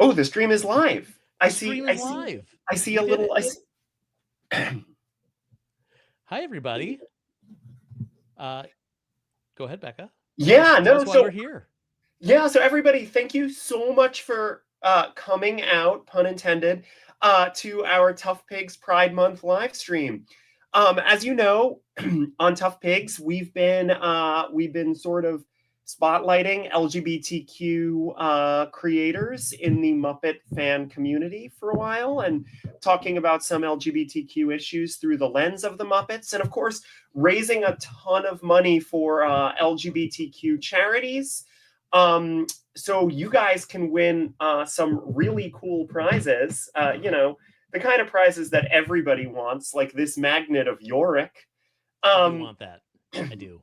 Oh, the stream is live. I see a little. Hi, everybody. Go ahead, Becca. Yeah, Tell us why we're here. Yeah, so everybody, thank you so much for coming out, pun intended, to our ToughPigs Pride Month live stream. As you know, on ToughPigs, we've been sort of spotlighting LGBTQ creators in the Muppet fan community for a while, and talking about some LGBTQ issues through the lens of the Muppets, and of course, raising a ton of money for LGBTQ charities. So you guys can win some really cool prizes. The kind of prizes that everybody wants, like this magnet of Yorick. I do want that. I do.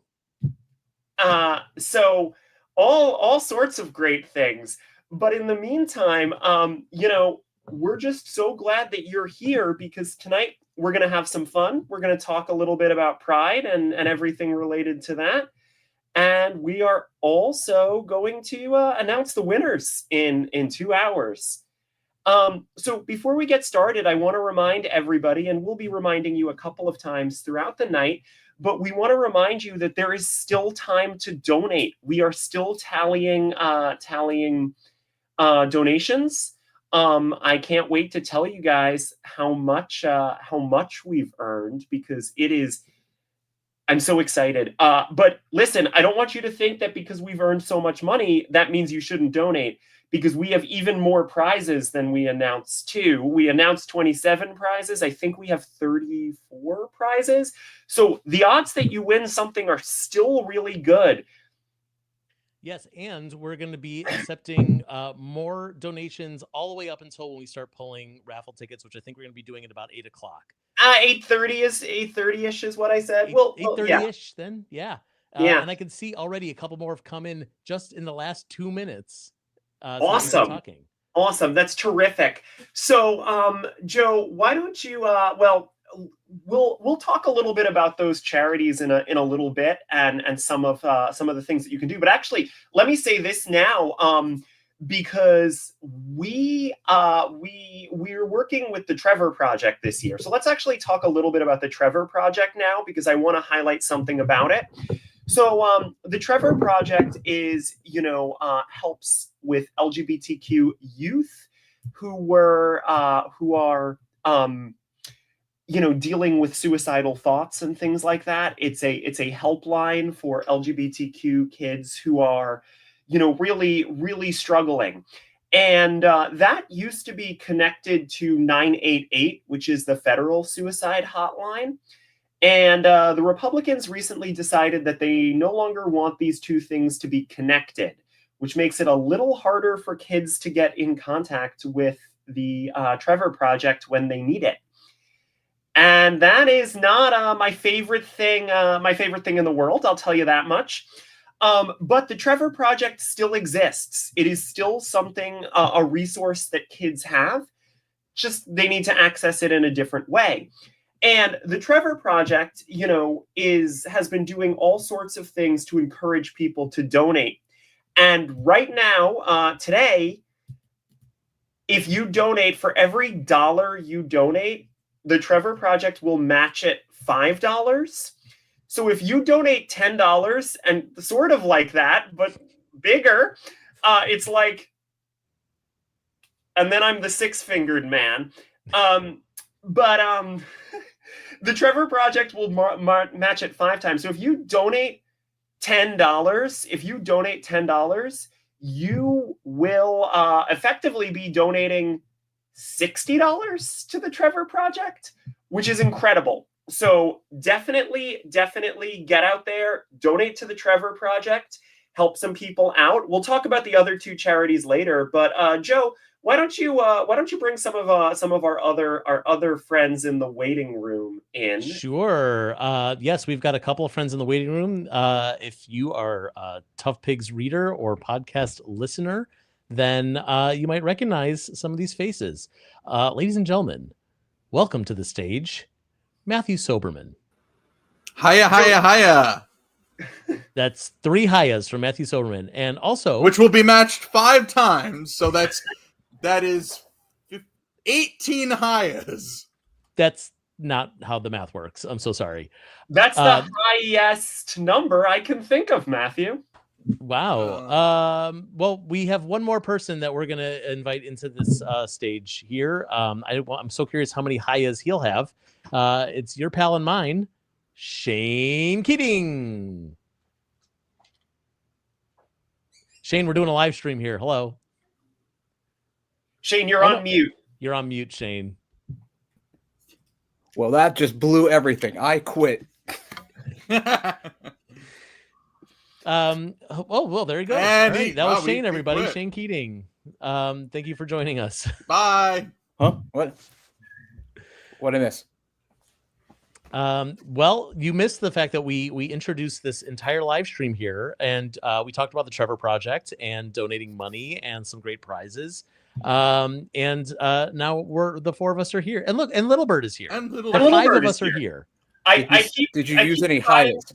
So all sorts of great things. But in the meantime, we're just so glad that you're here, because tonight we're going to have some fun. We're going to talk a little bit about Pride and everything related to that. And we are also going to announce the winners in 2 hours. So before we get started, I want to remind everybody, and we'll be reminding you a couple of times throughout the night, but we want to remind you that there is still time to donate. We are still tallying donations. I can't wait to tell you guys how much we've earned, because I'm so excited. But listen, I don't want you to think that because we've earned so much money, that means you shouldn't donate, because we have even more prizes than we announced too. We announced 27 prizes. I think we have 34 prizes. So the odds that you win something are still really good. Yes, and we're going to be accepting more donations all the way up until when we start pulling raffle tickets, which I think we're going to be doing at about 8 o'clock. 8:30-ish is what I said. 8:30-ish then, yeah. Yeah. And I can see already a couple more have come in just in the last 2 minutes. Awesome. Awesome. That's terrific. So, Joe, why don't you? We'll talk a little bit about those charities in a little bit, and some of the things that you can do. But actually, let me say this now, because we're working with the Trevor Project this year. So let's actually talk a little bit about the Trevor Project now, because I want to highlight something about it. So the Trevor Project is, helps with LGBTQ youth who are dealing with suicidal thoughts and things like that. It's a helpline for LGBTQ kids who are, really, really struggling. And that used to be connected to 988, which is the federal suicide hotline. And the Republicans recently decided that they no longer want these two things to be connected, which makes it a little harder for kids to get in contact with the Trevor Project when they need it. And that is not my favorite thing in the world, I'll tell you that much. But the Trevor Project still exists. It is still something, a resource that kids have. Just they need to access it in a different way. And the Trevor Project, has been doing all sorts of things to encourage people to donate. And right now, today, if you donate, for every $1 you donate, the Trevor Project will match it $5. So if you donate $10, and sort of like that, but bigger, it's like, and then I'm the six-fingered man. But the Trevor Project will match it 5 times. So if you donate $10, you will effectively be donating $60 to the Trevor Project, which is incredible. So definitely get out there, donate to the Trevor Project, help some people out. We'll talk about the other 2 charities later, but Joe, why don't you bring some of our other friends in the waiting room in? Sure. Yes, we've got a couple of friends in the waiting room. If you are a ToughPigs reader or podcast listener, then you might recognize some of these faces. Ladies and gentlemen, welcome to the stage, Matthew Soberman. Hiya, hiya, hiya. That's 3 highs from Matthew Soberman. And also, which will be matched 5 times. So that's That is 18 Hayas. That's not how the math works. I'm so sorry. That's the highest number I can think of, Matthew. Wow. Well, we have one more person that we're going to invite into this stage here. I'm so curious how many Hayas he'll have. It's your pal and mine, Shane Keating. Shane, we're doing a live stream here. Hello. Shane, you're on mute. You're on mute, Shane. Well, that just blew everything. I quit. Well, there you go. And right. That was Shane, everybody. quit. Shane Keating. Thank you for joining us. Bye. Huh? What? What did I miss? Well, you missed the fact that we introduced this entire live stream here, and we talked about the Trevor Project and donating money and some great prizes. And now the four of us are here. And look, and Little Bird is here. And The Little five Bird of is us are here. Did you use any highlights?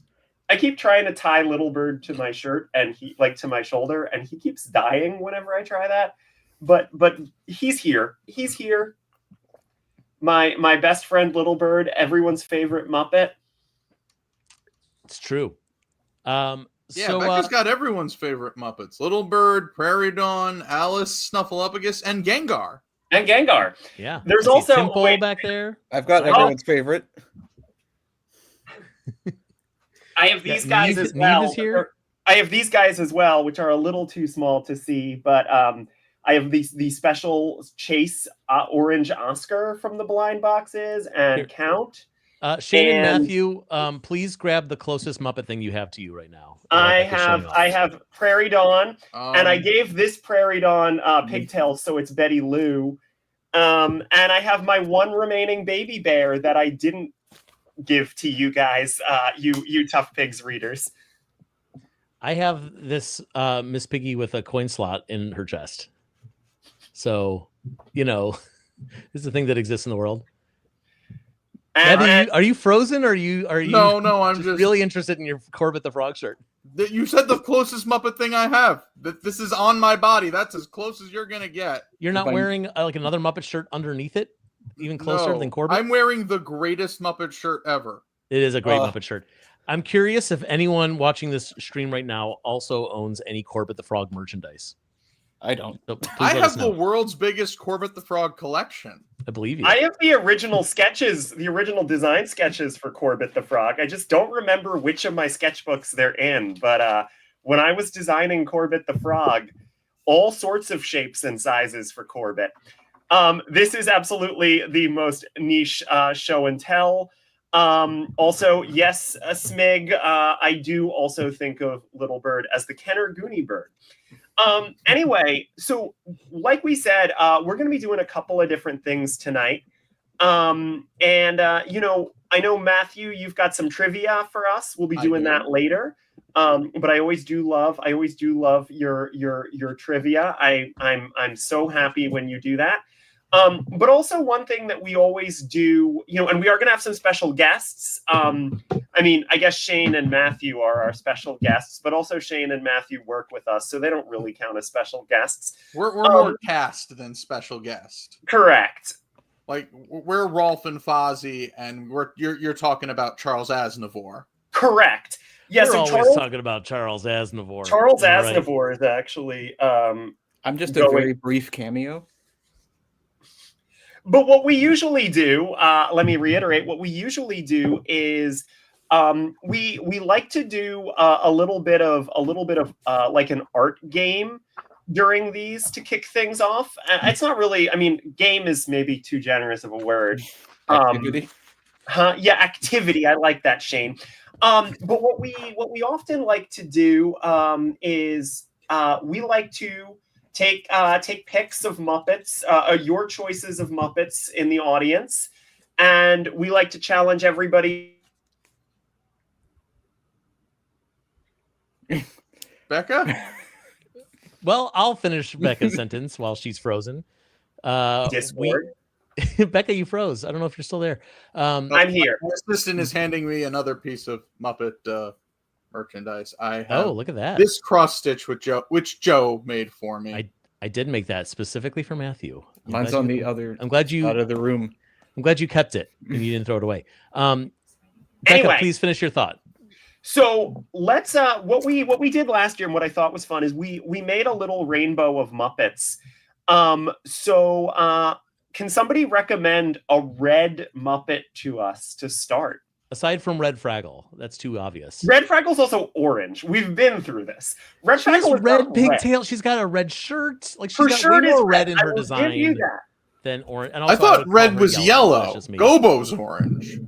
I keep trying to tie Little Bird to my shirt and to my shoulder, and he keeps dying whenever I try that. But he's here. He's here. My best friend Little Bird, everyone's favorite Muppet. It's true. Yeah, So Becca's got everyone's favorite Muppets. Little Bird, Prairie Dawn, Alice, Snuffleupagus, and Gengar. And Gengar. yeah. There's I see also Timple back there. I've got everyone's favorite. I have these Yeah, guys Neve- as well. Neve is here? I have these guys as well, which are a little too small to see, but I have the special Chase Orange Oscar from the blind boxes and Here. Count. Shane and And- Matthew, please grab the closest Muppet thing you have to you right now. I Becca's showing have off. Prairie Dawn, and I Um, gave this Prairie Dawn pigtails, so it's Betty Lou. And I have my one remaining baby bear that I didn't give to you guys, you Tough Pigs readers. I have this Miss Piggy with a coin slot in her chest. So, this is a thing that exists in the world. And, Are you frozen? Or are you No, I'm just really interested in your Corbett the Frog shirt? You said the closest Muppet thing I have. This is on my body. That's as close as you're gonna get. You're not Like- wearing like another Muppet shirt underneath it, even closer No, than Corbett. I'm wearing the greatest Muppet shirt ever. It is a great Muppet shirt. I'm curious if anyone watching this stream right now also owns any Corbett the Frog merchandise. I don't. So please I let us have the know. world's biggest Corbett the Frog collection. I believe you. I have the original sketches, the original design sketches for Corbett the Frog. I just don't remember which of my sketchbooks they're in. But when I was designing Corbett the Frog, all sorts of shapes and sizes for Corbett. This is absolutely the most niche show and tell. Also, yes, a Smig. I do also think of Little Bird as the Kenner Goonie Bird. Anyway, so like we said, we're going to be doing a couple of different things tonight. I know Matthew, you've got some trivia for us. We'll be doing that later. But I always do love your trivia. I'm so happy when you do that. But also one thing that we always do, and we are going to have some special guests. I guess Shane and Matthew are our special guests, but also Shane and Matthew work with us, so they don't really count as special guests. We're more cast than special guest. Correct. Like we're Rolf and Fozzie, and you're talking about Charles Aznavour. Correct. Yes, We're so always talking about Charles Aznavour. Charles Right. Aznavour is actually. I'm just a very brief cameo. But what we usually do, let me reiterate, what we usually do is we like to do a little bit of like an art game during these to kick things off. It's not really, game is maybe too generous of a word. Activity. Yeah, activity. I like that, Shane. But what we often like to do is we like to take pics of Muppets, your choices of Muppets in the audience, and we like to challenge everybody. Becca? Well, I'll finish Becca's sentence while she's frozen. Discord. Becca, you froze. I don't know if you're still there. I'm here. My assistant is handing me another piece of Muppet merchandise. I have Oh, look at that. this cross stitch which Joe made for me. I did make that specifically for Matthew. Mine's on the other. I'm glad you out of the room. I'm glad you kept it and you didn't throw it away. Jacob, Anyway. please finish your thought. So let's what we did last year and what I thought was fun is we made a little rainbow of Muppets. Can somebody recommend a red Muppet to us to start? Aside from Red Fraggle, that's too obvious. Red Fraggle's also orange. We've been through this. Red She has Fraggle is red not pigtail. She's got a red shirt. Like she's Her got shirt way is more red in I her will design give you that. than orange. And I also, thought would call red her was That's yellow. just me. Gobo's orange.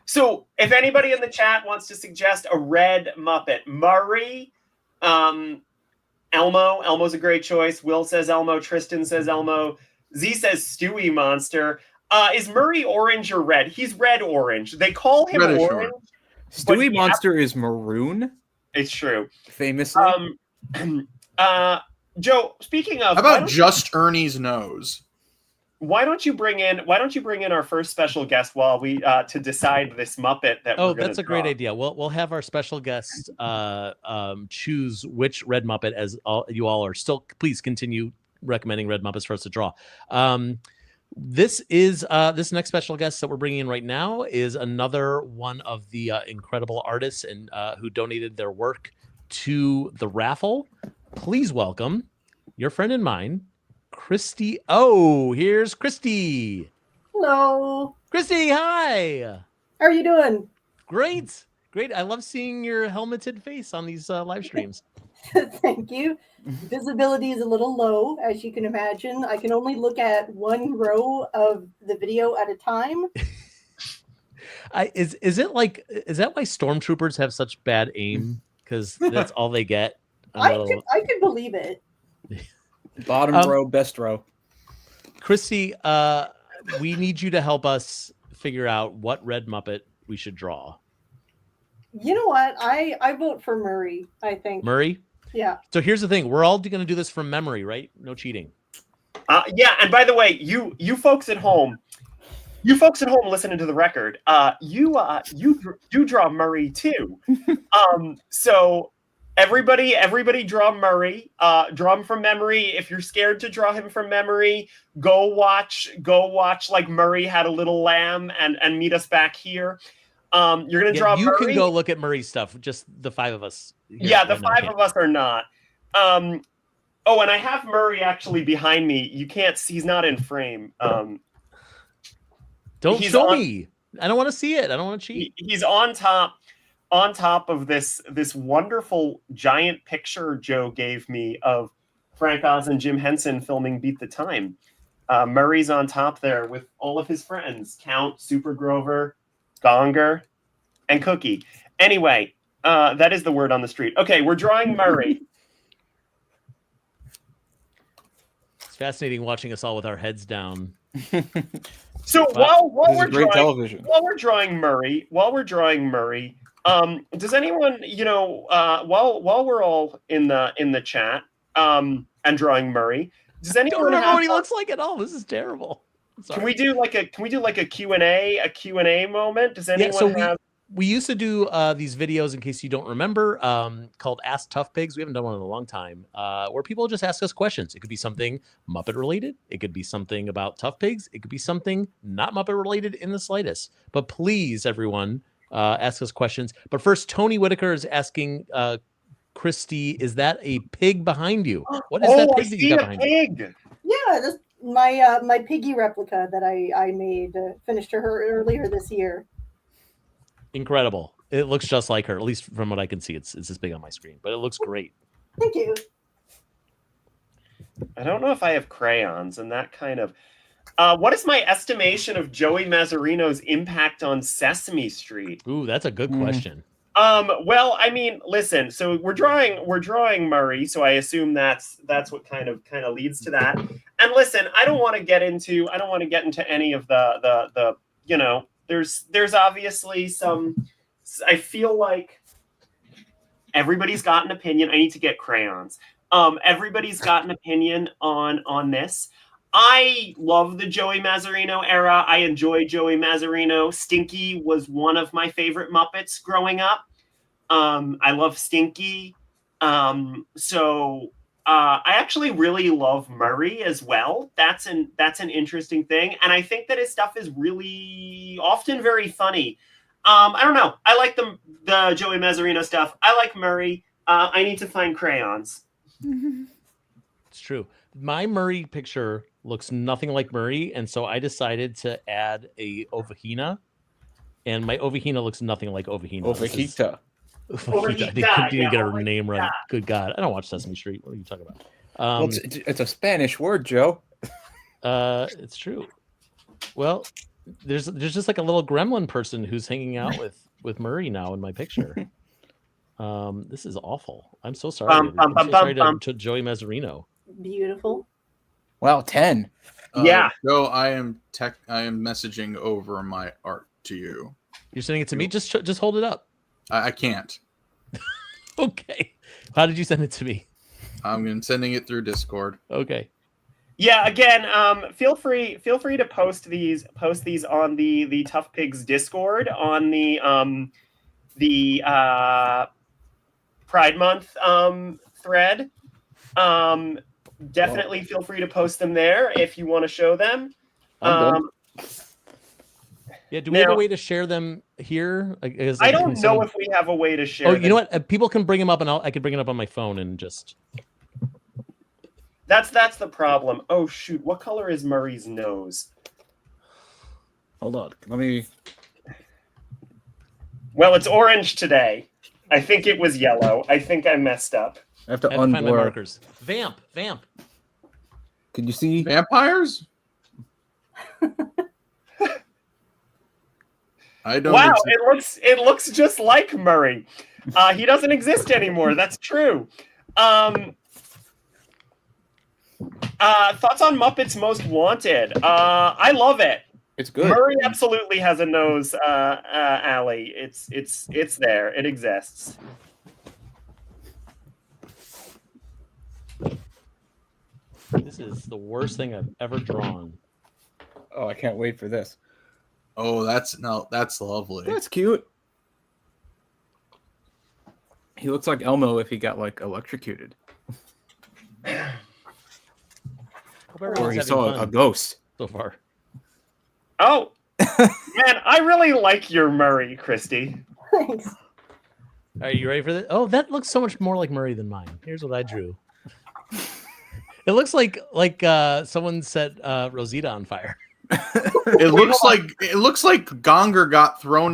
So if anybody in the chat wants to suggest a red Muppet, Murray, Elmo's a great choice. Will says Elmo. Tristan says Elmo. Z says Stewie Monster. Is Murray orange or red? He's red orange. They call him Reddish orange. Stewie Monster is maroon. It's true. Famously. Joe, speaking of, How about just Ernie's nose? Why don't you bring in our first special guest while we to decide this Muppet that we're that's a great idea. We'll have our special guest choose which red Muppet as you all are still. Please continue recommending red Muppets for us to draw. This next special guest that we're bringing in right now is another one of the incredible artists and who donated their work to the raffle. Please welcome your friend and mine, Christy. Oh, here's Christy. Hello. Christy, hi. How are you doing? Great. I love seeing your helmeted face on these live streams. Thank you. Visibility is a little low, as you can imagine. I can only look at one row of the video at a time. Is that why stormtroopers have such bad aim? Because that's all they get. I could believe it. Bottom row, best row. Christy, we need you to help us figure out what red Muppet we should draw. You know what? I vote for Murray, I think. Murray? Yeah. So here's the thing. We're all going to do this from memory, right? No cheating. Yeah, and by the way, you folks at home listening to the record, you do draw Murray too. So everybody draw Murray. Draw him from memory. If you're scared to draw him from memory, go watch like Murray Had a Little Lamb and meet us back here. You're gonna draw. You Murray. can go look at Murray's stuff. Just the five of us. Yeah, the five of us are not. And I have Murray actually behind me. You can't see; he's not in frame. Don't show me. I don't want to see it. I don't want to cheat. He's on top of this wonderful giant picture Joe gave me of Frank Oz and Jim Henson filming Beat the Time. Murray's on top there with all of his friends: Count, Super Grover, Gonger, and Cookie. Anyway, that is the word on the street. Okay, we're drawing Murray. It's fascinating watching us all with our heads down. So while we're drawing Murray, does anyone, while we're all in the chat and drawing Murray, does anyone don't remember what he looks like at all? This is terrible. Can we do like a Q&A moment? Does anyone have? We used to do these videos, in case you don't remember, called Ask ToughPigs. We haven't done one in a long time, where people just ask us questions. It could be something Muppet related. It could be something about ToughPigs. It could be something not Muppet related in the slightest. But please, everyone, ask us questions. But first, Tony Whitaker is asking Christy, is that a pig behind you? What is that pig that you got behind you? Yeah, that's my piggy replica that I made, finished her earlier this year. Incredible. It looks just like her, at least from what I can see. It's this big on my screen, but it looks great. Thank you. I don't know if I have crayons and that kind of. What is my estimation of Joey Mazzarino's impact on Sesame Street? Ooh, that's a good question. Well, I mean, listen. So we're drawing Murray, so I assume that's what kind of leads to that. And listen, I don't want to get into any of the There's obviously some. I feel like everybody's got an opinion. I need to get crayons. Everybody's got an opinion on this. I love the Joey Mazzarino era. I enjoy Joey Mazzarino. Stinky was one of my favorite Muppets growing up. I love Stinky. So I actually really love Murray as well. That's an interesting thing, and I think that his stuff is really often very funny. I don't know. I like the Joey Mazzarino stuff. I like Murray. I need to find crayons. It's true. My Murray picture looks nothing like Murray, and so I decided to add a Ovahina, and my Ovahina looks nothing like Ovahina. Ovahita. I didn't get her name right. Good God. I don't watch Sesame Street. What are you talking about? Well, it's a Spanish word, Joe. It's true. Well, there's just like a little gremlin person who's hanging out with Murray now in my picture. This is awful. I'm so sorry. I'm so sorry to Joey Mazzarino. Beautiful. Wow, 10. Yeah. Joe, I am messaging over my art to you. You're sending it to me? Just hold it up. I can't. Okay. How did you send it to me? I'm sending it through Discord. Okay. Yeah, again, feel free to post these on the ToughPigs Discord on the Pride Month thread. Definitely feel free to post them there if you want to show them. Yeah, do we have a way to share them here? I don't know if we have a way to share them. You know what? People can bring them up, and I can bring it up on my phone and just... That's the problem. Oh, shoot. What color is Murray's nose? Hold on. Let me... Well, it's orange today. I think it was yellow. I think I messed up. I have to find my unblur. markers. Vamp. Can you see? Vampires? I don't. Wow, it looks just like Murray. He doesn't exist anymore. That's true. Thoughts on Muppets Most Wanted? I love it. It's good. Murray absolutely has a nose, Allie. It's there. It exists. This is the worst thing I've ever drawn. Oh, I can't wait for this. Oh, that's lovely. That's cute. He looks like Elmo if he got like electrocuted. Or he saw a ghost. So far. Oh, man, I really like your Murray, Christy. Thanks. Are you ready for this? Oh, that looks so much more like Murray than mine. Here's what I drew. It looks like someone set Rosita on fire. It looks like Gonger got thrown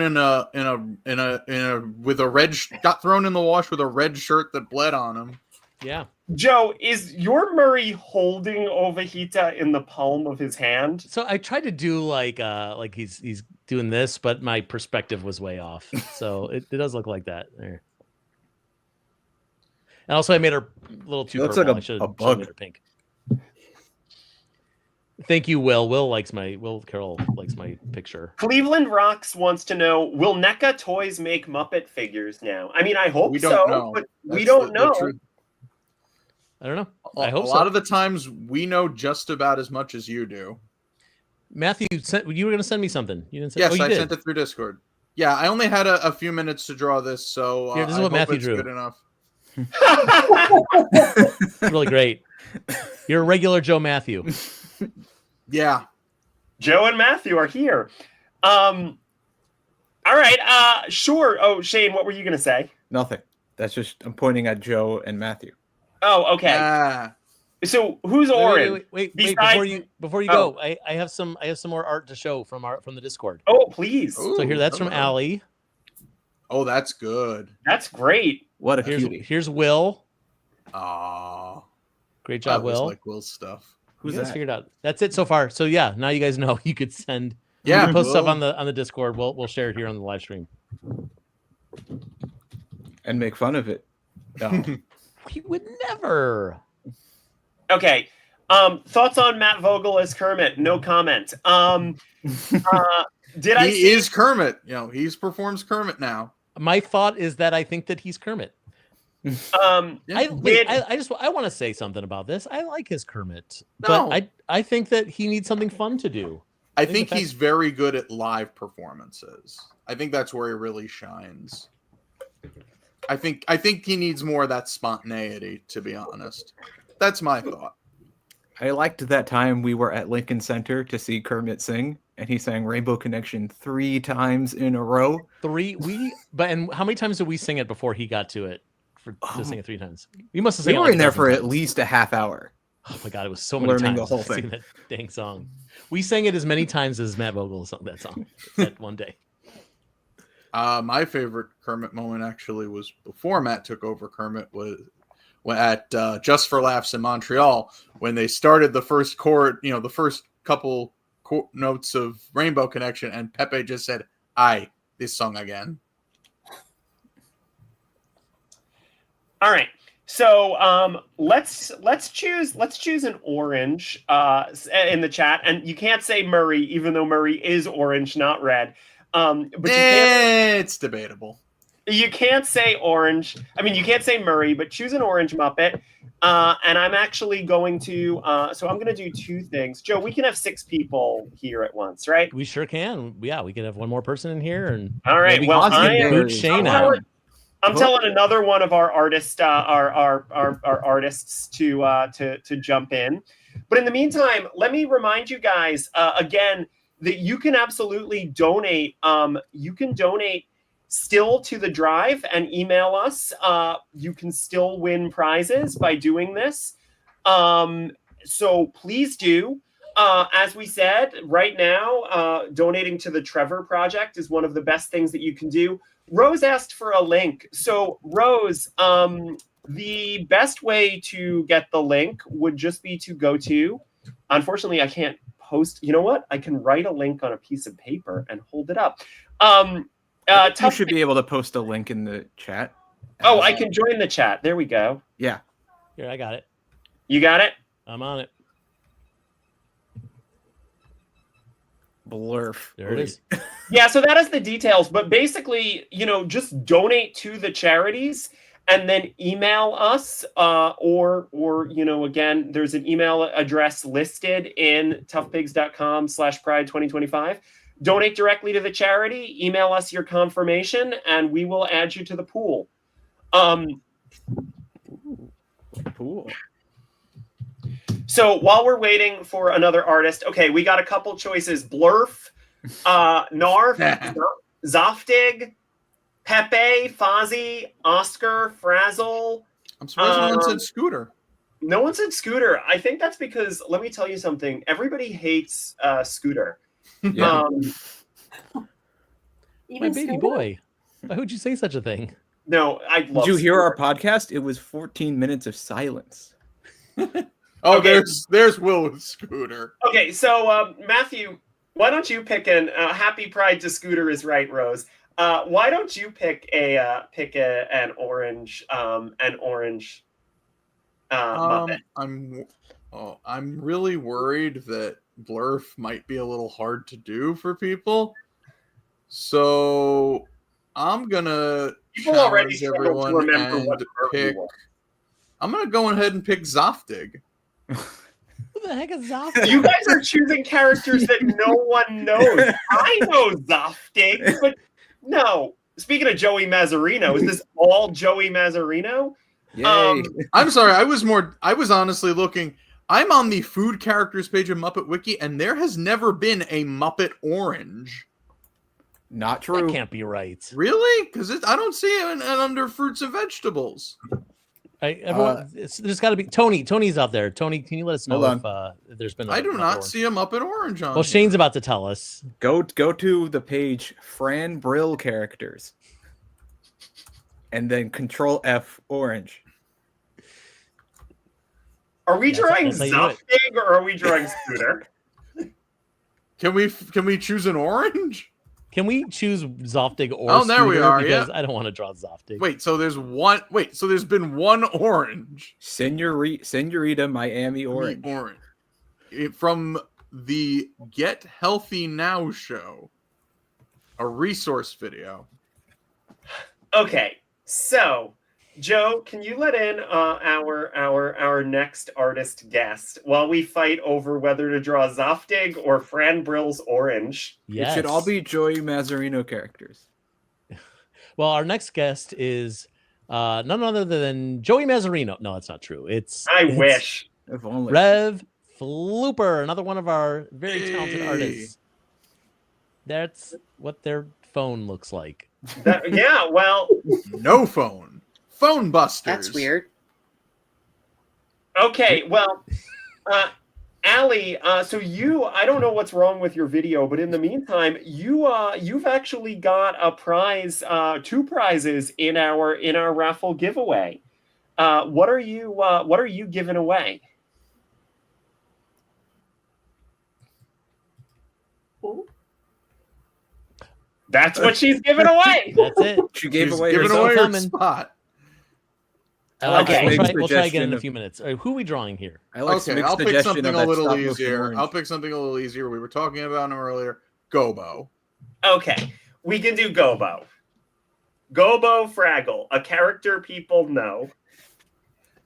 got thrown in the wash with a red shirt that bled on him. Yeah. Joe, is your Murray holding Ovahita in the palm of his hand? So I tried to do like he's doing this, but my perspective was way off. So it does look like that there. And also I made her a little too purple. Like I should a have bug. made her pink. Thank you, Will. Will Carroll likes my picture. Cleveland Rocks wants to know, will NECA Toys make Muppet figures now? I mean, I hope We don't so, know. but we That's don't the know. truth. I don't know. I hope a so. lot of the times we know just about as much as you do. Matthew, you were going to send me something. You didn't send. Yes, you I did. sent it through Discord. Yeah, I only had a few minutes to draw this, so Here, this is I what hope Matthew it's drew. good enough. It's really great. You're a regular Joe Matthew. Yeah. Joe and Matthew are here. All right. Sure. Oh, Shane, what were you going to say? Nothing. That's just I'm pointing at Joe and Matthew. Oh, okay. So who's orange? Wait. Besides- Before you go, I have some more art to show from the Discord. Oh, please. Ooh, So here, that's from hello. Allie. Oh, that's good. That's great. What a cutie. Here's Will. Aw. Great I job, always Will. like Will's stuff. Who's You guys that? figured out. That's it so far. So yeah, now you guys know you could send. Yeah, you can post stuff Will. on the Discord. We'll share it here on the live stream. And make fun of it. No. We would never. Okay. Thoughts on Matt Vogel as Kermit? No comment. Did I He see is Kermit. You know, he performs Kermit now. My thought is that I think that he's Kermit. Yeah. I want to say something about this. I like his Kermit, No. but I think that he needs something fun to do. I think think the he's very good at live performances. I think that's where he really shines. I think he needs more of that spontaneity, to be honest. That's my thought. I liked that time we were at Lincoln Center to see Kermit sing, and he sang Rainbow Connection 3 times in a row. And how many times did we sing it before he got to it? To sing it 3 times. We must have We sang were it like in there 12 for times. at least a half hour. Oh my god, it was so many learning times the whole to sing thing. that dang song. We sang it as many times as Matt Vogel sung that song that one day. My favorite Kermit moment actually was before Matt took over Kermit, was at Just for Laughs in Montreal, when they started the first chord, the first couple notes of Rainbow Connection, and Pepe just said, "I this song again." All right. So let's choose an orange in the chat, and you can't say Murray, even though Murray is orange, not red. But it's debatable. You can't say orange. I mean, you can't say Murray, but choose an orange Muppet. And I'm actually going to. So I'm going to do 2 things. Joe, we can have 6 people here at once, right? We sure can. Yeah, we can have one more person in here, and all right. maybe Well, boot Shane out. I'm telling another one of our artists, our artists to jump in. But in the meantime, let me remind you guys again that you can absolutely donate. You can donate still to the drive and email us. You can still win prizes by doing this. So please do. As we said, right now, donating to the Trevor Project is one of the best things that you can do. Rose asked for a link. So, Rose, the best way to get the link would just be to go to, unfortunately, I can't post. You know what? I can write a link on a piece of paper and hold it up. You should be able to post a link in the chat. Oh, I can join the chat. There we go. Yeah. Here, I got it. You got it? I'm on it. Blurf. There it is. Yeah, so that is the details. But basically, just donate to the charities and then email us or again, there's an email address listed in toughpigs.com/pride2025. Donate directly to the charity, email us your confirmation, and we will add you to the pool. Cool. So while we're waiting for another artist, okay, we got a couple choices. Blurf, Narf, Zoftig, Pepe, Fozzie, Oscar, Frazzle. I'm surprised no one said Scooter. No one said Scooter. I think that's because, let me tell you something, everybody hates Scooter. Yeah. My baby boy. Why would you say such a thing? No, I love Did you hear Scooter. our podcast? It was 14 minutes of silence. Oh, Okay. there's Will with Scooter. Okay, so Matthew, why don't you pick Happy Pride to Scooter is right, Rose. Why don't you pick an orange Muppet? I'm really worried that Blurf might be a little hard to do for people. So I'm gonna People already challenge struggle to everyone remember and what the pick. movie was. I'm gonna go ahead and pick Zoftig. Who the heck is Zoftig? You guys are choosing characters that no one knows. I know Zoftig, but no. Speaking of Joey Mazzarino, is this all Joey Mazzarino? Yay. I'm sorry, I was honestly looking. I'm on the food characters page of Muppet Wiki, and there has never been a Muppet Orange. Not true. That can't be right. Really? Because I don't see it under fruits and vegetables. Everyone, there's got to be Tony. Tony's out there. Tony, can you let us know if there's been? I do not orange? see a Muppet Orange on. Well, Shane's about to tell us. Go to the page Fran Brill characters, and then Control F orange. Are we drawing that's how you do it. Zoftig or are we drawing Scooter? Can we choose an orange? Can we choose Zoftig or Oh, there we Scooter? are, Because yeah. I don't want to draw Zoftig. Wait, so there's one. Wait, so there's been one orange. Senorita Miami orange. From the Get Healthy Now show, a resource video. Okay, so Joe, can you let in our next artist guest while we fight over whether to draw Zoftig or Fran Brill's orange? Yes. It should all be Joey Mazzarino characters. Well, our next guest is None other than Joey Mazzarino. No, that's not true. It's wish. If only. Rev Flooper, another one of our very talented Hey. artists. That's what their phone looks like. Yeah, well, No phone. Phone busters. That's weird. okay, well, Allie, so I don't know what's wrong with your video, but in the meantime, you've actually got a prize, 2 prizes in our raffle giveaway. What are you giving away? Ooh. That's what she's giving away. That's it. She gave She's away giving herself. away her coming. spot. Okay. We'll try again in a few minutes. All right, who are we drawing here? I like Okay, Smig's I'll pick suggestion something of a that little stop motion easier. orange. I'll pick something a little easier. We were talking about him earlier. Gobo. Okay, we can do Gobo. Gobo Fraggle, a character people know.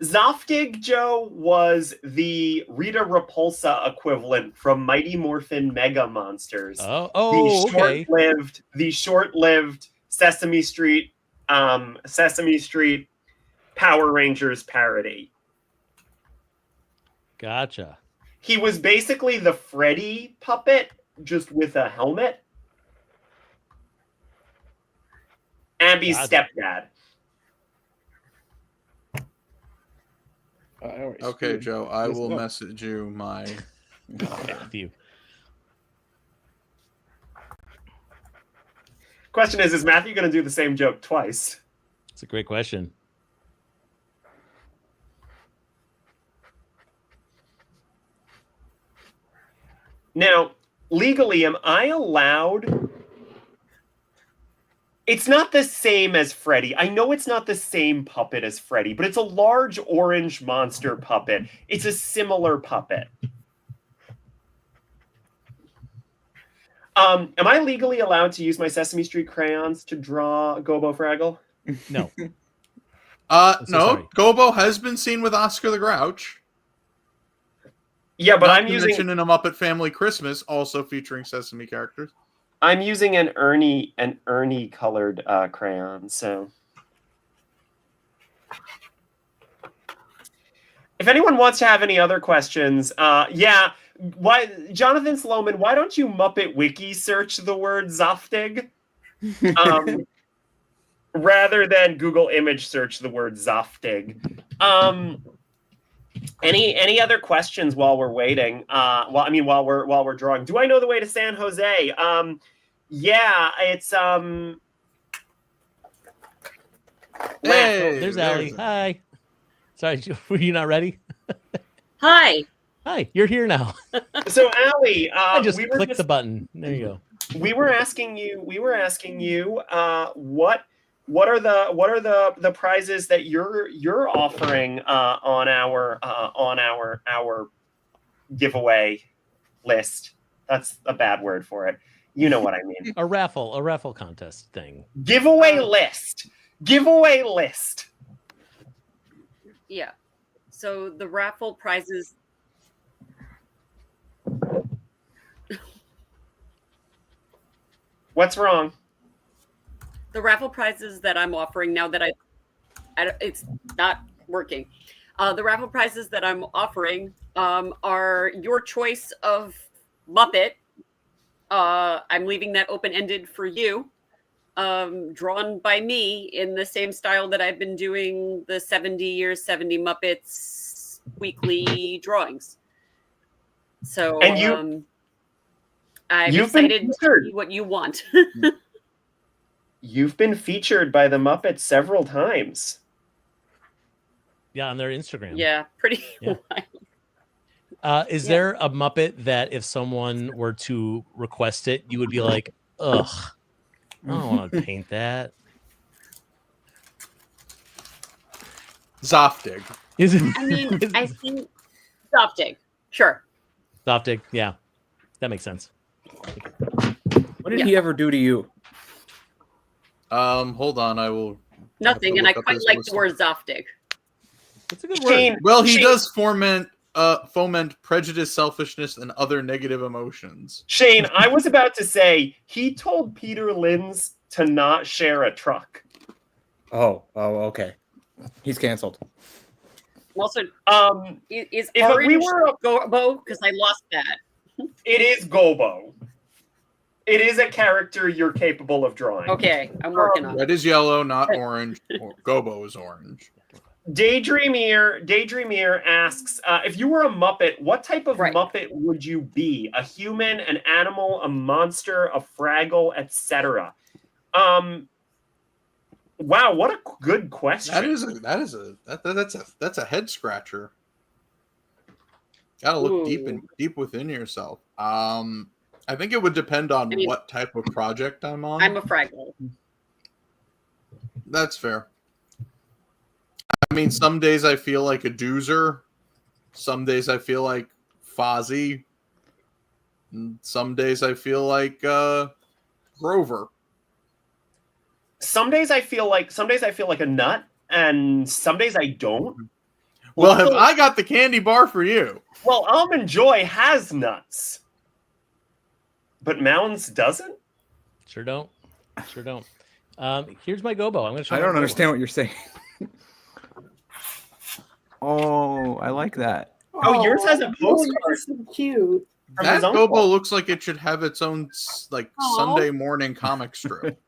Zoftig Joe was the Rita Repulsa equivalent from Mighty Morphin Mega Monsters. Okay. The short-lived Sesame Street Power Rangers parody. Gotcha. He was basically the Freddy puppet, just with a helmet. Abby's stepdad. Okay, Joe, I will message you my... Okay, with you. Question is Matthew going to do the same joke twice? It's a great question. Now, legally, am I allowed... It's not the same as Freddy. I know it's not the same puppet as Freddy, but it's a large orange monster puppet. It's a similar puppet. Am I legally allowed to use my Sesame Street crayons to draw Gobo Fraggle? No. No, sorry. Gobo has been seen with Oscar the Grouch. Yeah, but Not I'm to using... mention in a Muppet Family Christmas, also featuring Sesame characters. I'm using an Ernie colored crayon, so if anyone wants to have any other questions, yeah, Jonathan Sloman, why don't you Muppet Wiki search the word Zoftig rather than Google image search the word Zoftig? Any other questions while we're waiting? While we're drawing. Do I know the way to San Jose? Yeah, it's Hey, There's Allie. Hi. Sorry, were you not ready? Hi. Hi, you're here now. So Allie, I just clicked the button. There you go. We were asking you. What are the prizes that you're offering on our giveaway list? That's a bad word for it. You know what I mean. A raffle contest thing. Giveaway list. Yeah. So the raffle prizes. What's wrong? The raffle prizes that I'm offering now that it's not working. The raffle prizes that I'm offering are your choice of Muppet. I'm leaving that open-ended for you. Drawn by me in the same style that I've been doing the 70 years, 70 Muppets weekly drawings. So And I'm you've been excited to featured. see what you want. You've been featured by the Muppets several times. Yeah, on their Instagram. Yeah, pretty Yeah. wild. Is there a Muppet that if someone were to request it, you would be like, ugh, I don't want to paint that? Zoftig. Is it? I mean, I think Stopdig. Sure. Zoftig, yeah. That makes sense. What did he ever do to you? Hold on, I will... Nothing, and I look up quite his like list. the word Zoftig. That's a good Shane, word. Well, he Shane- does foment prejudice, selfishness, and other negative emotions. Shane, I was about to say he told Peter Linz to not share a truck. Oh, okay. He's canceled. Also, is If we Orange were Gobo? Because I lost that. it is Gobo. It is a character you're capable of drawing. Okay, I'm working on it. Red is yellow, not orange. Gobo is orange. Daydreamer asks, if you were a Muppet, what type of Right. Muppet would you be? A human, an animal, a monster, a Fraggle, etc. Wow, what a good question. That's a head scratcher. Gotta look Ooh. deep within yourself. I think it would depend on what type of project I'm on. I'm a Fraggle. That's fair. I mean, some days I feel like a Doozer. Some days I feel like Fozzie. And some days I feel like Grover. Some days I feel like a nut, and some days I don't. Well, have I got the candy bar for you? Well, Almond Joy has nuts, but Mounds doesn't. Sure don't. Here's my Gobo. I'm going to show. I don't understand what you're saying. Oh, I like that. Oh, yours has a postcard. That's so cute. From That his uncle. Gobo looks like it should have its own Sunday morning comic strip.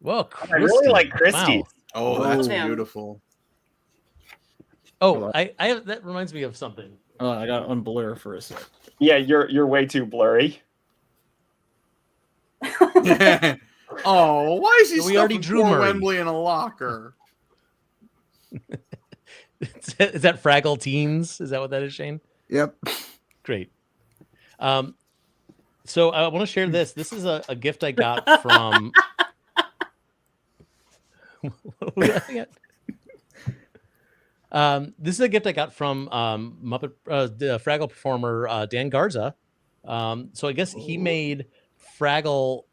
Well, I really like Christie's. Oh, that's Damn. beautiful. Oh, I have, that reminds me of something. Oh, I got to unblur for a sec. Yeah, you're way too blurry. Oh, why is he We already stuffing drew poor Murray. Wembley in a locker? Is that Fraggle Teens? Is that what that is, Shane? Yep. Great. So I want to share this. This is a gift I got from. What was that again? This is a gift I got from Muppet the Fraggle performer Dan Garza. So I guess he made Fraggle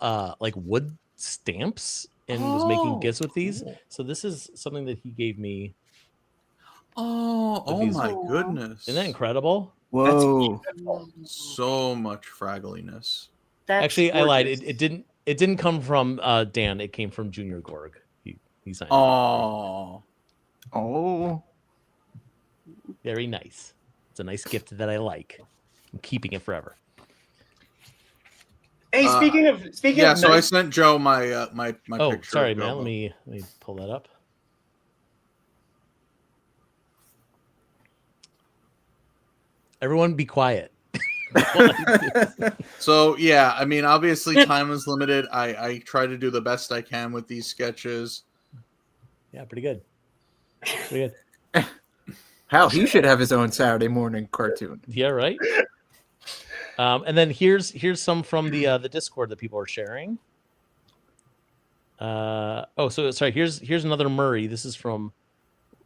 like wood stamps and was making gifts with these. So this is something that he gave me. Oh these- my goodness. Isn't that incredible? Whoa. So much fraggliness. That's Actually, I lied. gorgeous. It didn't come from Dan. It came from Junior Gorg. He signed it. Oh. Oh. Very nice. It's a nice gift that I like. I'm keeping it forever. Hey, speaking of So I nice, sent Joe my my Oh, picture. sorry, of man. Gobo. Let me pull that up. Everyone be quiet. So yeah, I mean, obviously time is limited. I try to do the best I can with these sketches. Yeah, pretty good. Pretty good. Hell, he should have his own Saturday morning cartoon. Yeah, right. And then here's some from the Discord that people are sharing. So sorry. Here's another Murray. This is from.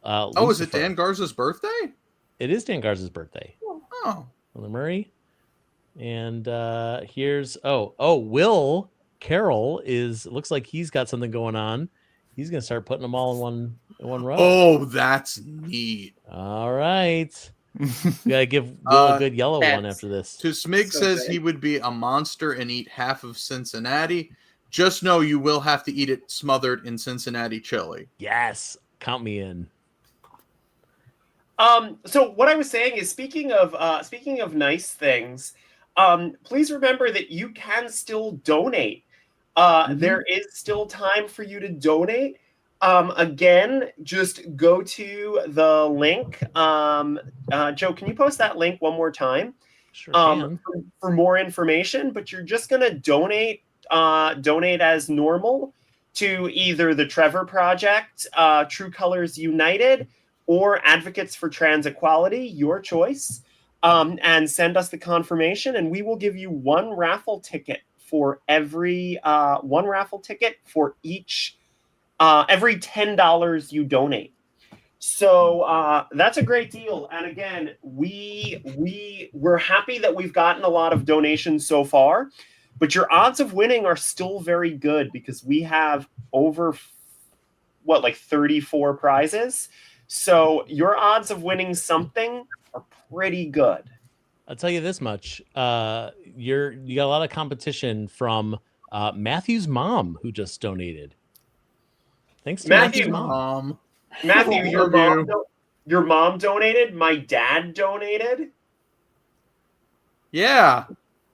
Oh, is it Lucifer. Dan Garza's birthday? It is Dan Garza's birthday. Oh. Another Murray. And here's Will Carroll looks like he's got something going on. He's gonna start putting them all in one row. Oh, that's neat. All right. We gotta give Will a good yellow one that's- after this. To Smig So says good. he would be a monster and eat half of Cincinnati. Just know you will have to eat it smothered in Cincinnati chili. Yes, count me in. So what I was saying is, speaking of nice things, please remember that you can still donate. There is still time for you to donate. Again, just go to the link. Joe, can you post that link one more time? Sure can. For more information, but you're just gonna donate as normal to either the Trevor Project, True Colors United, or Advocates for Trans Equality, your choice, and send us the confirmation, and we will give you one raffle ticket for every each every $10 you donate. So that's a great deal. And again, we're happy that we've gotten a lot of donations so far, but your odds of winning are still very good because we have over 34 prizes. So your odds of winning something are pretty good. I'll tell you this much. You got a lot of competition from Matthew's mom, who just donated. Thanks to Matthew. Mom. Matthew, Love your mom donated. My dad donated. Yeah.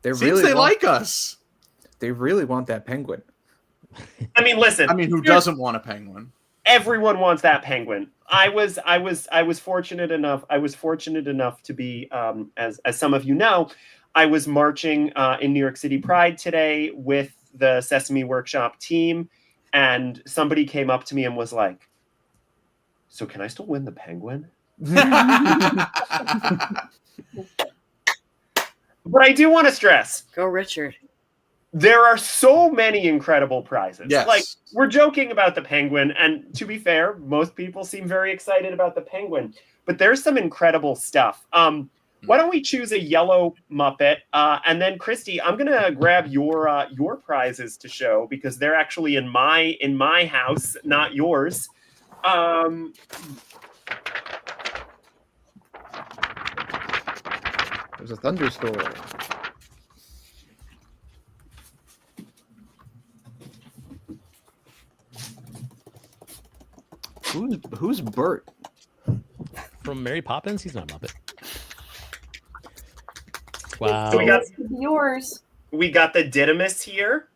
They Seems they want, like us. They really want that penguin. I mean, listen. I mean, who doesn't want a penguin? Everyone wants that penguin. I was fortunate enough. I was fortunate enough to be, as some of you know, I was marching in New York City Pride today with the Sesame Workshop team, and somebody came up to me and was like, "So can I still win the penguin?" But I do want to stress, Go, Richard. there are so many incredible prizes. Yes. Like, we're joking about the penguin, and to be fair, most people seem very excited about the penguin, but there's some incredible stuff. Why don't we choose a yellow Muppet, and then Christy, I'm gonna grab your prizes to show because they're actually in my house, not yours. There's a thunderstorm. Who's Bert? From Mary Poppins? He's not a Muppet. Wow. So we got yours. We got the Didymus here.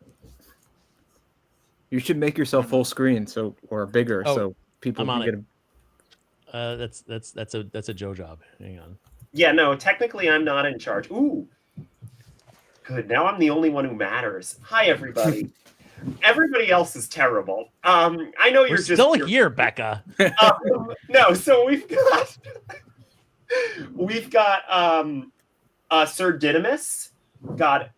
You should make yourself full screen or bigger so people I'm can on get it. That's a Joe job. Hang on. Yeah, no, technically I'm not in charge. Ooh. Good. Now I'm the only one who matters. Hi, everybody. Everybody else is terrible. I know you're still here, Becca. No, so we've got Sir Didymus. God,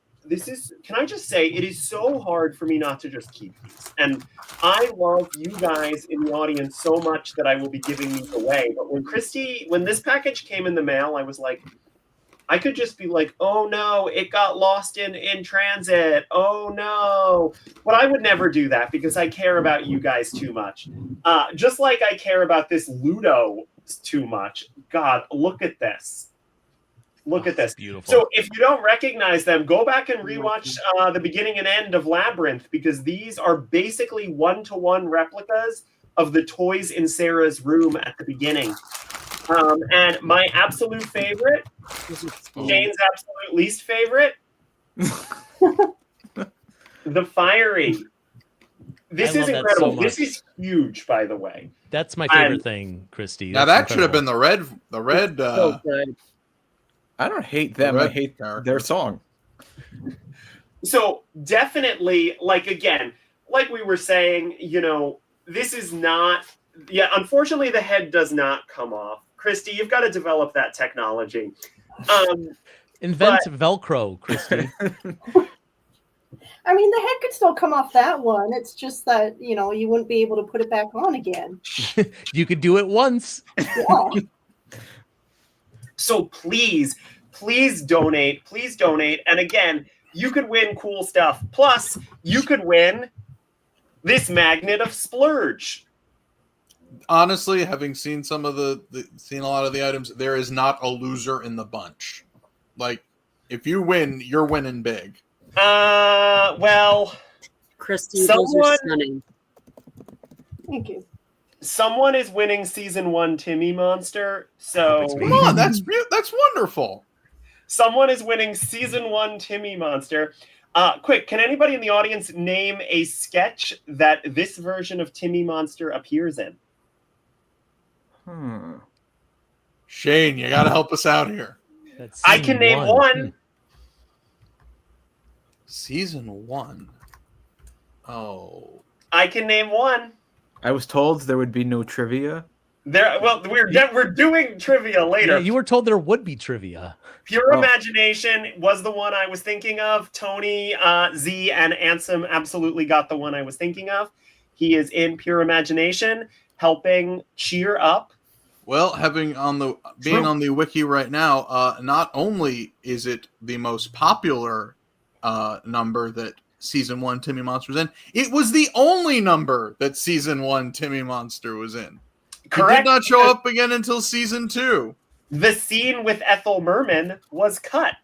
can I just say, it is so hard for me not to just keep these. And I love you guys in the audience so much that I will be giving these away. But when this package came in the mail, I was like, I could just be like, oh no, it got lost in transit. Oh no. But I would never do that because I care about you guys too much. Just like I care about this Ludo too much. God, look at this. Look at this. Beautiful. So if you don't recognize them, go back and rewatch the beginning and end of Labyrinth because these are basically one-to-one replicas of the toys in Sarah's room at the beginning. And my absolute favorite, Shane's absolute least favorite, the Fiery. This is incredible. This is huge, by the way. That's my favorite thing, Christy. Now that should have been the red. So good. I don't hate them. I hate their song. So definitely, again, like we were saying, this is not. Yeah, unfortunately, the head does not come off. Christy, you've got to develop that technology. Invent Velcro, Christy. I mean, the head could still come off that one. It's just that, you wouldn't be able to put it back on again. You could do it once. Yeah. So please donate. Please donate. And again, you could win cool stuff. Plus, you could win this magnet of Splurge. Honestly, having seen seen a lot of the items, there is not a loser in the bunch. Like, if you win, you're winning big. Well, Christy, those are stunning. Thank you. Someone is winning season 1 Timmy Monster. So Come on, that's wonderful. Someone is winning season 1 Timmy Monster. Quick, can anybody in the audience name a sketch that this version of Timmy Monster appears in? Shane, you got to help us out here. I can name one. Season 1. Oh. I can name one. I was told there would be no trivia. We're doing trivia later. Yeah, you were told there would be trivia. Pure Imagination was the one I was thinking of. Tony, Z, and Ansem absolutely got the one I was thinking of. He is in Pure Imagination, helping cheer up. Well, being on the wiki right now, not only is it the most popular number that season 1 Timmy Monster was in, it was the only number that season 1 Timmy Monster was in. Correct. It did not show up again until season 2. The scene with Ethel Merman was cut.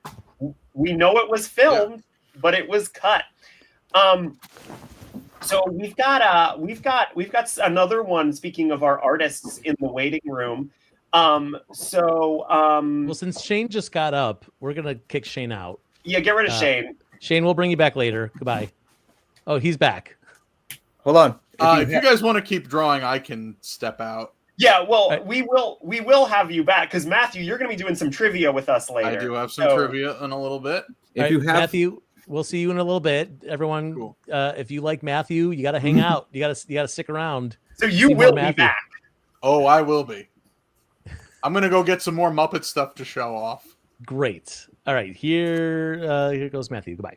We know it was filmed, but it was cut. So we've got another one. Speaking of our artists in the waiting room, Well, since Shane just got up, we're gonna kick Shane out. yeah, get rid of Shane. Shane, we'll bring you back later. Goodbye. Oh, he's back. Hold on. If you guys want to keep drawing, I can step out. Yeah, well, we will have you back because Matthew, you're going to be doing some trivia with us later. I do have some trivia in a little bit. If you have Matthew, we'll see you in a little bit. Everyone, Cool. If you like Matthew, you got to hang out. You got to stick around. So you will be back. Oh, I will be. I'm gonna go get some more Muppet stuff to show off. Great. All right, here goes Matthew. Goodbye.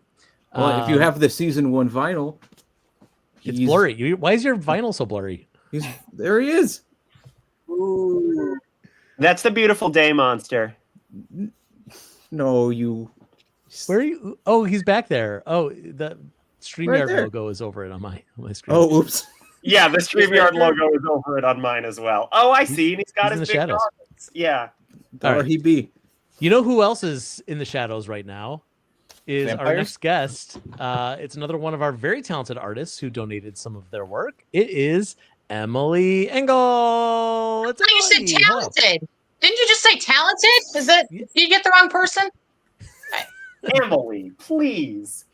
Well, if you have the season 1 vinyl, it's blurry. Why is your vinyl so blurry? There he is. Ooh. That's the Beautiful Day monster. No, you. Where are you? Oh, he's back there. Oh, the StreamYard Right logo is over it on my screen. Oh, oops. Yeah, the StreamYard logo is over it on mine as well. Oh, I see. And he's got He's his in big the shadows. goggles. Yeah. All right. Or he be. You know who else is in the shadows right now? Is our Vampires? next guest. It's another one of our very talented artists who donated some of their work. It is Emily Engel. It's You Emily. said talented. Didn't you just say talented? Is that did you get the wrong person? Emily, please.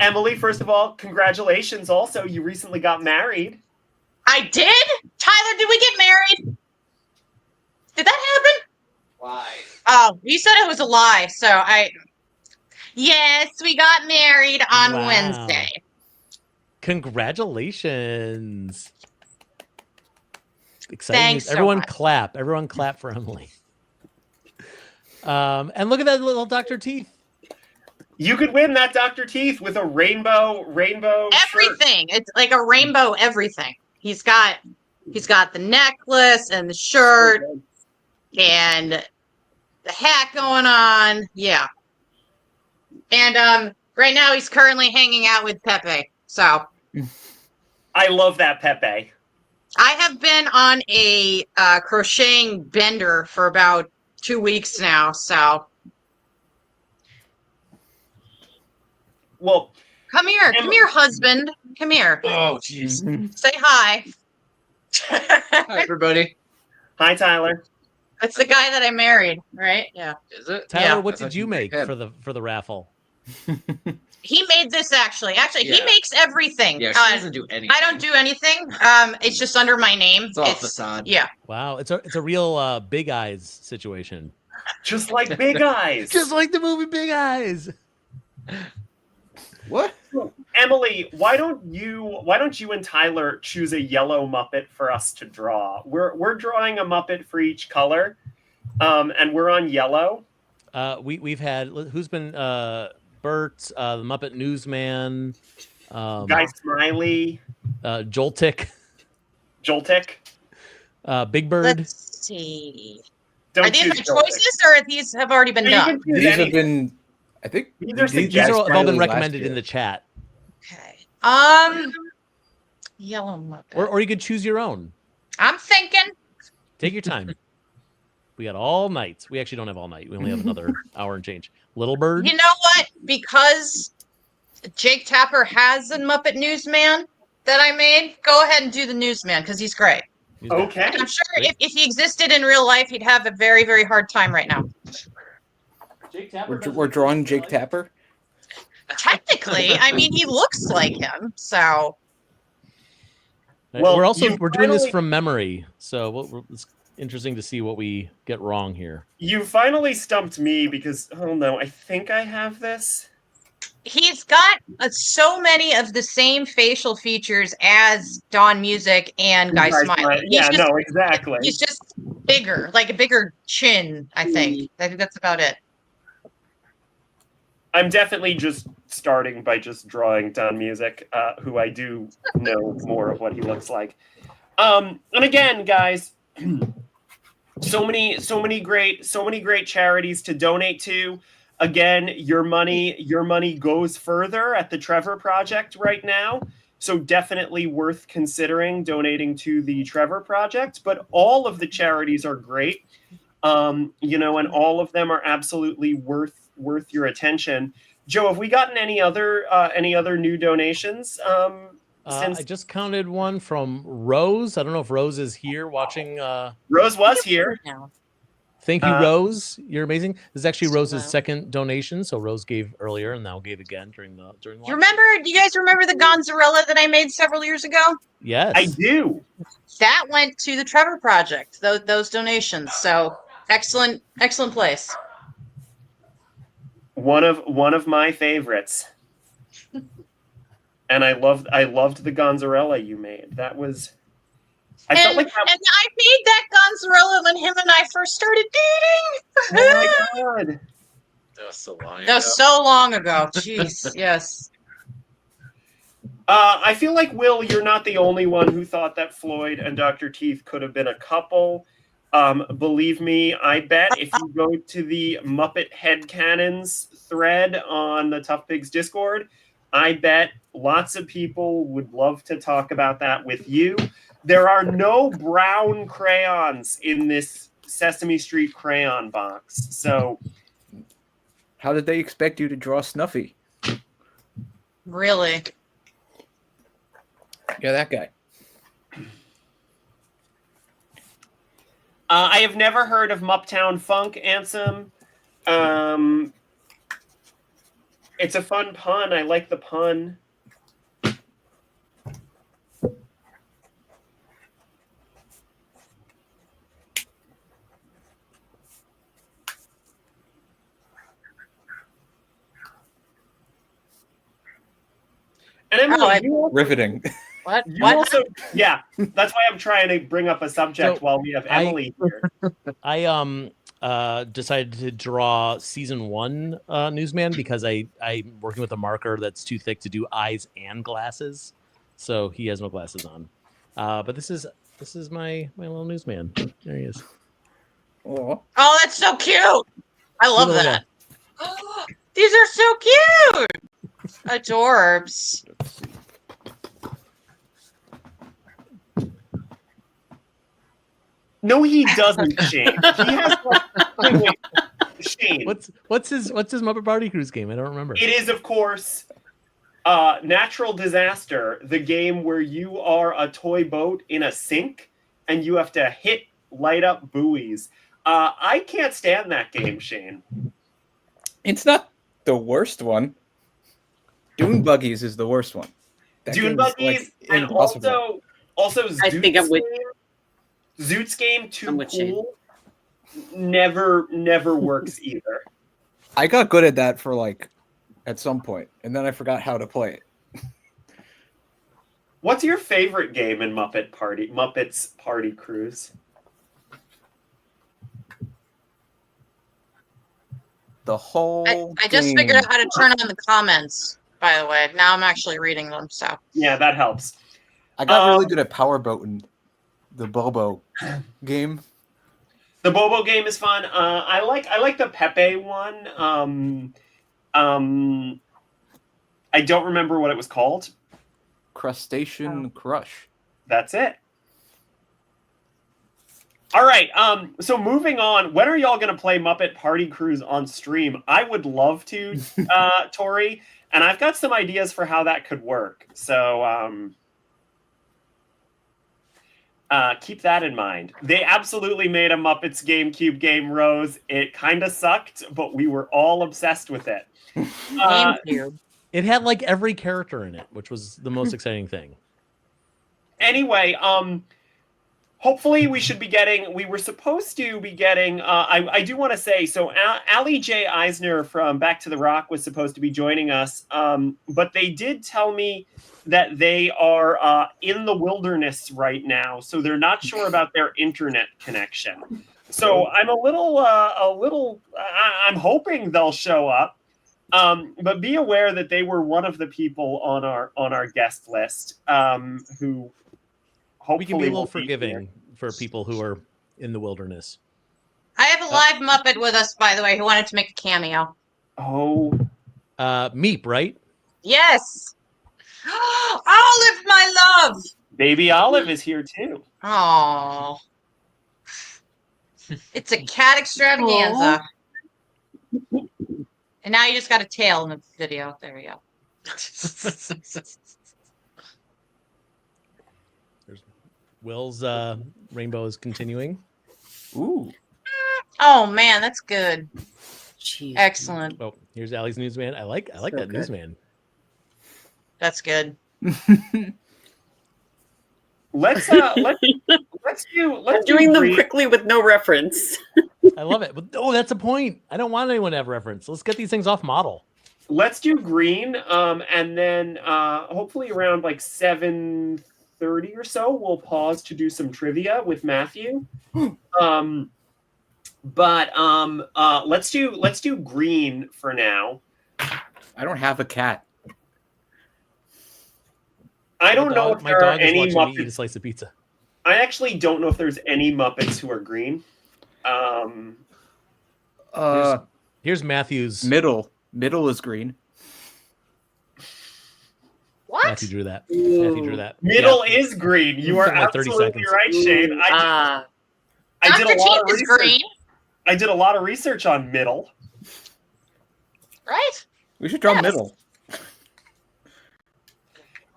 Emily, first of all, congratulations. Also, you recently got married. I did? Tyler, did we get married? Did that happen? Why? Oh, you said it was a lie, so yes, we got married on Wow. Wednesday. Congratulations. Exciting. Thanks so Everyone much. clap. Everyone clap for Emily. And look at that little Dr. Teeth. You could win that Dr. Teeth with a rainbow shirt. Everything. It's like a rainbow everything. He's got the necklace and the shirt and the hat going on. Yeah. And right now he's currently hanging out with Pepe. So I love that Pepe. I have been on a crocheting bender for about 2 weeks now. So Well, come here, husband. Come here. Oh, jeez. Say hi. Hi, everybody. hi, Tyler. That's the guy that I married, right? Yeah. Is it? Tyler, Yeah. what I thought did you you make had- for the raffle? He made this actually. Actually, he Yeah. makes everything. Yeah, she doesn't do anything. I don't do anything. It's just under my name. It's all facade. Yeah. Wow, it's a real Big Eyes situation. Just like Big Eyes. Just like the movie Big Eyes. What? Emily, why don't you and Tyler choose a yellow Muppet for us to draw? We're drawing a Muppet for each color, and we're on yellow. We've had who's been Bert, the Muppet Newsman, Guy Smiley, Joltik, Big Bird. Let's see. Don't Are these choose the Joltik. choices, or these have already been You can done? choose These have anything. been, I think, These are These suggestions. have all been last recommended year. in the chat, Okay. Yellow Muppet. or you could choose your own. I'm thinking. Take your time. We got all night. We actually don't have all night. We only have another hour and change. Little Bird. You know what? Because Jake Tapper has a Muppet Newsman that I made, go ahead and do the Newsman because he's great. He's back. Okay. And I'm sure if he existed in real life, he'd have a very, very hard time right now. We're drawing Jake Tapper. Technically, I mean, he looks like him. So Well, we're you doing this finally- from memory, so it's interesting to see what we get wrong here. You finally stumped me because, oh no, I think I have this. he's got so many of the same facial features as Don Music and Guy Smiley. Yeah, no, exactly. He's just bigger, like a bigger chin, I think. I think that's about it. I'm definitely just starting by just drawing Don Music, who I do know more of what he looks like. And again, guys, so many great charities to donate to. Again, your money goes further at the Trevor Project right now. So definitely worth considering donating to the Trevor Project. But all of the charities are great. And all of them are absolutely worth your attention. Joe, have we gotten any other new donations? Since I just counted one from Rose. I don't know if Rose is here watching. Rose was here. Thank you, Uh, Rose. You're amazing. This is actually Rose's Hello. second donation. So Rose gave earlier and now gave again during You launch. remember? Do you guys remember the Gonzarella that I made several years ago? Yes, I do. That went to the Trevor Project. Those donations. So excellent place. One of my favorites. And I loved the Gonzarella you made. That was. I felt like that. And I made that Gonzarella when him and I first started dating. Oh my god. That was so long That was so long ago. Jeez, yes. I feel like, Will, you're not the only one who thought that Floyd and Dr. Teeth could have been a couple. Believe me, I bet if you go to the Muppet Headcanons thread on the ToughPigs Discord, I bet lots of people would love to talk about that with you. There are no brown crayons in this Sesame Street crayon box. So How did they expect you to draw Snuffy? Really? Yeah, that guy. I have never heard of Muptown Funk, Ansem. It's a fun pun. I like the pun. And Emily, Riveting. What? You What? also, yeah, that's why I'm trying to bring up a subject So, while we have Emily here. I decided to draw season 1 Newsman because I'm working with a marker that's too thick to do eyes and glasses, so he has no glasses on. But this is my little Newsman. There he is. Oh, Oh, that's so cute. I love Look that. at These are so cute. Adorbs. No, he doesn't, Shane. He has wait, Shane. What's his Muppet Party Cruise game? I don't remember. It is, of course, Natural Disaster, the game where you are a toy boat in a sink and you have to light up buoys. I can't stand that game, Shane. it's not the worst one. Dune Buggies is the worst one. That Dune game is, Buggies, like, and impossible. also I think I'm with Zoot's game, Too I'm with Shane. Cool, never works either. I got good at that for at some point, and then I forgot how to play it. What's your favorite game in Muppets Party Cruise? The whole I just game. figured out how to turn on the comments, by the way. Now I'm actually reading them, so. Yeah, that helps. I got really good at powerboating the Bobo game. The Bobo game is fun. I like the Pepe one. I don't remember what it was called. Crustacean Crush. That's it. All right. So moving on. When are y'all going to play Muppet Party Cruise on stream? I would love to, Tori, and I've got some ideas for how that could work. So keep that in mind. They absolutely made a Muppets GameCube game, Rose. It kind of sucked, but we were all obsessed with it. GameCube. It had every character in it, which was the most exciting thing. Anyway, hopefully we were supposed to be getting, I do want to say, so Ali J. Eisner from Back to the Rock was supposed to be joining us, but they did tell me that they are in the wilderness right now, so they're not sure about their internet connection. So I'm I'm hoping they'll show up. But be aware that they were one of the people on our guest list who hopefully We can be a little will forgiving here. for people who are in the wilderness. I have a live Muppet with us, by the way, who wanted to make a cameo. Oh, Meep, right? Yes. Olive, my love. Baby Olive is here too. Oh. It's a cat extravaganza. And now you just got a tail in the video. There we go. Will's rainbow is continuing. Ooh. Oh man, that's good. Jeez. Excellent. Oh, here's Allie's newsman. I like So that good. newsman. That's good. Let's I'm doing them quickly with no reference. I love it. But that's a point. I don't want anyone to have reference. Let's get these things off model. Let's do green, and then hopefully around like 7:30 or so, we'll pause to do some trivia with Matthew. Let's do green for now. I don't have a cat. I don't know if my there are dog is any watching me eat a Muppets. slice of pizza. I actually don't know if there's any Muppets who are green. Here's Matthew's. Middle is green. What? Matthew drew that. Matthew drew that. Middle Yeah. is green. You are Took like 30 absolutely seconds. right, Shane. I did Dr. a lot Teeth of is research. green, I did a lot of research on middle. right? We should draw Yes. middle.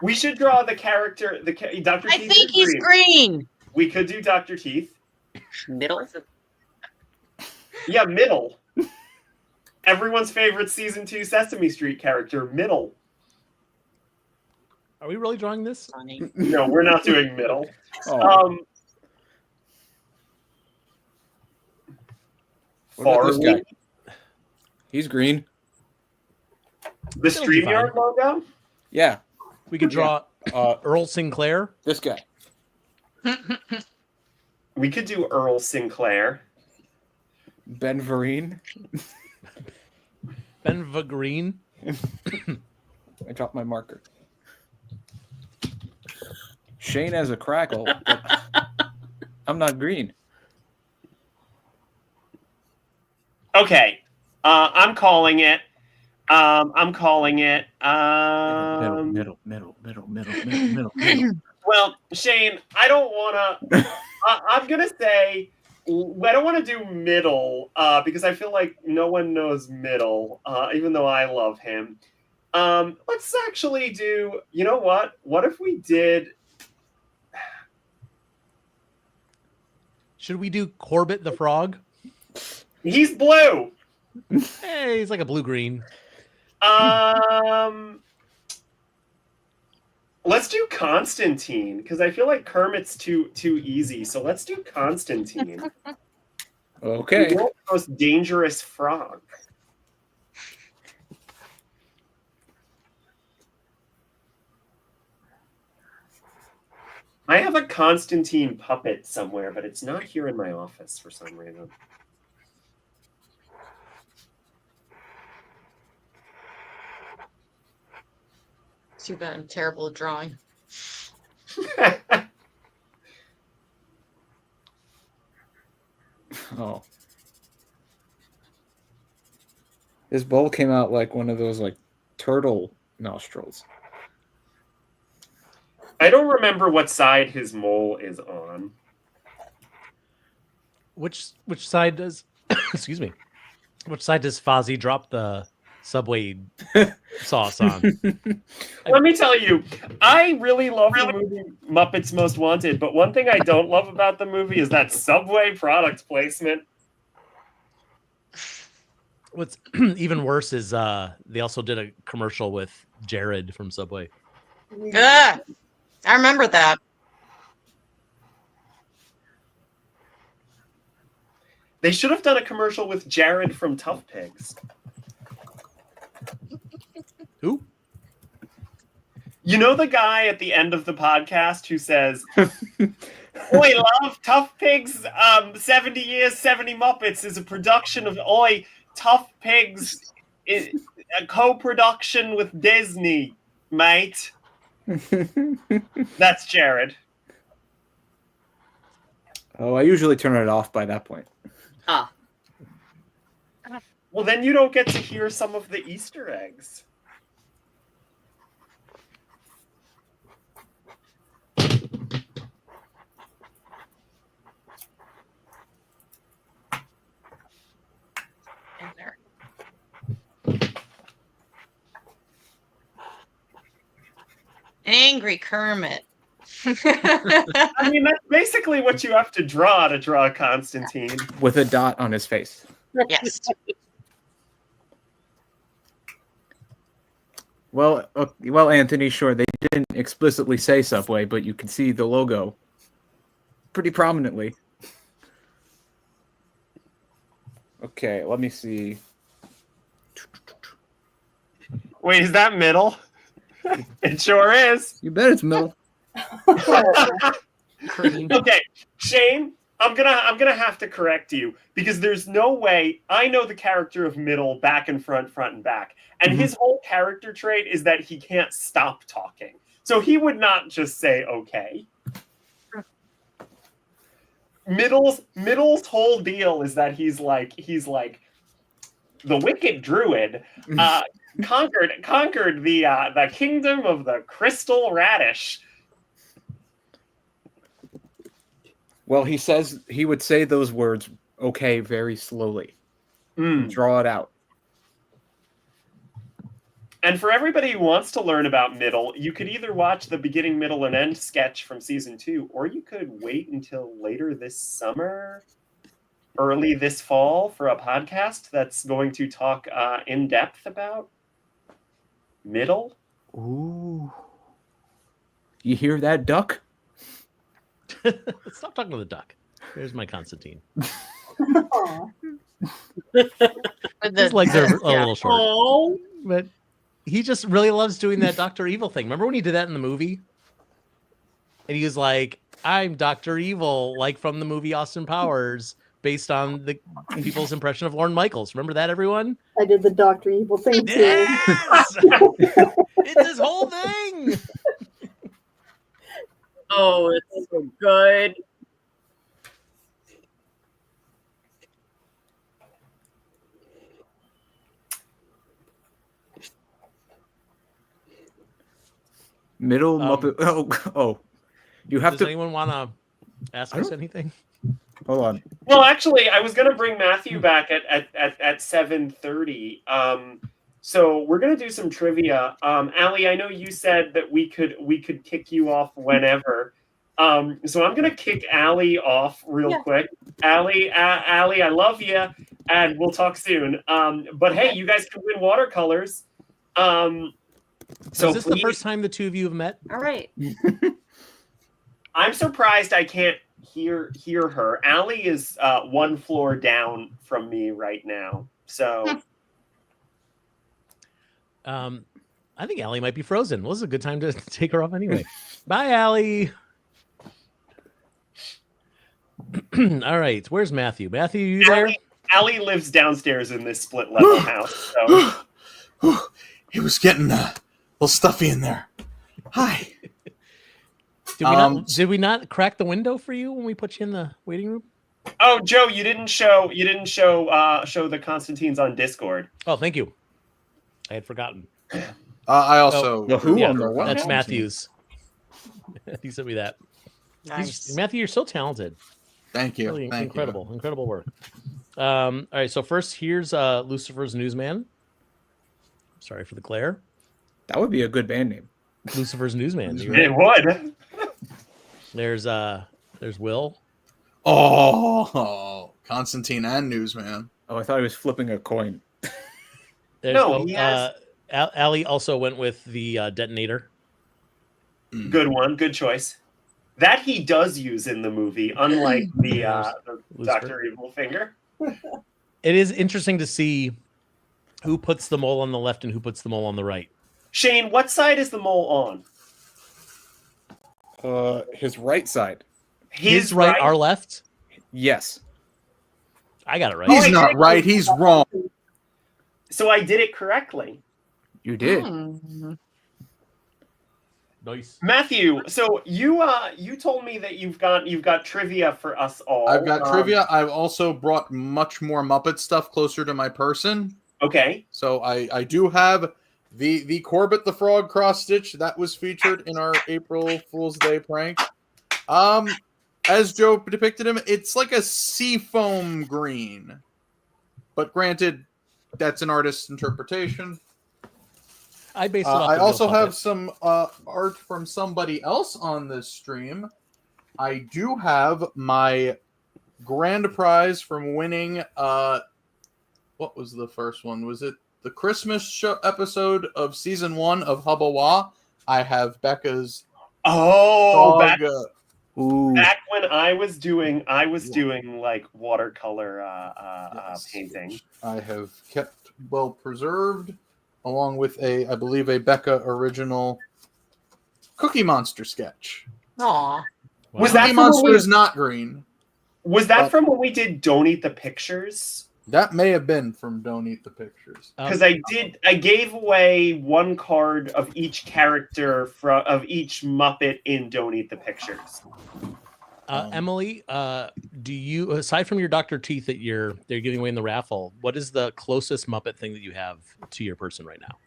We should draw the character. Dr. I Teeth think is he's green. We could do Dr. Teeth. Middle? Yeah, Middle. Everyone's favorite season 2 Sesame Street character, Middle. Are we really drawing this? Funny. No, we're not doing Middle. Oh, what about this Farley, guy? He's green. the That'll be StreamYard fine. logo. We Yeah, could draw Earl Sinclair. this guy. We could do Earl Sinclair. Ben Vereen. Ben Vagreen. I dropped my marker. Shane has a crackle. But I'm not green. Okay, I'm calling it. Middle. Well, Shane, I don't want to. I'm gonna say I don't want to do Middle because I feel like no one knows Middle, even though I love him. Let's actually do. You know what? What if we did? Should we do Corbett the Frog? He's blue. Hey, he's like a blue-green. Let's do Constantine because I feel like Kermit's too easy. So let's do Constantine. Okay. The world's most dangerous frog. I have a Constantine puppet somewhere, but it's not here in my office for some reason. Too bad I'm terrible at drawing. Oh. His bowl came out like one of those like turtle nostrils. I don't remember what side his mole is on. Which side does excuse me? Which side does Fozzie drop the Subway sauce on? Let me tell you, I really love the movie Muppets Most Wanted, but one thing I don't love about the movie is that Subway product placement. What's even worse is they also did a commercial with Jared from Subway. Ugh, I remember that. They should have done a commercial with Jared from ToughPigs. Who? You know the guy at the end of the podcast who says, "Oi, love, ToughPigs, 70 years, 70 Muppets is a production of Oi, ToughPigs, a co-production with Disney, mate." That's Jared. Oh, I usually turn it off by that point. Ah, Well, then you don't get to hear some of the Easter eggs. Angry Kermit. I mean, that's basically what you have to draw Constantine. With a dot on his face. Yes. Well, Anthony, sure, they didn't explicitly say Subway, but you can see the logo pretty prominently. Okay, let me see. Wait, is that middle? It sure is. You bet it's middle. Okay, Shane, I'm gonna have to correct you because there's no way I know the character of Middle back and front and back, and his whole character trait is that he can't stop talking. So he would not just say okay. Middle's whole deal is that he's like the wicked druid conquered the kingdom of the crystal radish. Well, he says he would say those words, okay, very slowly. Draw it out. And for everybody who wants to learn about Middle, you could either watch the beginning, middle, and end sketch from season 2, or you could wait until later this summer, early this fall, for a podcast that's going to talk in depth about Middle. Ooh. You hear that, duck? Stop talking to the duck. There's my Constantine. His legs are a little short. But he just really loves doing that Dr. Evil thing. Remember when he did that in the movie? And he was like, I'm Dr. Evil, like from the movie Austin Powers, based on the people's impression of Lorne Michaels. Remember that, everyone? I did the Dr. Evil thing too. Yes! It's his whole thing! Oh, it's so good. Middle Muppet. Oh. You have Does to. anyone want to ask us anything? Hold on. Well, actually, I was going to bring Matthew back at 7:30. So we're going to do some trivia. Allie, I know you said that we could kick you off whenever. So I'm going to kick Allie off real quick. Allie, I love you, and we'll talk soon. But hey, you guys can win watercolors. So is this the first time the two of you have met? All right. I'm surprised I can't hear her. Allie is one floor down from me right now. So I think Allie might be frozen. Well, this is a good time to take her off anyway. Bye, Allie. All right. Where's Matthew? Matthew, you there? Allie lives downstairs in this split level house. So. It was getting a little stuffy in there. Hi. Did we not crack the window for you when we put you in the waiting room? Oh, Joe, you didn't show the Constantines on Discord. Oh, thank you. I had forgotten. I also The who Yeah, on the what? that's Matthew's. He sent me that. Nice. Matthew, you're so talented. Thank you. Really Thank incredible. Incredible work. All right, so first here's Lucifer's Newsman. Sorry for the glare. That would be a good band name. Lucifer's Newsman. It would. There's Will. Oh, Constantine and Newsman. Oh, I thought he was flipping a coin. There's No, Will. he has- Allie also went with the detonator. Good one. Good choice. That he does use in the movie, unlike the Dr. Evil finger. It is interesting to see who puts the mole on the left and who puts the mole on the right. Shane, what side is the mole on? His right side. His right, our left. Yes. I got it right. He's not right. He's wrong. So I did it correctly. You did. Nice. Matthew, so you told me that you've got trivia for us all. I've got trivia. I've also brought much more Muppet stuff closer to my person. Okay. So I do have the Corbett the Frog cross stitch that was featured in our April Fool's Day prank. As Joe depicted him, it's like a seafoam green. But granted, that's an artist's interpretation. I based it off. I the real also have puppet. some art from somebody else on this stream. I do have my grand prize from winning. What was the first one? Was it the Christmas show episode of season 1 of Hubba Wah? I have Becca's Oh, dog. Ooh. back when I was doing like watercolor Yes, painting. which I have kept well preserved, along with I believe a Becca original Cookie Monster sketch. Aw. Was Wow. that Cookie from when Monster we- is not green. Was that But- from when we did Don't Eat the Pictures? That may have been from Don't Eat the Pictures. Because I gave away one card of each character of each Muppet in Don't Eat the Pictures. Emily, do you, aside from your Dr. Teeth that they're giving away in the raffle, what is the closest Muppet thing that you have to your person right now?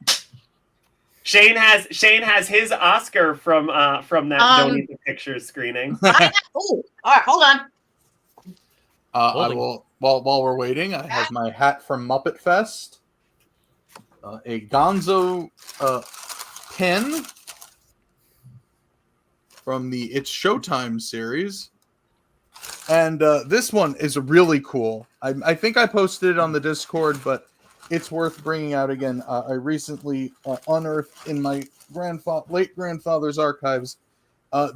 Shane has his Oscar from that Don't Eat the Pictures screening. Oh, all right, hold on. I Holding. will while we're waiting. I have my hat from Muppet Fest, a Gonzo pin from the It's Showtime series, and this one is really cool. I think I posted it on the Discord, but it's worth bringing out again. I recently unearthed in my late grandfather's archives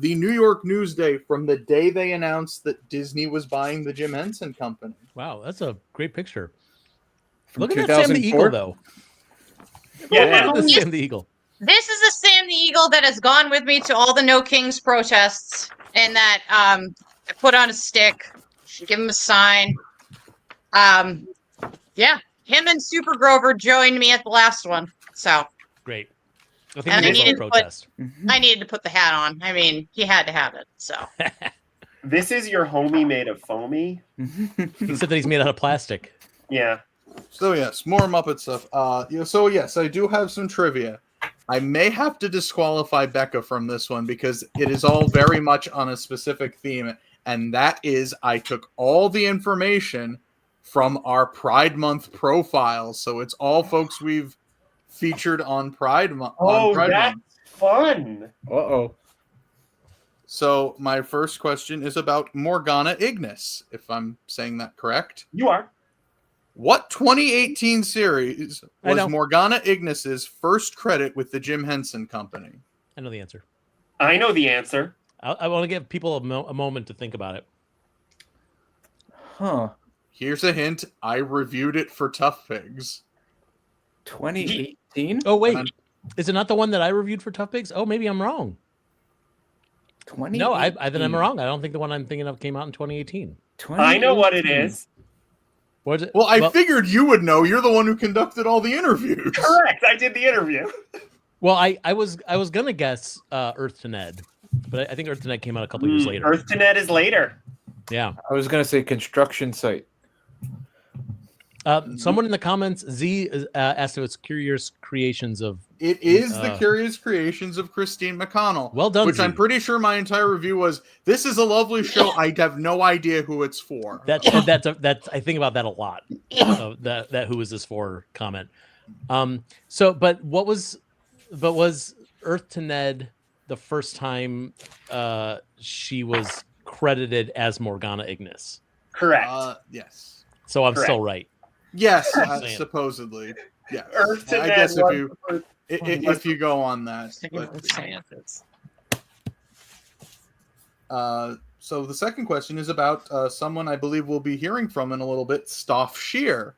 the New York Newsday from the day they announced that Disney was buying the Jim Henson Company. Wow, that's a great picture. From Look at that Sam the Eagle, 2004? though. Yeah, Look at this Sam the Eagle. This is a Sam the Eagle that has gone with me to all the No Kings protests, and that I put on a stick, give him a sign. Yeah, him and Super Grover joined me at the last one, so Great. I think And we I did needed both to put- protest. I needed to put the hat on. I mean, he had to have it. So This is your homie made of foamy. Except that he's made out of plastic. Yeah. So yes, more Muppet stuff. So yes, I do have some trivia. I may have to disqualify Becca from this one because it is all very much on a specific theme, and that is I took all the information from our Pride Month profile. So it's all folks we've featured on Pride Month. Oh, that's fun. Uh-oh. So my first question is about Morgana Ignis, if I'm saying that correct. You are. What 2018 series I was know. Morgana Ignis's first credit with the Jim Henson Company? I know the answer. I know the answer. I want to give people a moment to think about it. Huh. Here's a hint. I reviewed it for ToughPigs. 2018? Oh, wait. I'm- Is it not the one that I reviewed for ToughPigs? Oh, maybe I'm wrong. 2018. No, then I'm wrong. I don't think the one I'm thinking of came out in 2018. I know what it 2018. is. What is it? Well, I figured you would know. You're the one who conducted all the interviews. Correct. I did the interview. Well, I was gonna guess Earth to Ned, but I think Earth to Ned came out a couple years later. Earth to Net is later. Yeah. I was going to say construction site. Someone in the comments, Z asked if it's Curious Creations of. It is the Curious Creations of Christine McConnell. Well done, Which Z. I'm pretty sure my entire review was, this is a lovely show. I have no idea who it's for. That's I think about that a lot. That who is this for comment. But was Earth to Ned the first time she was credited as Morgana Ignis? Correct. Yes. So I'm Correct. still right. Yes, Saying. supposedly. Yes. Earth to I Ned guess was the first- if you go on that. But, so the second question is about someone I believe we'll be hearing from in a little bit, Staf Shear.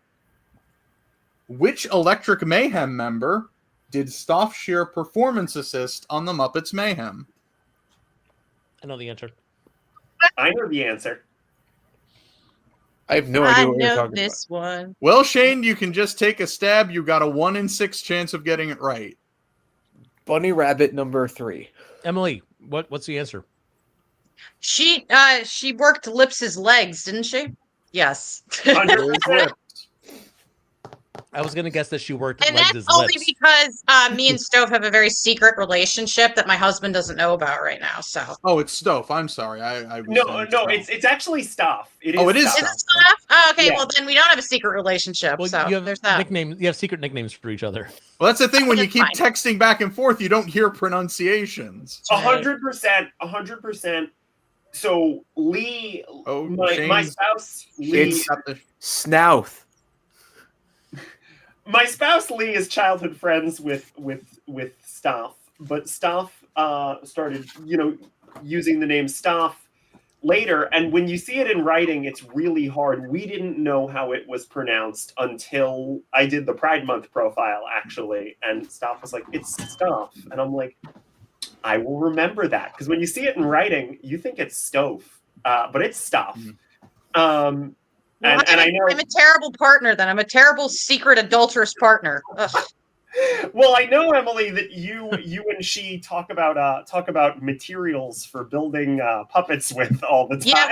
Which Electric Mayhem member did Staf Shear performance assist on the Muppets Mayhem? I know the answer. I know the answer. I have no I idea what you're know talking this one. Well, Shane, you can just take a stab. You got a 1 in 6 chance of getting it right. about. Bunny Rabbit number 3. Emily, what's the answer? She worked Lips's legs, didn't she? Yes. There's Lips. I was gonna guess that she worked And legs that's his only lips. because me and Stove have a very secret relationship that my husband doesn't know about right now. So Oh, it's Stove. I'm sorry. I was No, saying no, Stove. it's actually Staf. It is. Oh, it is is Staf. it stuff? Oh, okay, Yeah. well then we don't have a secret relationship. Well, so you have there's that. nicknames. You have secret nicknames for each other. Well, that's the thing. When you That's keep fine. texting back and forth, you don't hear pronunciations. 100%. 100%. So Lee, Oh, my Shane's- spouse Lee, It's Got the- Snouth. my spouse Lee is childhood friends with Staf, but Staf started, using the name Staf later, and when you see it in writing, it's really hard. We didn't know how it was pronounced until I did the Pride Month profile, actually, and Staf was like, "It's Staf," and I'm like, "I will remember that," because when you see it in writing, you think it's Stove, but it's Staf. Mhm. Well, And I know, I'm a terrible partner. Then I'm a terrible secret adulterous partner. Ugh. well, I know, Emily, that you and she talk about materials for building puppets with all the time. Yeah,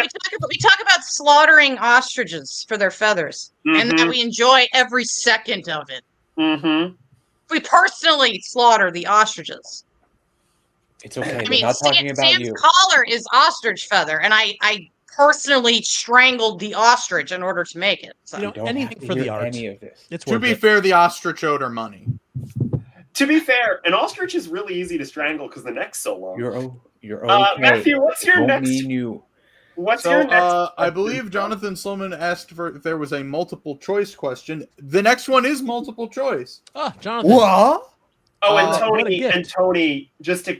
we talk about slaughtering ostriches for their feathers, and that we enjoy every second of it. Mm-hmm. We personally slaughter the ostriches. It's okay. I We're mean, not talking about Sam's you. collar is ostrich feather, and I personally strangled the ostrich in order to make it. So. You know, You don't anything have to for the hear art. any of this. It's To worth be it. fair, the ostrich owed her money. To be fair, an ostrich is really easy to strangle because the neck's so long. You're okay. Matthew, what's your Don't next? mean you. What's your next? I believe Jonathan Sloman asked if there was a multiple choice question. The next one is multiple choice. Oh, Jonathan. What? Oh, and what a Tony, gift. just to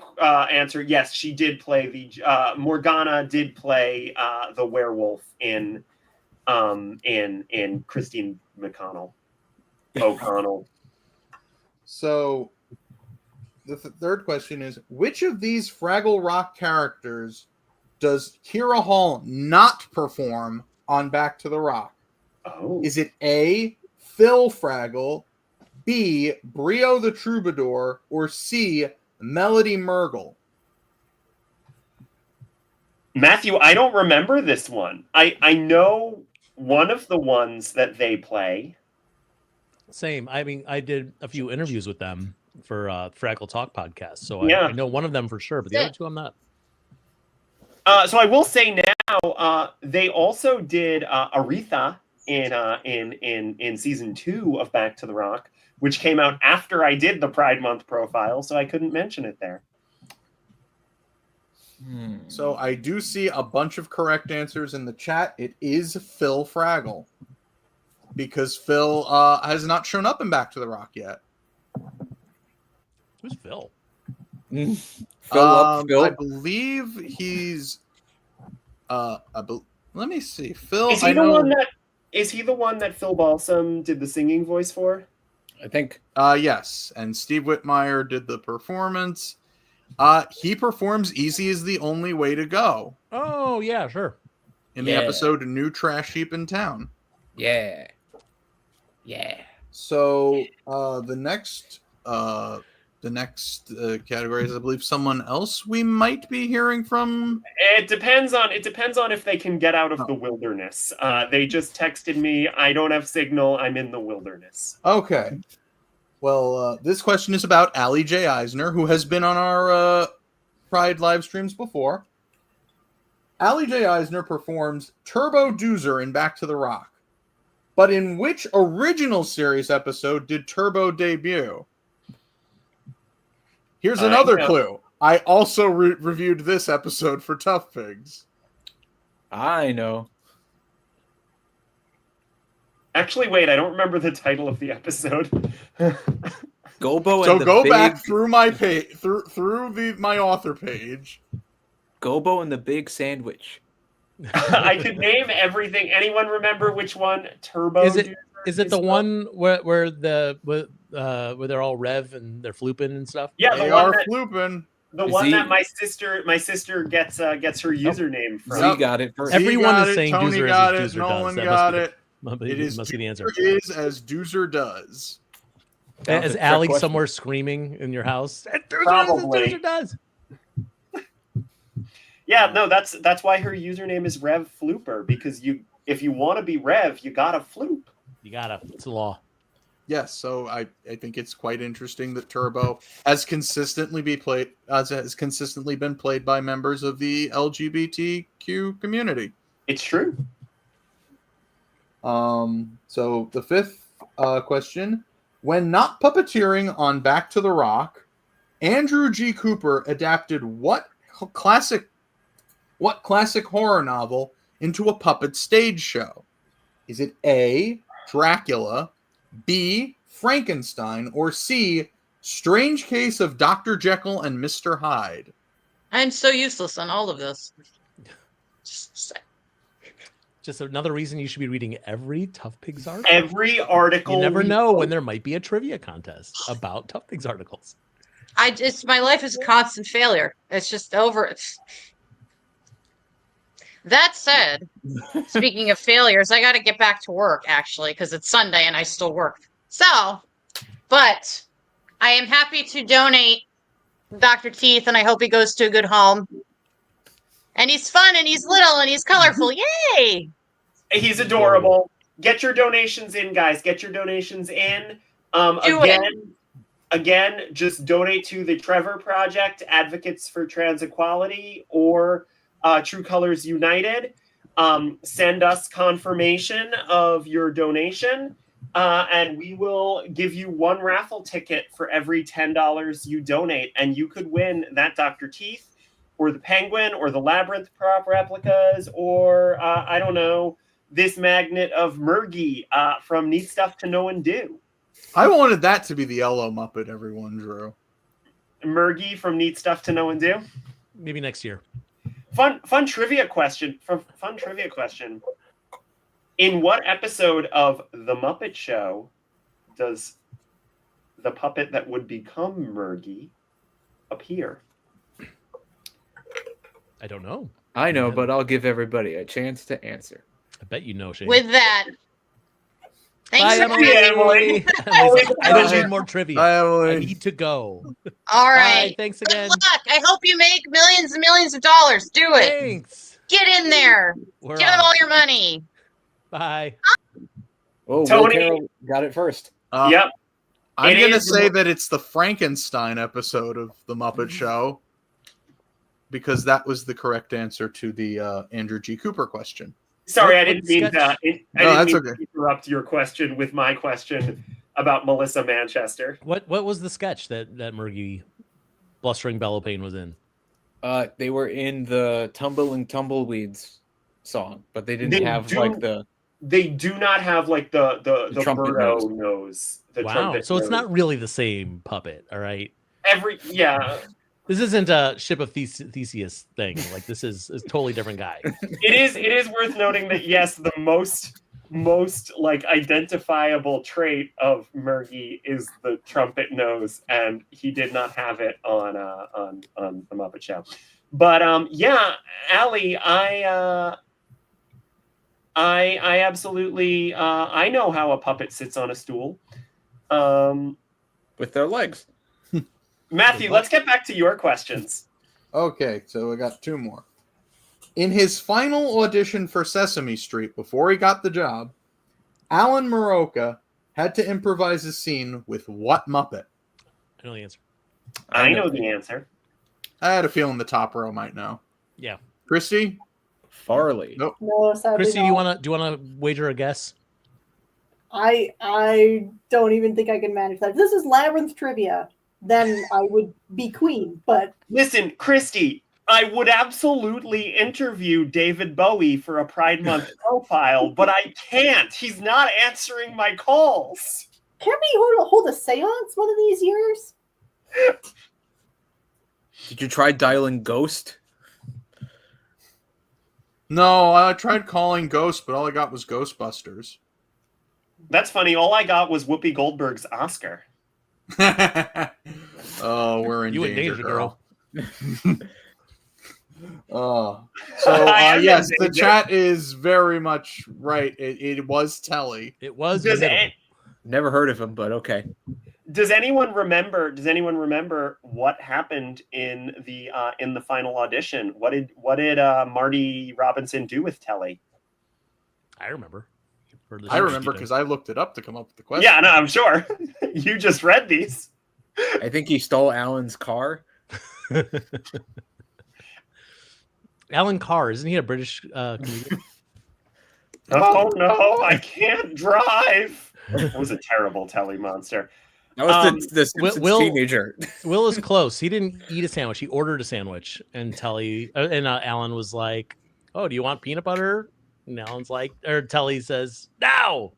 answer, yes, she did play Morgana did play the werewolf in Christine O'Connell. So the third question is, which of these Fraggle Rock characters does Kira Hall not perform on Back to the Rock? Oh, Is it A, Phil Fraggle, B, Brio the Troubadour, or C, Melody Mergle? Matthew, I don't remember this one. I know one of the ones that they play. Same. I mean, I did a few interviews with them for Fraggle Talk podcast, so Yeah. I know one of them for sure, but the other two I'm not. So I will say now, they also did Aretha in season 2 of Back to the Rock, which came out after I did the Pride Month profile, so I couldn't mention it there. So I do see a bunch of correct answers in the chat. It is Phil Fraggle. Because Phil has not shown up in Back to the Rock yet. Who's Phil? I believe he's. Let me see. Phil. Is he the one that Phil Balsam did the singing voice for? I think. Yes, and Steve Whitmire did the performance. He performs "Easy Is the Only Way to Go" Oh yeah, sure. in the episode "New Trash Heap in Town." Yeah. So the next category is, I believe, someone else we might be hearing from. It depends on if they can get out of the wilderness. They just texted me, "I don't have signal. I'm in the wilderness." Okay. Well, this question is about Allie J. Eisner, who has been on our Pride live streams before. Allie J. Eisner performs Turbo Doozer in Back to the Rock. But in which original series episode did Turbo debut? Here's another clue. I also reviewed this episode for ToughPigs. I know. Actually, wait, I don't remember the title of the episode. Gobo So and the go big, back through my page, through my author page. Gobo and the Big Sandwich. I could name everything. Anyone remember which one? Turbo. Is it Doozer is it the one where they're all rev and they're flooping and stuff? Yeah, They the one are that flooping. the Is one he- that my sister gets her username from. Z got it first. Everyone got is it, saying Tony Doozer got as it, Doozer does. Nolan That got must be, it. It is must be the answer. Doozer is as Doozer does. Is Trick Allie question. somewhere screaming in your house? Doozer Probably. Doozer does. Yeah, no, that's why her username is Rev Flooper, because if you want to be Rev, you gotta floop. You gotta. It's a law. Yes, so I think it's quite interesting that Turbo has consistently been played by members of the LGBTQ community. It's true. So the fifth question: when not puppeteering on Back to the Rock, Andrew G. Cooper adapted what classic horror novel into a puppet stage show? Is it A, Dracula, B, Frankenstein, or C, Strange Case of Dr. Jekyll and Mr. Hyde? I'm so useless on all of this. Just another reason you should be reading every ToughPigs article. Every article. You never know when there might be a trivia contest about ToughPigs articles. My life is a constant failure. It's just over. That said, speaking of failures, I got to get back to work actually because it's Sunday and I still work. So, but I am happy to donate Dr. Teeth, and I hope he goes to a good home. And he's fun, and he's little, and he's colorful. Yay! He's adorable. Get your donations in, guys. Get your donations in. Again, just donate to the Trevor Project, Advocates for Trans Equality, or True Colors United. Send us confirmation of your donation, and we will give you one raffle ticket for every $10 you donate, and you could win that Dr. Teeth, or the Penguin, or the Labyrinth prop replicas, or I don't know, this magnet of Murgy from Neat Stuff to Know and Do. I wanted that to be the yellow Muppet everyone drew. Murgy from Neat Stuff to Know and Do. Maybe next year. Fun trivia question. In what episode of The Muppet Show does the puppet that would become Murgy appear? I don't know. I know, but I'll give everybody a chance to answer. I bet you know, Shane. With that, thanks Bye, for Emily. I don't need more trivia. Bye, Emily. I need to go. All right. Bye, thanks Good again. luck. I hope you make millions and millions of dollars. Do it. Thanks. Get in there. We're Give them on. all your money. Bye. Oh, Tony- Will Carroll got it first. Yep. I'm It going to is- say that it's the Frankenstein episode of The Muppet Show because that was the correct answer to the Andrew G. Cooper question. Sorry, I What didn't mean sketch? to interrupt your question with my question about Melissa Manchester. What was the sketch that Murgy Blustering Bellowpain was in? They were in the Tumbling Tumbleweeds song, but they didn't They have do- like the. They do not have like the trumpet Birdo nose. The Wow. trumpet So it's nose. not really the same puppet, all right? This This isn't a Ship of Theseus thing. Like this is a totally different guy. It is worth noting that yes, the most like identifiable trait of Murgy is the trumpet nose, and he did not have it on the Muppet Show. But yeah, Allie, I absolutely I know how a puppet sits on a stool. With their legs. Matthew, let's get back to your questions. Okay, so I got two more. In his final audition for Sesame Street before he got the job, Alan Moroka had to improvise a scene with what Muppet? I know the answer. I know the answer. I had a feeling the top row might know. Yeah. Christy? Farley. Nope. No, sadly Christy, do not. you wanna wager a guess? I don't even think I can manage that. If this is Labyrinth trivia, then I would be queen. But Listen, Christy, I would absolutely interview David Bowie for a Pride Month profile, but I can't. He's not answering my calls. can we hold a seance one of these years? Did you try dialing Ghost? No, I tried calling Ghost, but all I got was Ghostbusters. That's funny. All I got was Whoopi Goldberg's Oscar. Oh, we're in You in danger, danger, girl. girl. Oh, so I am yes, in the danger. chat is very much right. It was Telly. It was Does, middle. Never heard of him, but okay. does anyone remember what happened in the final audition? What did Marty Robinson do with Telly? I remember. for the I show remember today. because I looked it up to come up with the question. Yeah, no, I'm sure. You just read these. I think he stole Alan's car. Alan Carr, isn't he a British comedian? Oh no, I can't drive. That was a terrible telly monster. That was the Simpsons Will- teenager. Will is close. He didn't eat a sandwich. He ordered a sandwich, and Alan was like, "Oh, do you want peanut butter?" And Alan's like, or Telly says, "No,"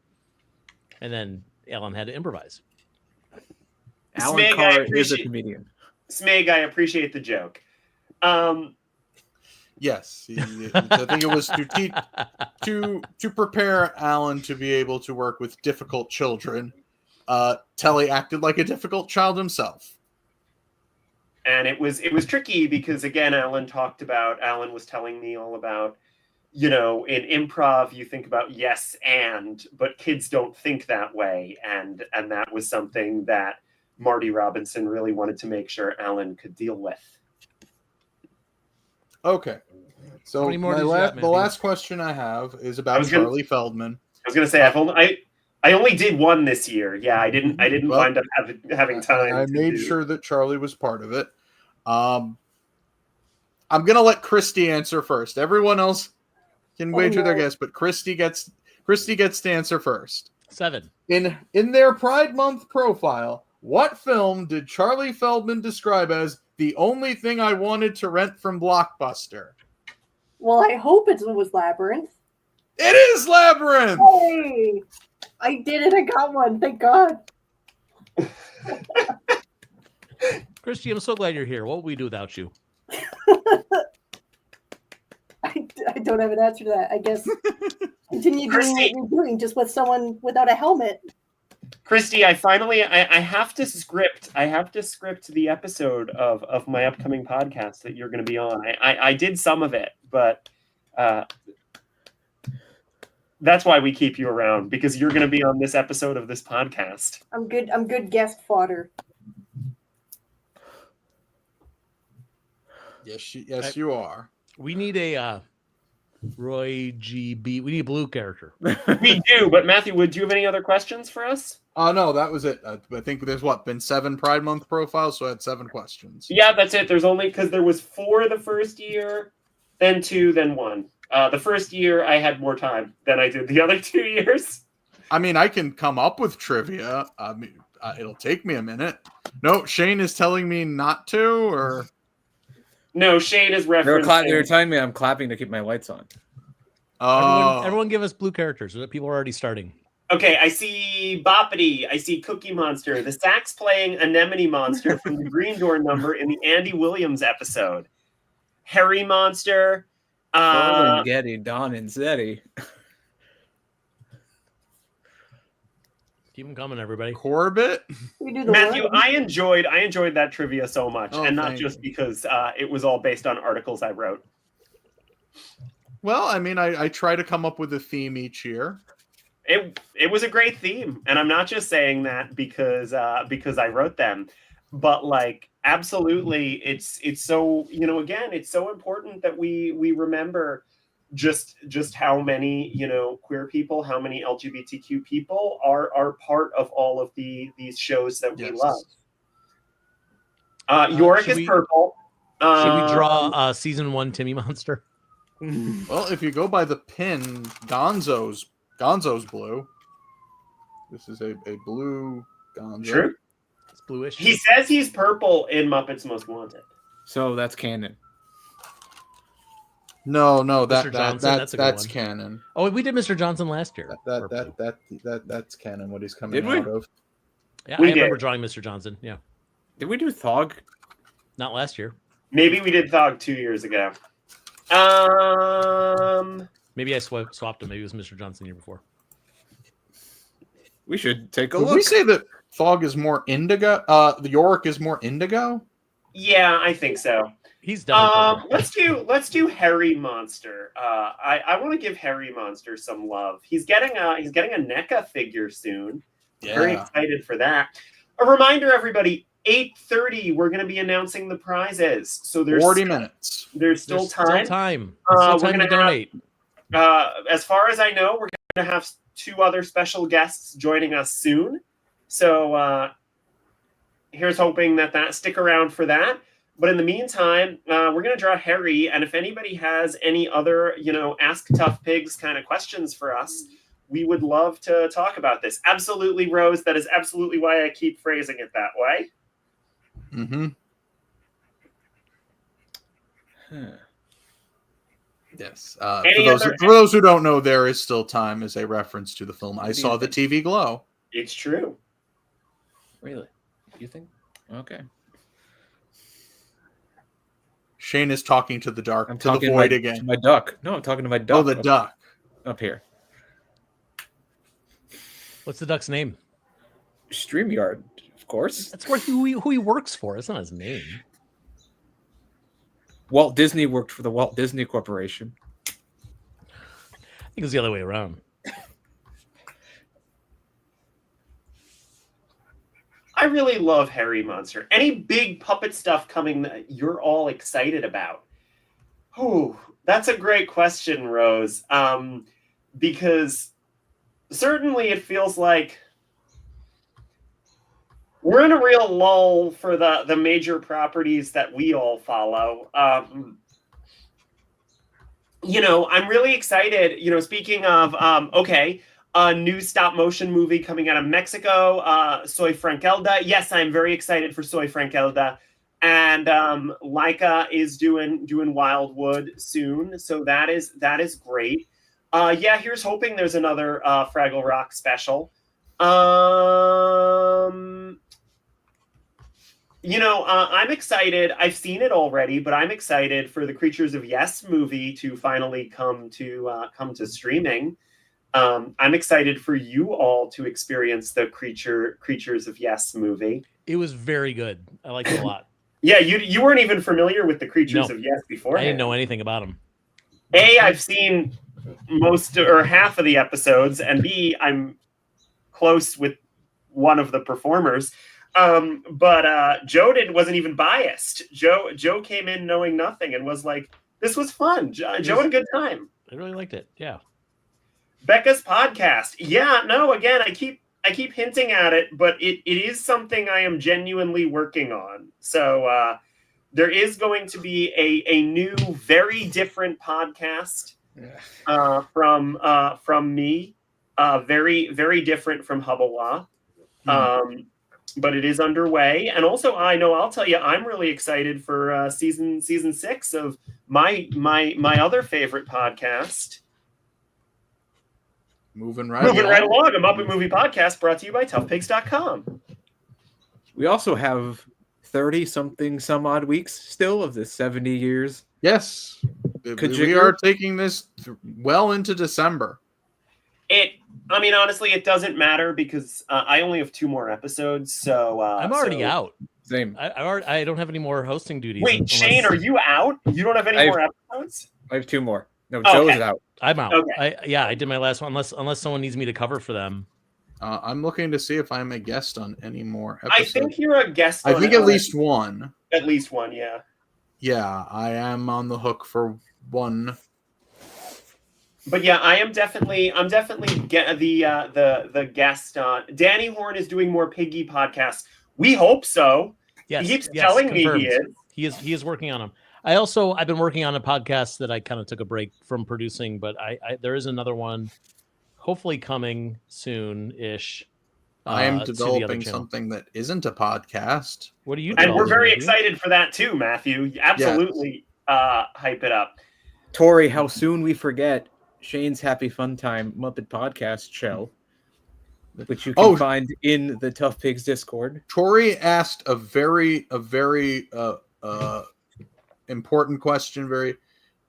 and then Alan had to improvise. Alan Smeg, I Carr is a appreciate- comedian. Smeg, I appreciate the joke. Yes, I think it was to prepare Alan to be able to work with difficult children. Telly acted like a difficult child himself. And it was tricky because, again, Alan was telling me all about, in improv, you think about yes and, but kids don't think that way. And that was something that Marty Robinson really wanted to make sure Alan could deal with. Okay. So How many more did you got, the Matthew? last question I have is about Charlie Feldman. I was going to say, I only did one this year. Yeah, I didn't Well, wind up having time. I made sure that Charlie was part of it. I'm going to let Christy answer first. Everyone else can wager their guess, but Christy gets to answer first. 7. In their Pride Month profile, what film did Charlie Feldman describe as the only thing I wanted to rent from Blockbuster? Well, I hope it was Labyrinth. It is Labyrinth! Hey! I did it. I got one. Thank God. Christy, I'm so glad you're here. What would we do without you? I don't have an answer to that. I guess continue doing what you're doing, just with someone without a helmet. Christy, I have to script the episode of my upcoming podcast that you're going to be on. I did some of it, but that's why we keep you around, because you're going to be on this episode of this podcast. I'm good guest fodder. Yes, you are. We need a Roy GB. We need a blue character. We do, but Matthew, do you have any other questions for us? No, that was it. I think there's been 7 Pride Month profiles, so I had 7 questions. Yeah, that's it. There's only, because there was 4 the first year, then 2, then 1. The first year I had more time than I did the other 2 years. I mean, I can come up with trivia. I mean, it'll take me a minute. No, Shane is telling me not to, or no, Shane is referencing. They were telling me I'm clapping to keep my lights on. Everyone give us blue characters so that people are already starting. Okay, I see Boppity. I see Cookie Monster. The sax playing Anemone Monster from the Green Door number in the Andy Williams episode. Harry Monster. Getty, Don, and Zeddy. Keep them coming, everybody. Corbett. Matthew, I enjoyed that trivia so much, and not just you. because it was all based on articles I wrote. Well, I mean, I try to come up with a theme each year. It was a great theme, and I'm not just saying that because I wrote them, but like absolutely, it's so, again, it's so important that we remember just how many queer people, how many LGBTQ people are part of all of these shows that we love. Yorick is purple. Should we draw season 1 Timmy Monster? Well, if you go by the pin, Gonzo's blue. This is a blue Gonzo. True. It's bluish. He says he's purple in Muppets Most Wanted. So that's canon. No, Mr. Johnson, that's a good that's one. canon. Oh, we did Mr. Johnson last year. That's canon. What he's coming Did we? out of. Yeah, We I remember did. drawing Mr. Johnson. Yeah, Did we do Thog? not last year. Maybe we did Thog 2 years ago. Maybe I swapped him. Maybe it was Mr. Johnson the year before. We should take a Would look. we say that Thog is more indigo? The Yorick is more indigo? Yeah, I think so. He's definitely Let's do Harry Monster. I want to give Harry Monster some love. He's getting a NECA figure soon. Very excited for that. A reminder, everybody, 8:30, we're going to be announcing the prizes. So there's 40 minutes. There's still time. Still time We're to gonna donate. As far as I know, we're going to have 2 other special guests joining us soon. So here's hoping that stick around for that. But in the meantime, we're going to draw Harry. And if anybody has any other, Ask Tough Pigs kind of questions for us, we would love to talk about this. Absolutely, Rose. That is absolutely why I keep phrasing it that way. Mm-hmm. Yes. For those who don't know, There Is Still Time is a reference to the film I Saw the TV Glow. It's true. Really? You think? Okay. Shane is talking to the dark, I'm to the talking void to again. my duck. No, I'm talking to my duck. Oh, the duck. Up here. What's the duck's name? StreamYard, of course. That's who he works for. It's not his name. Walt Disney worked for the Walt Disney Corporation. I think it was the other way around. I really love Harry Monster. Any big puppet stuff coming that you're all excited about? Oh, that's a great question, Rose. Because certainly it feels like we're in a real lull for the major properties that we all follow. I'm really excited. Speaking of, a new stop motion movie coming out of Mexico, Soy Frankelda. Yes, I'm very excited for Soy Frankelda. And Laika is doing Wildwood soon, so that is great. Here's hoping there's another Fraggle Rock special. I'm excited. I've seen it already, but I'm excited for the Creatures of Yes movie to finally come to streaming. I'm excited for you all to experience the Creatures of Yes movie. It was very good. I liked it a lot. Yeah, you weren't even familiar with the Creatures of Yes before. I didn't know anything about them. A, I've seen most or half of the episodes, and B, I'm close with one of the performers. But Joe wasn't even biased. Joe came in knowing nothing and was like, "This was fun." Joe had a good time. I really liked it. Yeah. Becca's podcast. Yeah, no, again, I keep hinting at it, but it is something I am genuinely working on. So there is going to be a new, very different podcast from me. Very, very different from Hubbawa. But it is underway. And also, I'll tell you, I'm really excited for season 6 of my other favorite podcast. Moving right along, a Muppet movie podcast brought to you by ToughPigs.com. We also have 30-something some odd weeks still of this 70 years. Yes. We are taking this well into December. Honestly, it doesn't matter because I only have 2 more episodes. So I'm already out. Same. I don't have any more hosting duties. Wait, Shane, are you out? You don't have any more episodes? I have 2 more. No, Joe's out. I'm out. Okay. I did my last one. Unless someone needs me to cover for them. I'm looking to see if I'm a guest on any more episodes. I think you're a guest. I think at least one. At least one, yeah. Yeah, I am on the hook for one. But yeah, I'm definitely the guest on. Danny Horn is doing more Piggy podcasts. We hope so. Yes, he keeps telling confirmed. me he is. He is working on them. I've been working on a podcast that I kind of took a break from producing, but there is another one hopefully coming soon-ish. I am developing something that isn't a podcast. What are you doing? And we're very excited for that too, Matthew. Absolutely hype it up. Tori, how soon we forget Shane's Happy Fun Time Muppet podcast show, which you can find in the Tough Pigs Discord. Tori asked a very important question,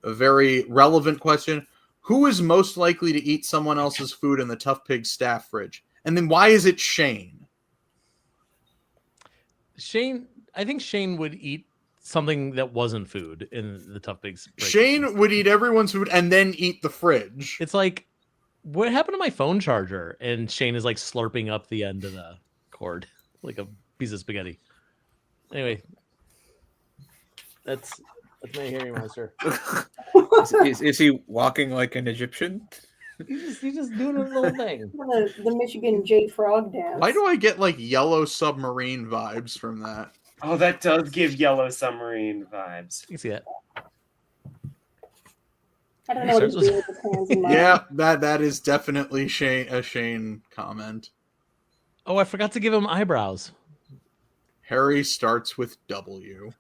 a very relevant question. Who is most likely to eat someone else's food in the Tough Pigs staff fridge? And then why is it Shane? I think Shane would eat something that wasn't food in the Tough Pigs. Shane would eat everyone's food and then eat the fridge. It's like, what happened to my phone charger? And Shane is like slurping up the end of the cord like a piece of spaghetti. Anyway, that's my hearing monster. Is he walking like an Egyptian? He's just doing a little thing. The Michigan J Frog dance. Why do I get like Yellow Submarine vibes from that? Oh, that does give Yellow Submarine vibes. You see that? I don't know what he's doing with his hands in my Yeah, that is definitely a Shane comment. Oh, I forgot to give him eyebrows. Harry starts with W.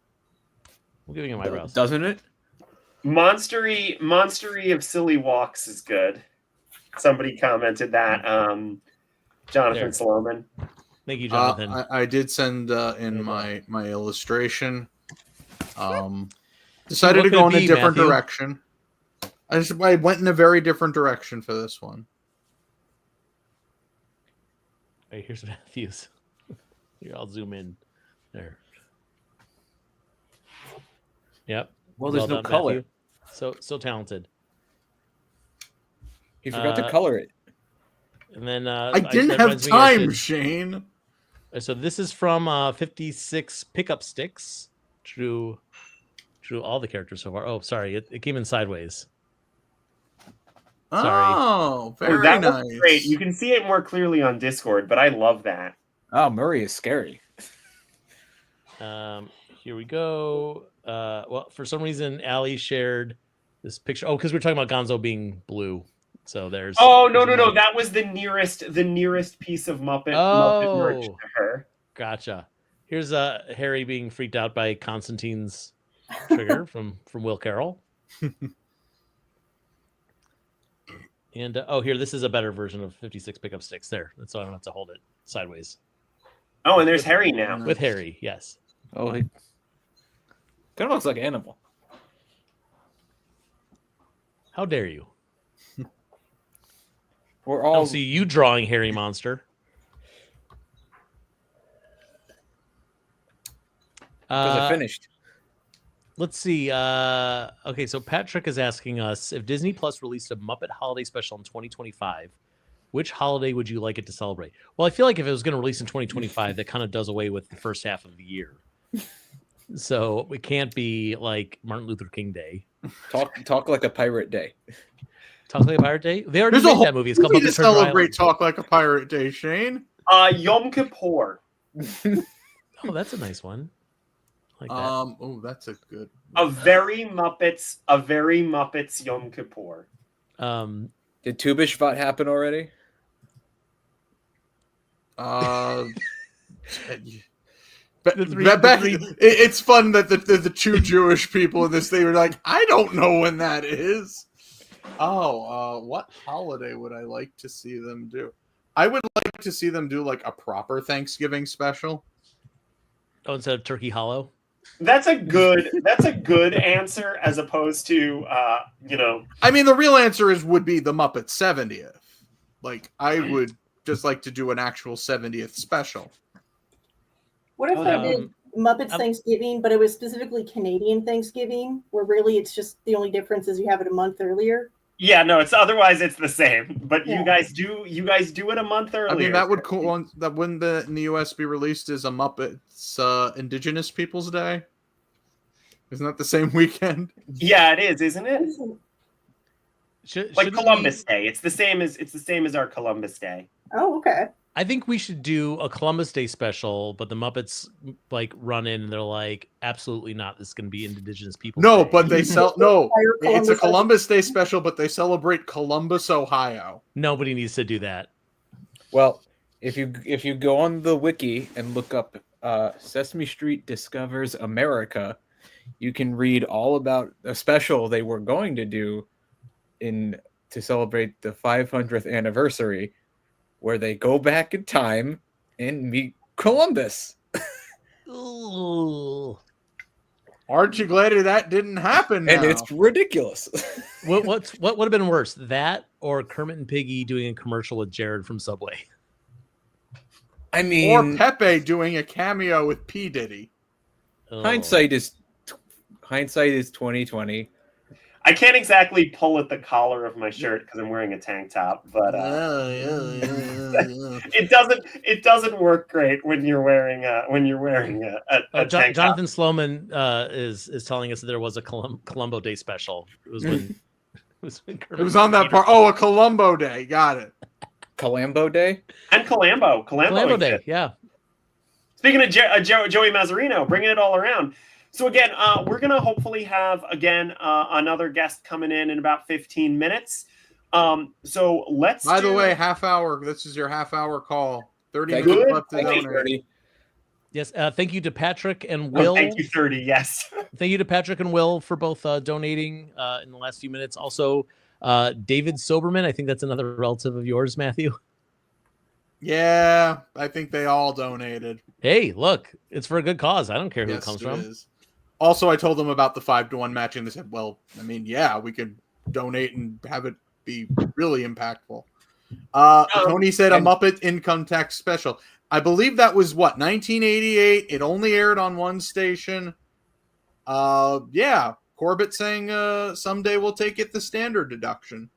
I'm giving him eyebrows. Doesn't it? Monstery of Silly Walks is good. Somebody commented that. Jonathan There. Sloman. Thank you, Jonathan. I did send in my illustration. Decided What to could go it in a be, different Matthew? direction. I went in a very different direction for this one. All right, here's Matthew's. Here, I'll zoom in. There. Yep. Well, there's no done, color. Matthew. So talented. He forgot to color it. And then I didn't that have reminds me I time, should- Shane. So this is from 56 pickup sticks. Drew all the characters so far. Oh, sorry, it came in sideways. Sorry. Oh, very that nice. was great. You can see it more clearly on Discord, but I love that. Oh, Murray is scary. Here we go. Well, for some reason, Allie shared this picture. Oh, because we're talking about Gonzo being blue. So there's. Oh no! there's another- That was the nearest piece of Muppet merch to her. Gotcha. Here's Harry being freaked out by Constantine's trigger from Will Carroll. And here, this is a better version of 56 pickup sticks. There, that's so I don't have to hold it sideways. Oh, and there's Harry now. With Harry, yes. Oh, he kind of looks like Animal. How dare you? We're I all don't see you drawing Harry Monster. because I finished. Let's see. Okay, so Patrick is asking us if Disney Plus released a Muppet holiday special in 2025, which holiday would you like it to celebrate? Well, I feel like if it was going to release in 2025, that kind of does away with the first half of the year. So it can't be like Martin Luther King Day. Talk like a pirate day. Talk Like a Pirate Day? They already There's a made whole that movie. It's called movie to Muppet Treasure celebrate Island. Talk Like a Pirate Day, Shane. Yom Kippur. Oh, that's a nice one. I like that. Oh, that's a good. A very Muppets Yom Kippur. Did Tubishvat happen already? It's fun that the two Jewish people in this thing are like, I don't know when that is. What holiday would I like to see them do? I would like to see them do like a proper Thanksgiving special. Oh, instead of Turkey Hollow? That's a good answer as opposed to I mean, the real answer would be the Muppet 70th. Like, I would just like to do an actual 70th special. What if I did Muppets Thanksgiving, but it was specifically Canadian Thanksgiving, where really it's just the only difference is you have it a month earlier? Yeah, no, otherwise it's the same. But Yeah. you guys do it a month earlier. I mean, that wouldn't in the US be released as a Muppets Indigenous Peoples Day? Isn't that the same weekend? Yeah, it is, isn't it? Like Shouldn't Columbus Day. It's the same as our Columbus Day. Oh, okay. I think we should do a Columbus Day special, but the Muppets like run in and they're like, absolutely not. This is going to be Indigenous people. No, Day. but it's a Columbus Columbus Day special, but they celebrate Columbus, Ohio. Nobody needs to do that. Well, if you go on the wiki and look up Sesame Street Discovers America, you can read all about a special they were going to do to celebrate the 500th anniversary, where they go back in time and meet Columbus. Ooh. Aren't you glad that didn't happen now? And it's ridiculous. What would have been worse, that or Kermit and Piggy doing a commercial with Jared from Subway? I mean, or Pepe doing a cameo with P. Diddy. Oh. hindsight is 2020. I can't exactly pull at the collar of my shirt because I'm wearing a tank top, but it doesn't work great when you're wearing a tank top. Jonathan Sloman is telling us that there was a Columbo Day special. It was when It was on that part. Oh, a Columbo Day. Got it. Calambo Day. And Calambo. Calambo Day, exists. yeah. Speaking of Joey Mazzarino, bringing it all around. So again, we're going to hopefully have, another guest coming in about 15 minutes. So let's By the way, half hour. This is your half hour call. 30 Good. minutes left to Thank you, donate. Yes, thank you to Patrick and Will. Thank you, 30, yes. Thank you to Patrick and Will for both donating in the last few minutes. Also, David Soberman, I think that's another relative of yours, Matthew. Yeah, I think they all donated. Hey, look, it's for a good cause. I don't care who it comes from. Is. Also, I told them about the 5-to-1 matching. They said, well, I mean, yeah, we could donate and have it be really impactful. Tony said a Muppet income tax special. I believe that was 1988. It only aired on one station. Yeah, Corbett saying someday we'll take it the standard deduction.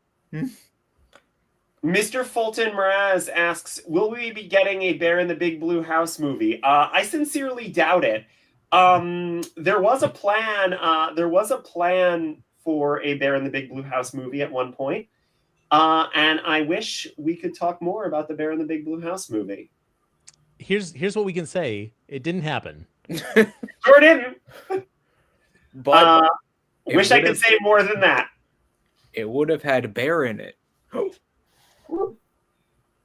Mr. Fulton Mraz asks, will we be getting a Bear in the Big Blue House movie? I sincerely doubt it. There was a plan. There was a plan for a Bear in the Big Blue House movie at one point. And I wish we could talk more about the Bear in the Big Blue House movie. Here's what we can say. It didn't happen. Sure didn't. But wish I could say more than that. It would have had Bear in it.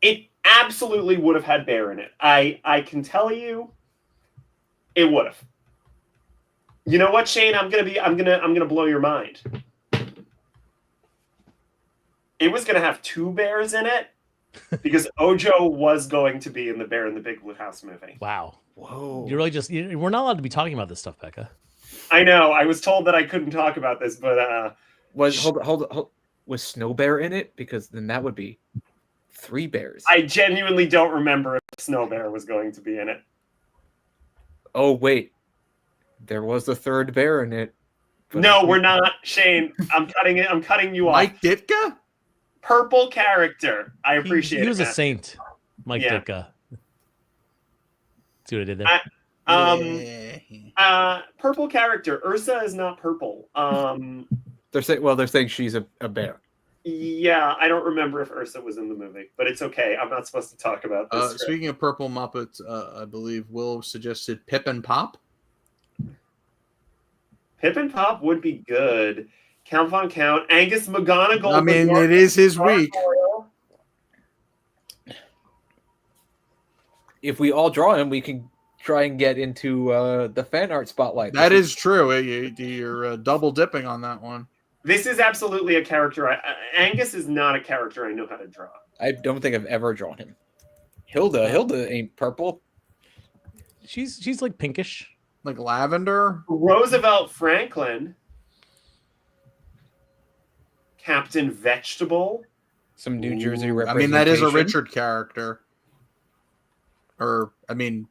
It absolutely would have had Bear in it. I can tell you, it would have. You know what, Shane? I'm gonna blow your mind. It was gonna have 2 bears in it because Ojo was going to be in the Bear in the Big Blue House movie. Wow. Whoa. You're really we're not allowed to be talking about this stuff, Becca. I know. I was told that I couldn't talk about this, but hold. Was Snow Bear in it? Because then that would be 3 bears. I genuinely don't remember if Snow Bear was going to be in it. Oh wait, there was a 3rd bear in it. No, we're not, Shane. I'm cutting it. I'm cutting you off. Mike Ditka? Purple character. I appreciate it. He was a Matt. saint, Mike Ditka. See what I did there? Purple character. Ursa is not purple. They're saying she's a bear. Yeah, I don't remember if Ursa was in the movie, but it's okay. I'm not supposed to talk about this. Speaking of purple Muppets, I believe Will suggested Pip and Pop. Pip and Pop would be good. Count Von Count. Angus McGonagall. I mean, it is his week. If we all draw him, we can try and get into the fan art spotlight. That is true. You're double dipping on that one. This is absolutely a character. Angus is not a character I know how to draw. I don't think I've ever drawn him. Hilda ain't purple. She's like pinkish. Like lavender. Roosevelt Franklin. Captain Vegetable. Some New Jersey I representation. mean, that is a Richard character. Or, I mean,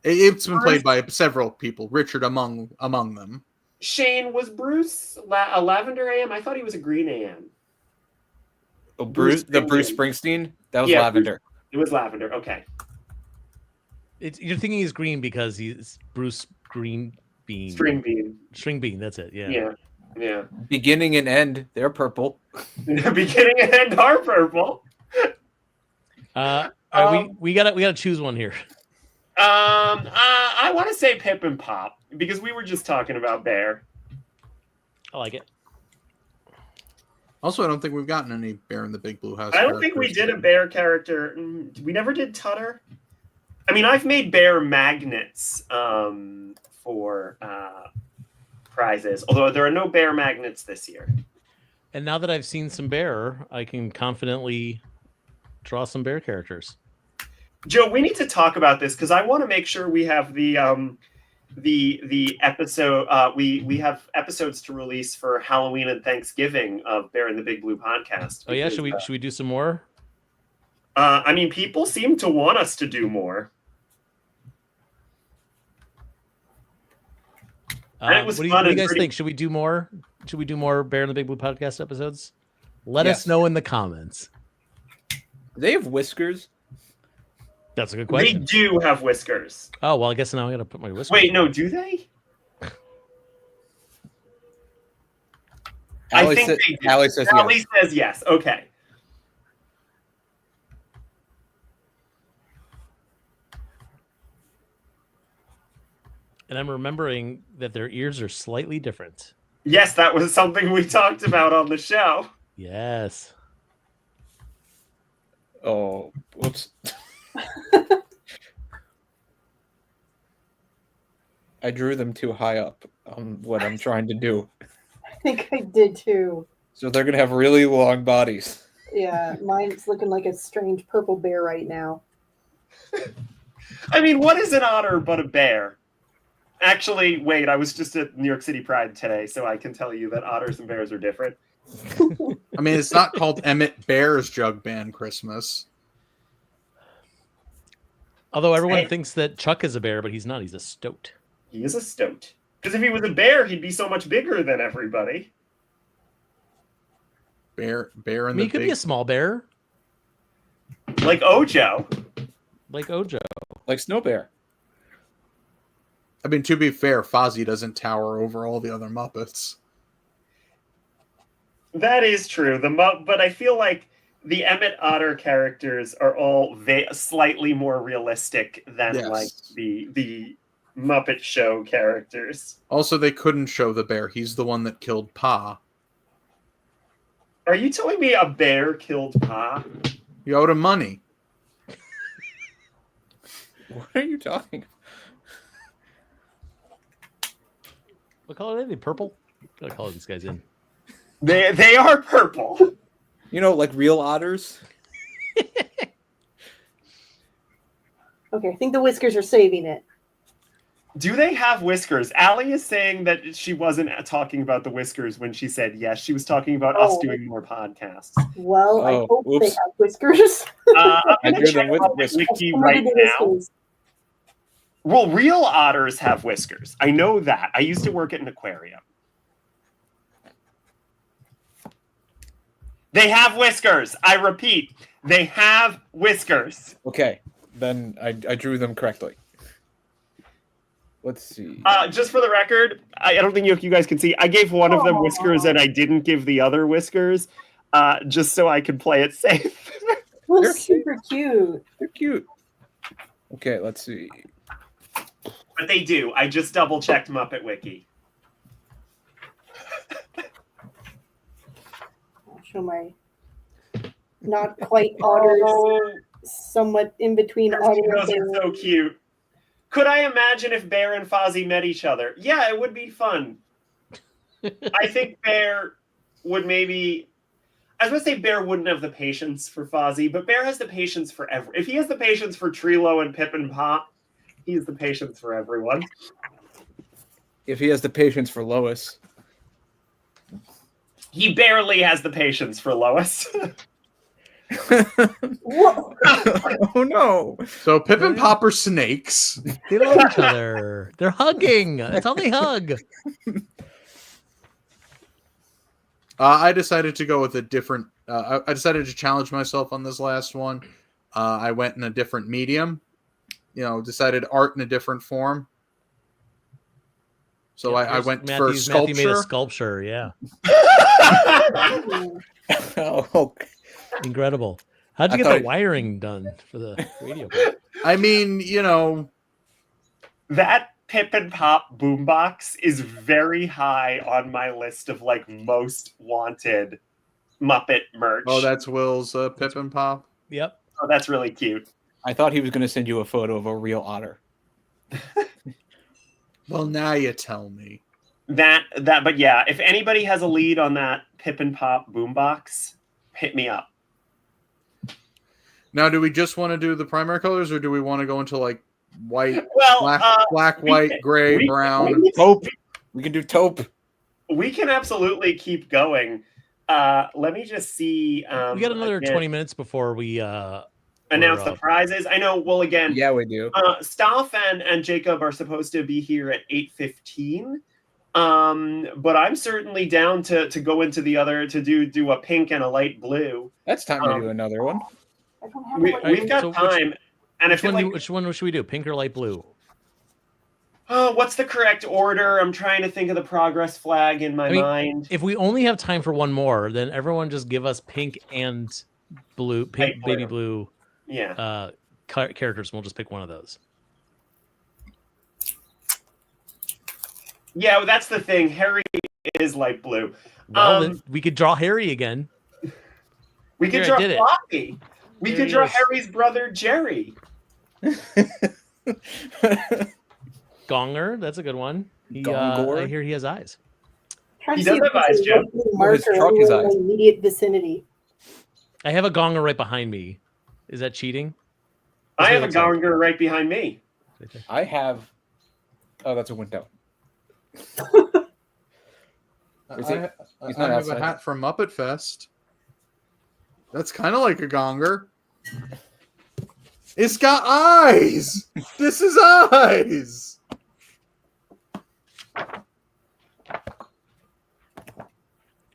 it's been played by several people. Richard among them. Shane, was Bruce a Lavender AM? I thought he was a Green AM. Oh, Bruce Springsteen? That was Lavender. It was Lavender. Okay. You're thinking he's green because he's Bruce Green Bean. String Bean. String Bean, that's it. Yeah. Yeah. Beginning and end, they're purple. Beginning and end are purple. All right, we gotta choose one here. I want to say Pip and Pop because we were just talking about Bear. I like it. Also, I don't think we've gotten any Bear in the Big Blue House. I don't think we did a Bear character. We never did Tutter. I mean, I've made Bear magnets for prizes, although there are no Bear magnets this year. And now that I've seen some Bear, I can confidently draw some Bear characters. Joe, we need to talk about this because I want to make sure we have the episode. We have episodes to release for Halloween and Thanksgiving of Bear in the Big Blue podcast. Oh yeah, should we do some more? I mean, people seem to want us to do more. And it was what fun do you guys think? Should we do more? Should we do more Bear in the Big Blue podcast episodes? Let us know in the comments. Do they have whiskers? That's a good question. They do have whiskers. Oh, well, I guess now I got to put my whiskers. Wait, no, do they? I think they do. Allie says Allie yes. says yes. Okay. And I'm remembering that their ears are slightly different. Yes, that was something we talked about on the show. Yes. Oh, whoops. I drew them too high up on what I'm trying to do. I think I did too. So they're going to have really long bodies. Yeah, mine's looking like a strange purple bear right now. I mean, what is an otter but a bear? Actually, wait, I was just at New York City Pride today, so I can tell you that otters and bears are different. I mean, it's not called Emmett Bear's Jug Band Christmas. Although everyone Hey. thinks that Chuck is a bear, but he's not. He's a stoat. He is a stoat. Because if he was a bear, he'd be so much bigger than everybody. Bear I and mean, the he could big... be a small bear, Like Ojo. like Ojo. Like Snow Bear. I mean, to be fair, Fozzie doesn't tower over all the other Muppets. That is true. But I feel like the Emmett Otter characters are all slightly more realistic than Yes. like the Muppet Show characters. Also, they couldn't show the bear. He's the one that killed Pa. Are you telling me a bear killed Pa? You owed him money. What are you talking about? What color are they? Purple? What color are these guys in? They are purple. You know, like real otters? Okay, I think the whiskers are saving it. Do they have whiskers? Allie is saying that she wasn't talking about the whiskers when she said yes. She was talking about us doing more podcasts. Well, I Oh, hope they oops. have whiskers. I'm I going to drew check them with Muppet whiskers. Wiki right now. Well, real otters have whiskers. I know that. I used to work at an aquarium. They have whiskers. I repeat, they have whiskers. Okay, then I drew them correctly. Let's see. Just for the record, I don't think you guys can see. I gave one of them whiskers and I didn't give the other whiskers, just so I could play it safe. Well, They're super cute. They're cute. Okay, let's see. But they do. I just double checked Muppet Wiki. I'll show my not quite otters, somewhat in between otter and Those bear. are so cute. Could I imagine if Bear and Fozzie met each other? Yeah, it would be fun. I think Bear would maybe... I was going to say Bear wouldn't have the patience for Fozzie, but Bear has the patience for if he has the patience for Trilo and Pip and Pop, he has the patience for everyone. If he has the patience for Lois. He barely has the patience for Lois. Oh no! So Pip and Pop are snakes. They love each other. They're hugging. That's how they hug. I decided to go with a different... I decided to challenge myself on this last one. I went in a different medium. Decided art in a different form. So Yeah, I went for Matthew made a sculpture. sculpture, yeah. Oh, Incredible. How'd you I get thought the wiring done for the radio? I mean, That Pip and Pop boombox is very high on my list of like most wanted Muppet merch. Oh, that's Will's Pip and Pop? Yep. Oh, that's really cute. I thought he was going to send you a photo of a real otter. Well, now you tell me. But yeah, if anybody has a lead on that Pip and Pop boombox, hit me up. Now, do we just want to do the primary colors, or do we want to go into like white, Well, black, white, gray, brown? Taupe. We can do taupe. We can absolutely keep going. Let me just see. We got another 20 minutes before we announce the prizes. I know. Well, again, Yeah, we do. Staf and Jacob are supposed to be here at 8:15. But I'm certainly down to go into the other to do a pink and a light blue. That's time to do another one. I don't have We've got so time, and I feel like which one should we do? Pink or light blue? Oh, what's the correct order? I'm trying to think of the progress flag in my mind. If we only have time for one more, then everyone just give us pink and blue, pink, Light baby blue. blue Yeah. characters, and we'll just pick one of those. Yeah, well, that's the thing. Harry is light blue. Well, then we could draw Harry again. We could Here, I draw did it. Floppy. We There could he draw is. Harry's brother Jerry. Gonger, that's a good one. Gongor? I hear he has eyes. Trying He to see does if have there's eyes, a Joe. light blue Well, his marker truck is anywhere in eyes. my immediate vicinity. I have a Gonger right behind me. Is that cheating? I That's have what a it looks like. Gonger right behind me. Right there. I have. Oh, that's a window. Is it- I he's not have outside. a hat from Muppet Fest. That's kind of like a gonger. It's got eyes. This is eyes.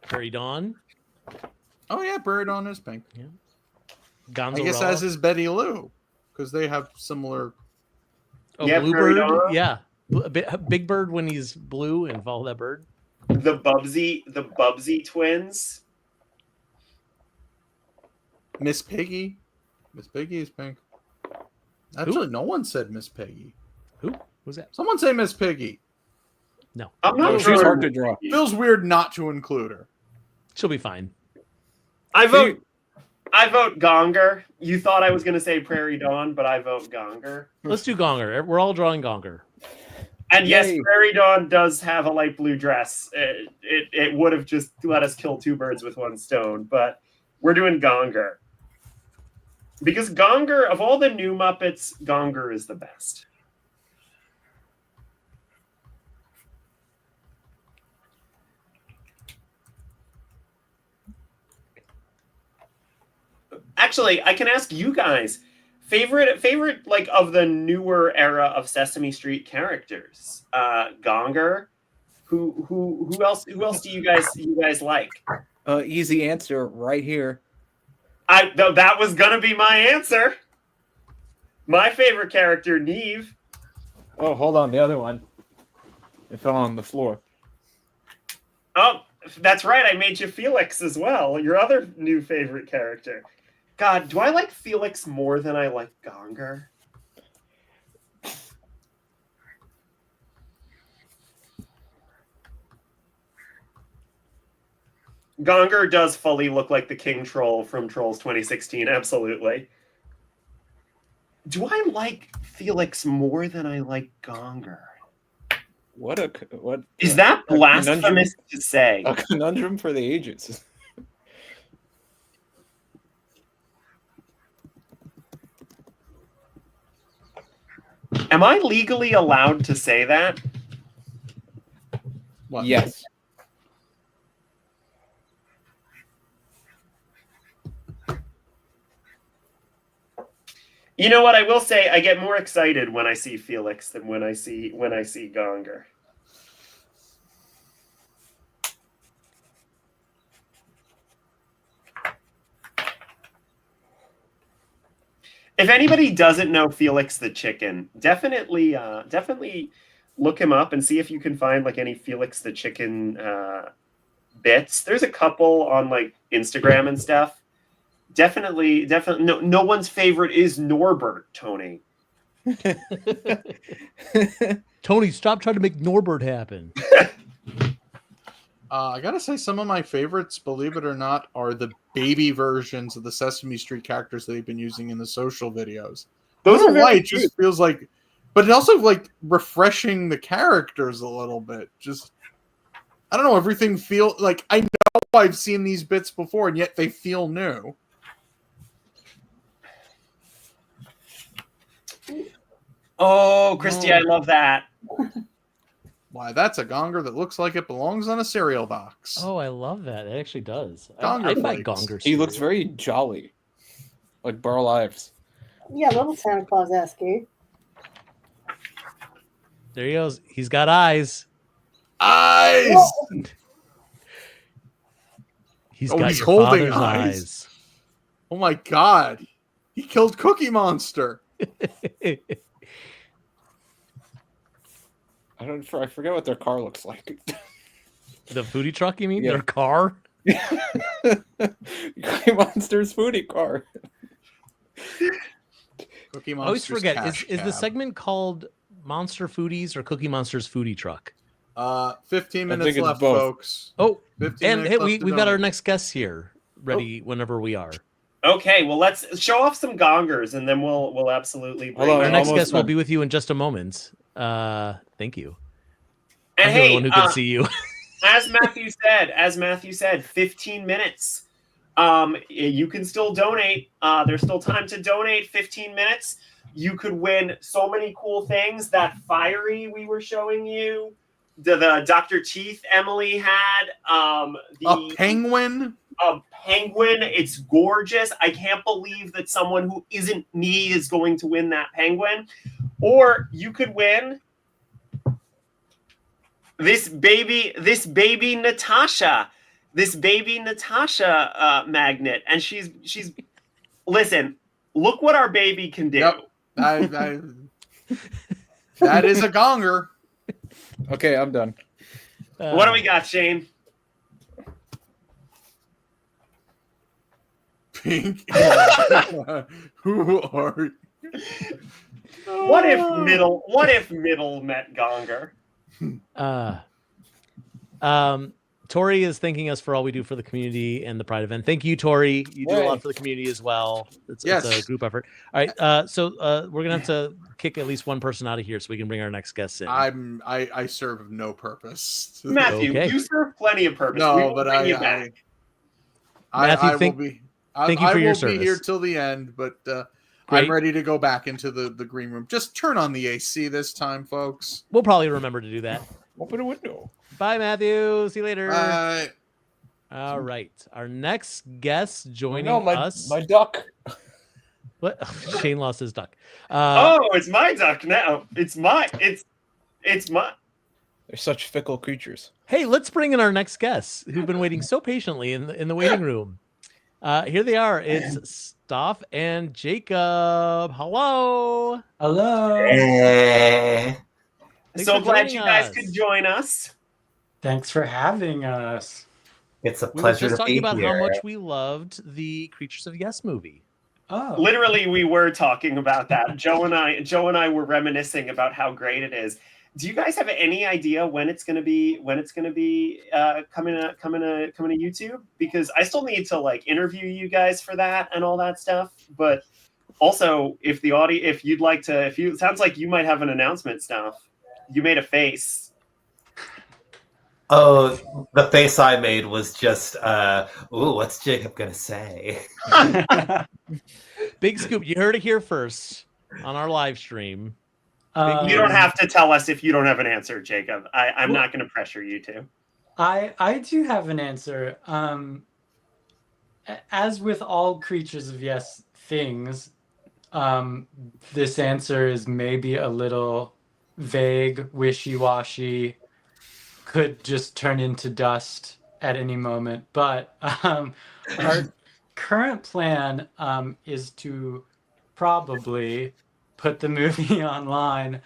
Prairie Dawn. Oh yeah, Buried on is pink. Gonzalez. I guess as is Betty Lou, because they have similar. Oh, Yeah, Prairie Bluebird. Dawn. Yeah. Big Bird when he's blue and follow that bird. The Bubsy twins. Miss Piggy. Miss Piggy is pink. Actually, no one said Miss Piggy. Who? Who's that? Someone say Miss Piggy. No. I'm not No, sure. she's hard to draw. Feels weird not to include her. She'll be fine. I vote Gonger. You thought I was going to say Prairie Dawn, but I vote Gonger. Let's do Gonger. We're all drawing Gonger. And yes, Yay. Prairie Dawn does have a light blue dress. It would have just let us kill two birds with one stone, but we're doing Gonger. Because Gonger, of all the new Muppets, Gonger is the best. Actually, I can ask you guys, favorite like of the newer era of Sesame Street characters. Gonger. Who else do you guys like? Easy answer right here. That was gonna be my answer. My favorite character, Neve. Oh, hold on. The other one. It fell on the floor. Oh, that's right. I made you Felix as well. Your other new favorite character. God, do I like Felix more than I like Gonger? Gonger does fully look like the King Troll from Trolls 2016. Absolutely. Do I like Felix more than I like Gonger? What Is that a blasphemous to say? a conundrum for the ages. Am I legally allowed to say that? What? Yes. You know what I will say? I get more excited when I see Felix than when I see Gonger. If anybody doesn't know Felix the Chicken, definitely look him up and see if you can find like any Felix the Chicken bits. There's a couple on like Instagram and stuff. Definitely. No one's favorite is Norbert, Tony. Tony, stop trying to make Norbert happen. I gotta say, some of my favorites, believe it or not, are the baby versions of the Sesame Street characters that they've been using in the social videos. Those I don't are know why very it just feels like, but it also like refreshing the characters a little bit. Just, I don't know, everything feel like I know I've seen these bits before, and yet they feel new. Oh, Christy, I love that. Why, that's a gonger that looks like it belongs on a cereal box. Oh, I love that. It actually does. Gonger I buy flakes. Gonger. He looks cereal. very jolly, like Burl Ives. Yeah, little Santa Claus esque. There he goes. He's got eyes. Eyes! He's Oh, got he's your holding father's eyes. eyes. Oh my god. He killed Cookie Monster. I forget what their car looks like. The foodie truck, you mean? Yeah. Their car? Cookie Monster's foodie car. Cookie I always Monster's forget. cash Is the cab. segment called Monster Foodies or Cookie Monster's Foodie Truck? 15 I minutes think it's left, both. folks. Oh, 15 and minutes hey, left to we've got our donate. next guest here ready whenever we are. Okay, well, let's show off some gongers, and then we'll absolutely bring Hold on, Our in- next almost guest will done. be with you in just a moment. Thank you. And I'm the only hey, one who can see you. as Matthew said, 15 minutes. You can still donate. There's still time to donate. 15 minutes. You could win so many cool things. That fiery we were showing you, the Dr. Teeth Emily had, A penguin? a penguin. It's gorgeous. I can't believe that someone who isn't me is going to win that penguin. Or you could win this baby Natasha, magnet, and she's listen. Look what our baby can do. Yep. That is a gonger. Okay, I'm done. What do we got, Shane? Pink. Who are you? What if middle met Gonger? Tori is thanking us for all we do for the community and the Pride event. Thank you, Tori. You do a lot for the community as well. It's a group effort. All right, so we're gonna have to kick at least one person out of here so we can bring our next guest in. I serve no purpose. Matthew, Okay. you serve plenty of purpose. No, We will but bring you back. Matthew, I will be. thank you for I your will be here service. till the end, but Great. I'm ready to go back into the green room. Just turn on the AC this time, folks. We'll probably remember to do that. Open a window. Bye, Matthew. See you later. Bye. All right, our next guest joining us. My duck. What? Shane lost his duck. It's my duck now. It's my. They're such fickle creatures. Hey, let's bring in our next guests who've been waiting so patiently in the waiting room. Here they are. It's Staf and Jacob. Hello. Hello. Thanks So for glad joining you guys us. could join us. Thanks for having us. It's a We were pleasure just to talking be about here. how much we loved the Creatures of Yes movie. Oh, Literally, we were talking about that. Joe and I were reminiscing about how great it is. Do you guys have any idea when it's going to be coming to YouTube? Because I still need to interview you guys for that and all that stuff. But also, if you'd like to, it sounds like you might have an announcement, stuff. You made a face. oh, the face I made was just, ooh, what's Jacob gonna say? Big scoop. You heard it here first on our live stream. You don't have to tell us if you don't have an answer, Jacob. I'm not going to pressure you to. I do have an answer. As with all Creatures of Yes things, this answer is maybe a little vague, wishy-washy, could just turn into dust at any moment. But our current plan is to probably put the movie online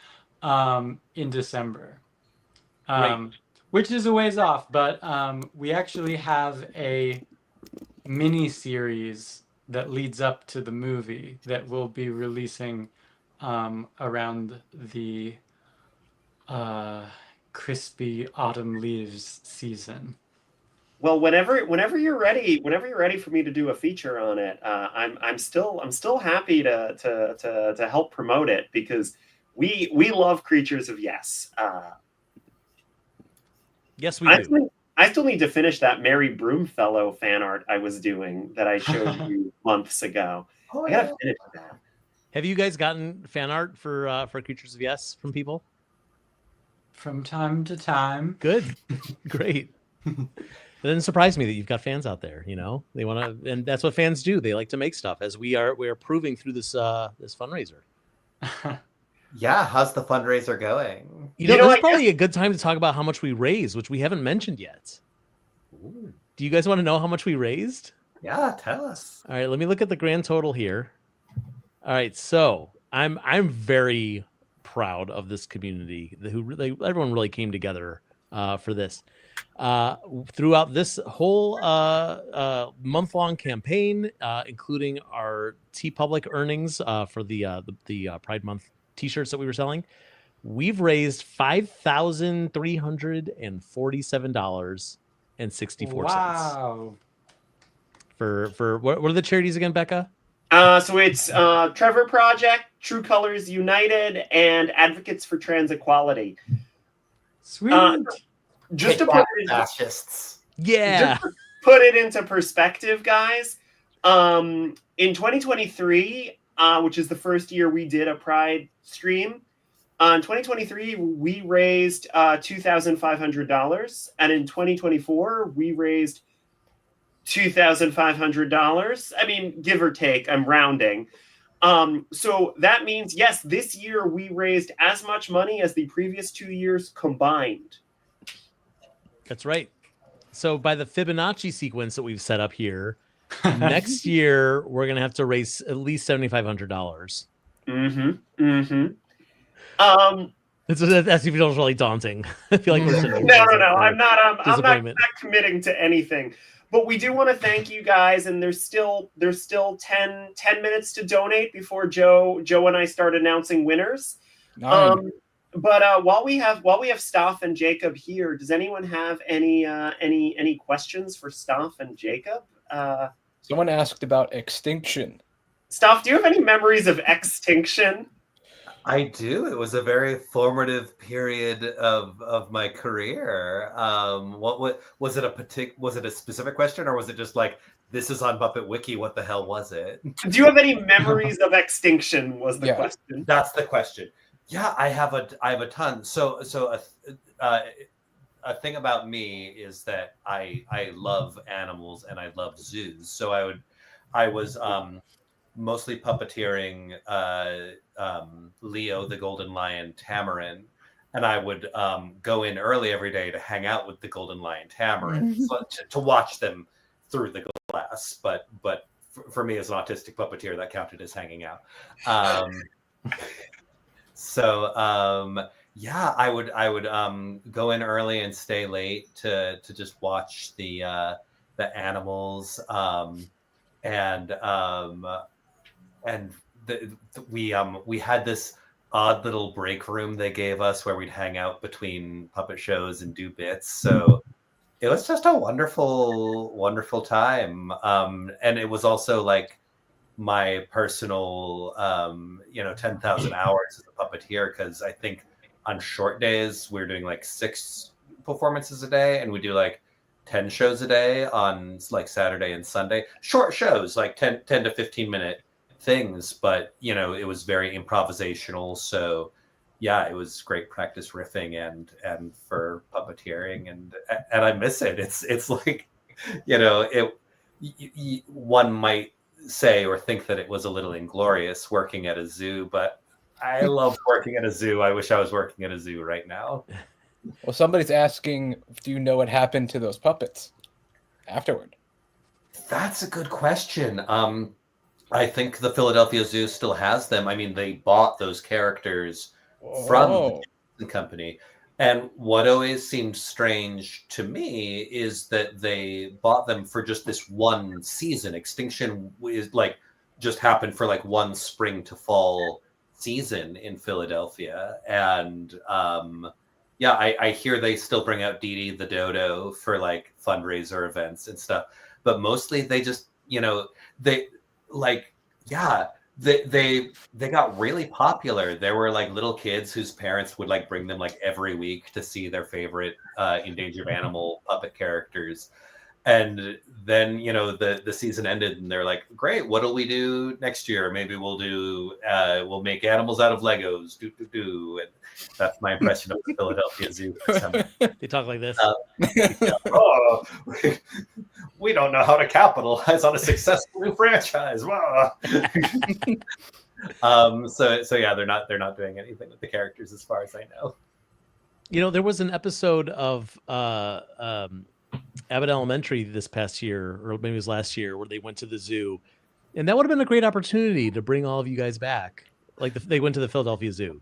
in December, which is a ways off. But we actually have a mini series that leads up to the movie that we'll be releasing around the crispy autumn leaves season. Well, whenever you're ready for me to do a feature on it, I'm still happy to help promote it because we love Creatures of Yes. Yes, we do. I still need to finish that Mary Broomfellow fan art I was doing that I showed you months ago. I gotta finish that. Have you guys gotten fan art for Creatures of Yes from people? From time to time. Good. Great. It doesn't surprise me that you've got fans out there, they want to, and that's what fans do. They like to make stuff, as we are proving through this fundraiser. Yeah, how's the fundraiser going? This is probably a good time to talk about how much we raised, which we haven't mentioned yet. Ooh. Do you guys want to know how much we raised? Yeah, tell us. All right, let me look at the grand total here. All right, so I'm very proud of this community everyone really came together for this. Throughout this whole month-long campaign, including our TeePublic earnings for the Pride Month T-shirts that we were selling, we've raised $5,347.64. Wow. For what are the charities again, Becca? So it's Trevor Project, True Colors United, and Advocates for Trans Equality. Sweet. Just to put it fascists. Yeah. Just to put it into perspective, guys. In 2023, which is the first year we did a Pride stream, in 2023 we raised $2,500, and in 2024 we raised $2,500. I mean, give or take, I'm rounding. So that means, yes, this year we raised as much money as the previous 2 years combined. That's right. So by the Fibonacci sequence that we've set up here, next year we're going to have to raise at least $7,500. That's even really daunting. I feel like we're no. I'm not committing to anything. But we do want to thank you guys, and there's still 10 minutes to donate before Joe and I start announcing winners. But while we have Staf and Jacob here, does anyone have any questions for Staf and Jacob? Someone asked about extinction. Staf, do you have any memories of extinction? I do. It was a very formative period of my career. What was it? Was it a specific question, or was it just like, this is on Muppet Wiki? What the hell was it? Do you have any memories of extinction? Was the question? That's the question. Yeah, I have a ton. So a thing about me is that I love animals and I love zoos. So I was mostly puppeteering Leo, the golden lion tamarin, and I would go in early every day to hang out with the golden lion tamarin, to watch them through the glass. But for me as an autistic puppeteer, that counted as hanging out. Yeah, I would go in early and stay late to just watch the animals, we had this odd little break room they gave us where we'd hang out between puppet shows and do bits. So it was just a wonderful time. And it was also like my personal 10,000 hours as a puppeteer, because I think on short days we're doing like 6 performances a day, and we do like 10 shows a day on like Saturday and Sunday. Short shows, like 10 to 15 minute things, but it was very improvisational. So yeah, it was great practice riffing and for puppeteering, and I miss it. It's like, one might say or think that it was a little inglorious working at a zoo, but I love working at a zoo. I wish I was working at a zoo right now. Well, somebody's asking, do you know what happened to those puppets afterward? That's a good question. I think the Philadelphia Zoo still has them. I mean, they bought those characters from the company. And what always seemed strange to me is that they bought them for just this one season. Extinction is like just happened for like one spring to fall season in Philadelphia. And I hear they still bring out Dee Dee the Dodo for like fundraiser events and stuff. But mostly they just, they got really popular. There were like little kids whose parents would like bring them like every week to see their favorite endangered animal puppet characters. And then, the season ended and they're like, great, what'll we do next year? Maybe we'll make animals out of Legos. And that's my impression of the Philadelphia Zoo. They talk like this. We don't know how to capitalize on a successful new franchise. So yeah, they're not doing anything with the characters as far as I know. There was an episode of Abbott Elementary this past year, or maybe it was last year, where they went to the zoo, and that would have been a great opportunity to bring all of you guys back. like they went to the Philadelphia Zoo,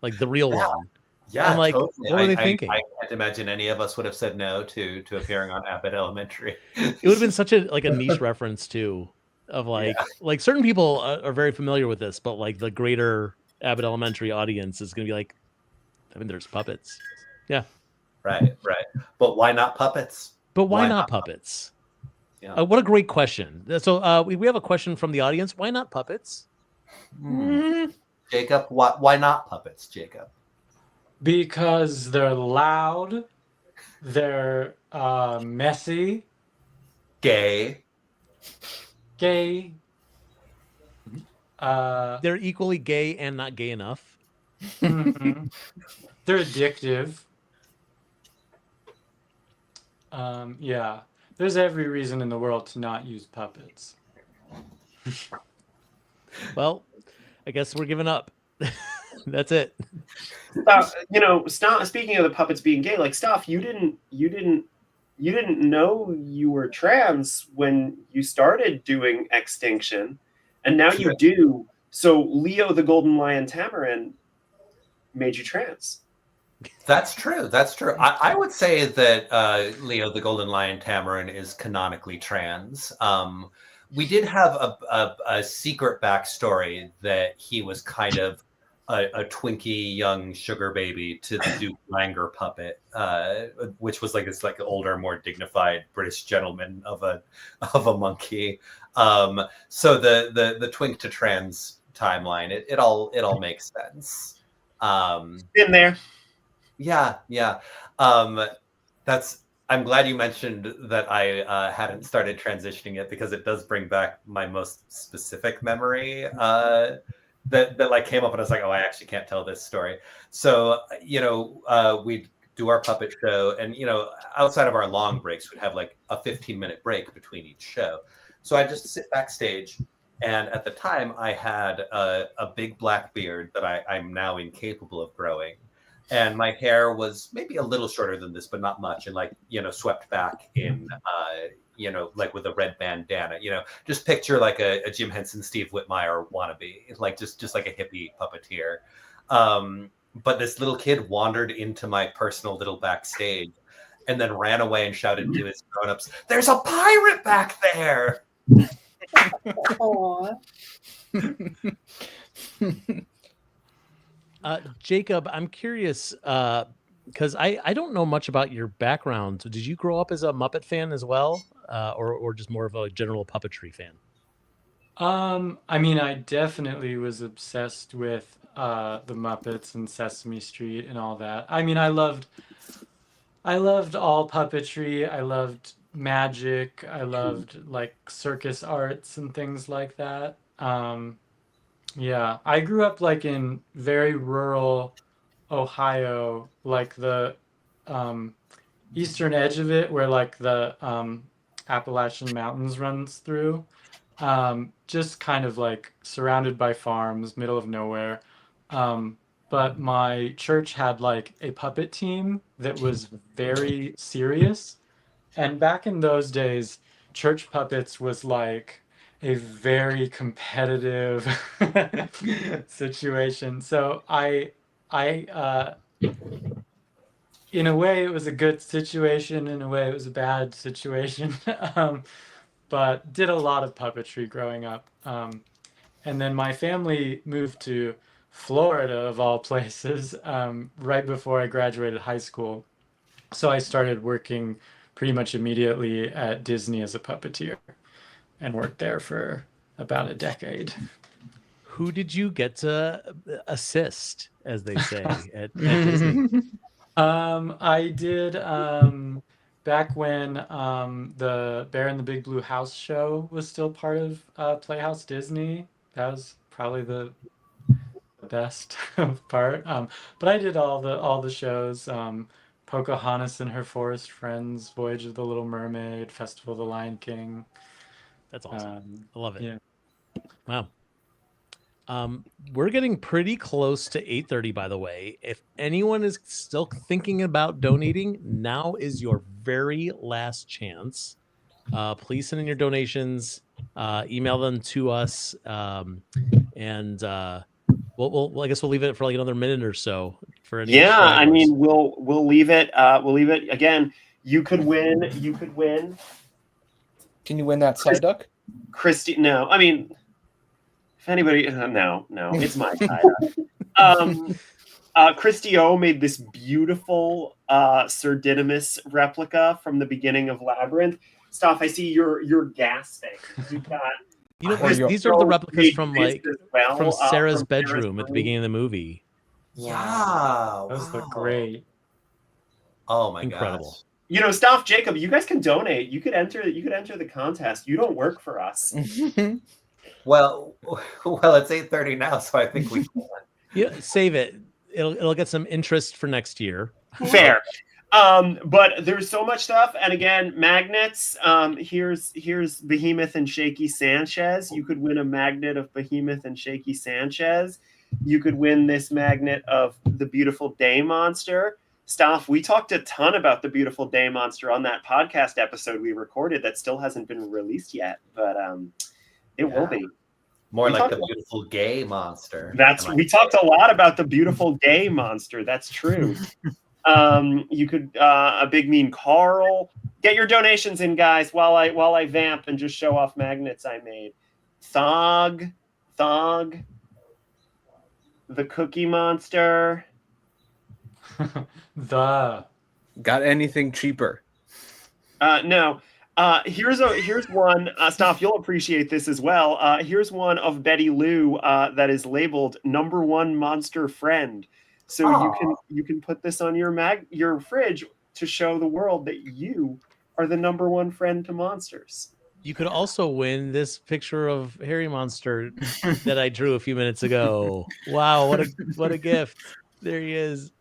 like the real one. Yeah, I'm like, totally. what were they thinking? I can't imagine any of us would have said no to appearing on Abbott Elementary. It would have been such a niche reference too, of like certain people are very familiar with this, but like the greater Abbott Elementary audience is going to be like, I mean, there's puppets. Yeah. Right. But why not puppets? But why not puppets? Yeah. What a great question. So we have a question from the audience. Why not puppets? Jacob, why not puppets, Jacob? Because they're loud, they're messy, gay. They're equally gay and not gay enough. Mm-hmm. They're addictive. Yeah, there's every reason in the world to not use puppets. Well, I guess we're giving up. That's it. Speaking of the puppets being gay, like Staf, you didn't know you were trans when you started doing Extinction, and now you do. So Leo the Golden Lion Tamarin made you trans. That's true. I would say that Leo the Golden Lion Tamarin is canonically trans. We did have a secret backstory that he was kind of a twinky young sugar baby to the Duke Langer puppet, which was like this older, more dignified British gentleman of a monkey. So the twink to trans timeline, it all makes sense. Been there. Yeah. I'm glad you mentioned that I hadn't started transitioning it, because it does bring back my most specific memory that like came up, and I was like, oh, I actually can't tell this story. So we'd do our puppet show, and outside of our long breaks, we'd have like a 15-minute break between each show. So I just sit backstage, and at the time I had a big black beard that I'm now incapable of growing. And my hair was maybe a little shorter than this, but not much, and swept back in, like with a red bandana. Just picture like a Jim Henson, Steve Whitmire wannabe, like just like a hippie puppeteer. But this little kid wandered into my personal little backstage, and then ran away and shouted to his grown-ups, "There's a pirate back there!" Aww. Jacob, I'm curious, because I don't know much about your background. So did you grow up as a Muppet fan as well, or just more of a general puppetry fan? I mean, I definitely was obsessed with the Muppets and Sesame Street and all that. I mean, I loved all puppetry. I loved magic. I loved like circus arts and things like that. Yeah, I grew up like in very rural Ohio, like the eastern edge of it, where like the Appalachian Mountains runs through. Just kind of like surrounded by farms, middle of nowhere. But my church had like a puppet team that was very serious. And back in those days, church puppets was like a very competitive situation. So I in a way it was a good situation, in a way it was a bad situation. But did a lot of puppetry growing up. And then my family moved to Florida, of all places, right before I graduated high school. So I started working pretty much immediately at Disney as a puppeteer, and worked there for about a decade. Who did you get to assist, as they say, at Disney? I did back when the Bear in the Big Blue House show was still part of Playhouse Disney. That was probably the best part. But I did all the shows. Pocahontas and Her Forest Friends, Voyage of the Little Mermaid, Festival of the Lion King. That's awesome. I love it. Yeah. Wow. We're getting pretty close to 8:30, by the way. If anyone is still thinking about donating, now is your very last chance. Please send in your donations, email them to us, and Well, I guess we'll leave it for like another minute or so for any. Yeah, I stragglers. mean, we'll leave it. We'll leave it again. You could win. You could win. Can you win that side duck? Christy, no. I mean, if anybody, no, it's my side. Christy O made this beautiful Sir Didymus replica from the beginning of Labyrinth. Staf, I see you're gasping. You've got. You know, these are the replicas from from Sarah's bedroom at the beginning of the movie. Yeah, Those look great. Oh my Incredible. gosh. You know, Staf, Jacob, you guys can donate. You could enter the contest. You don't work for us. Well, it's 8:30 now, so I think we can. Yeah, save it. It'll get some interest for next year. Fair. But there's so much stuff, and again, magnets. Here's Behemoth and Shaky Sanchez. You could win a magnet of Behemoth and Shaky Sanchez. You could win this magnet of the Beautiful Day Monster. Staf, we talked a ton about the Beautiful Day Monster on that podcast episode we recorded that still hasn't been released yet, but it will be. More like the Beautiful Gay Monster. We talked a lot about the Beautiful Gay Monster. That's true. You could a Big Mean Carl. Get your donations in, guys, while I vamp and just show off magnets I made. Thog, the Cookie Monster. Got anything cheaper? No. Here's one. Stop. You'll appreciate this as well. Here's one of Betty Lou that is labeled #1 monster friend. So you can put this on your fridge to show the world that you are the #1 friend to monsters. You could also win this picture of Harry Monster that I drew a few minutes ago. Wow, what a gift! There he is.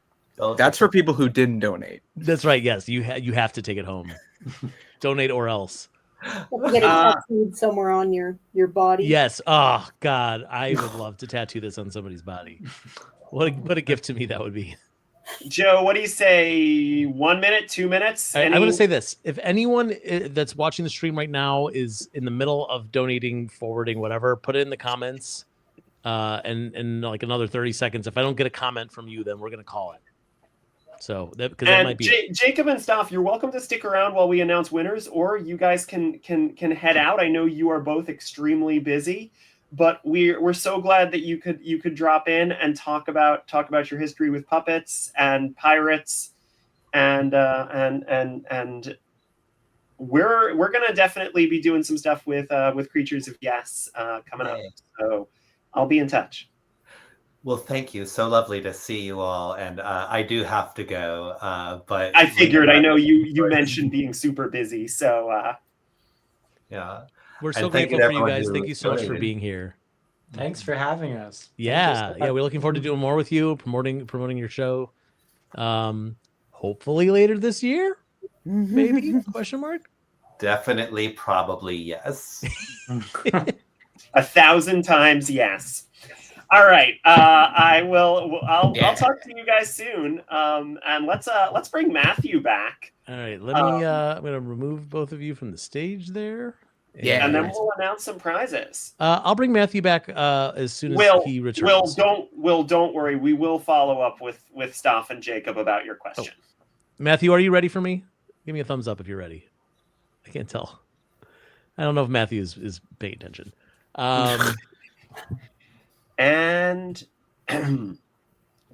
That's for people who didn't donate. That's right. Yes, you have to take it home. Donate or else. Get it tattooed somewhere on your body. Yes. Oh God, I would love to tattoo this on somebody's body. What a gift to me that would be. Joe, what do you say? 1 minute, 2 minutes? I'm going to say this. If anyone that's watching the stream right now is in the middle of donating, forwarding, whatever, put it in the comments. And in like another 30 seconds, if I don't get a comment from you, then we're going to call it. So because that might be Jacob and Staf, you're welcome to stick around while we announce winners, or you guys can head out. I know you are both extremely busy, but we're so glad that you could drop in and talk about your history with puppets and pirates, and we're gonna definitely be doing some stuff with Creatures of Yes coming up. So I'll be in touch. Well, thank you. So lovely to see you all, and I do have to go. But I figured. I know you mentioned being super busy, so yeah. We're so grateful for you guys. Thank you so much for being here. Thanks for having us. Yeah, we're looking forward to doing more with you, promoting your show. Hopefully later this year, maybe? Question mark. Definitely, probably yes. 1,000 times yes. All right, I'll talk to you guys soon. And let's bring Matthew back. All right, I'm gonna remove both of you from the stage there. And then we'll announce some prizes. I'll bring Matthew back as soon as he returns. Don't worry. We will follow up with Staf and Jacob about your question. Matthew, are you ready for me? Give me a thumbs up if you're ready. I can't tell. I don't know if Matthew is paying attention. And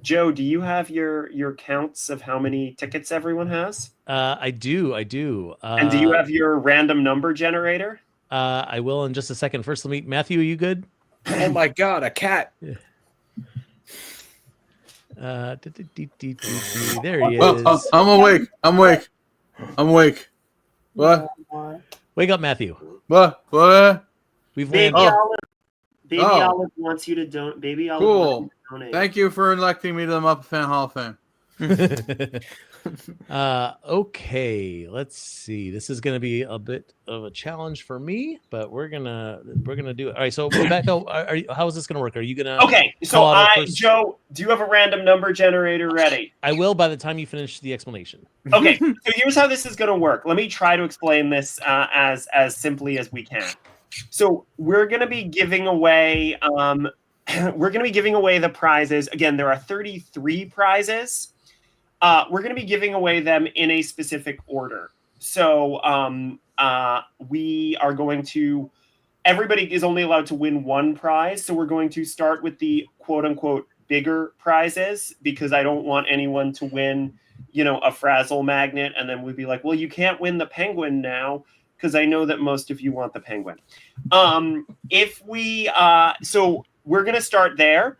Joe, do you have your counts of how many tickets everyone has? I do. And do you have your random number generator? I will in just a second. First, let me. Matthew, are you good? Oh my God, a cat! Yeah. There he is. I'm awake. What? Wake up, Matthew. What? We've Baby landed. Baby Olive wants you to donate. Baby Olive wants you to donate. Thank you for electing me to the Muppet Fan Hall of Fame. Okay, let's see. This is going to be a bit of a challenge for me, but we're gonna do it. All right. So Rebecca, how is this going to work? Are you gonna? Okay. So Joe, do you have a random number generator ready? I will by the time you finish the explanation. Okay. So here's how this is going to work. Let me try to explain this as simply as we can. So we're going to be giving away we're going to be giving away the prizes. Again, there are 33 prizes. We're going to be giving away them in a specific order. So we are going to, everybody is only allowed to win one prize. So we're going to start with the quote unquote bigger prizes, because I don't want anyone to win, a Frazzle magnet. And then we'd be like, well, you can't win the penguin now, because I know that most of you want the penguin. So we're going to start there.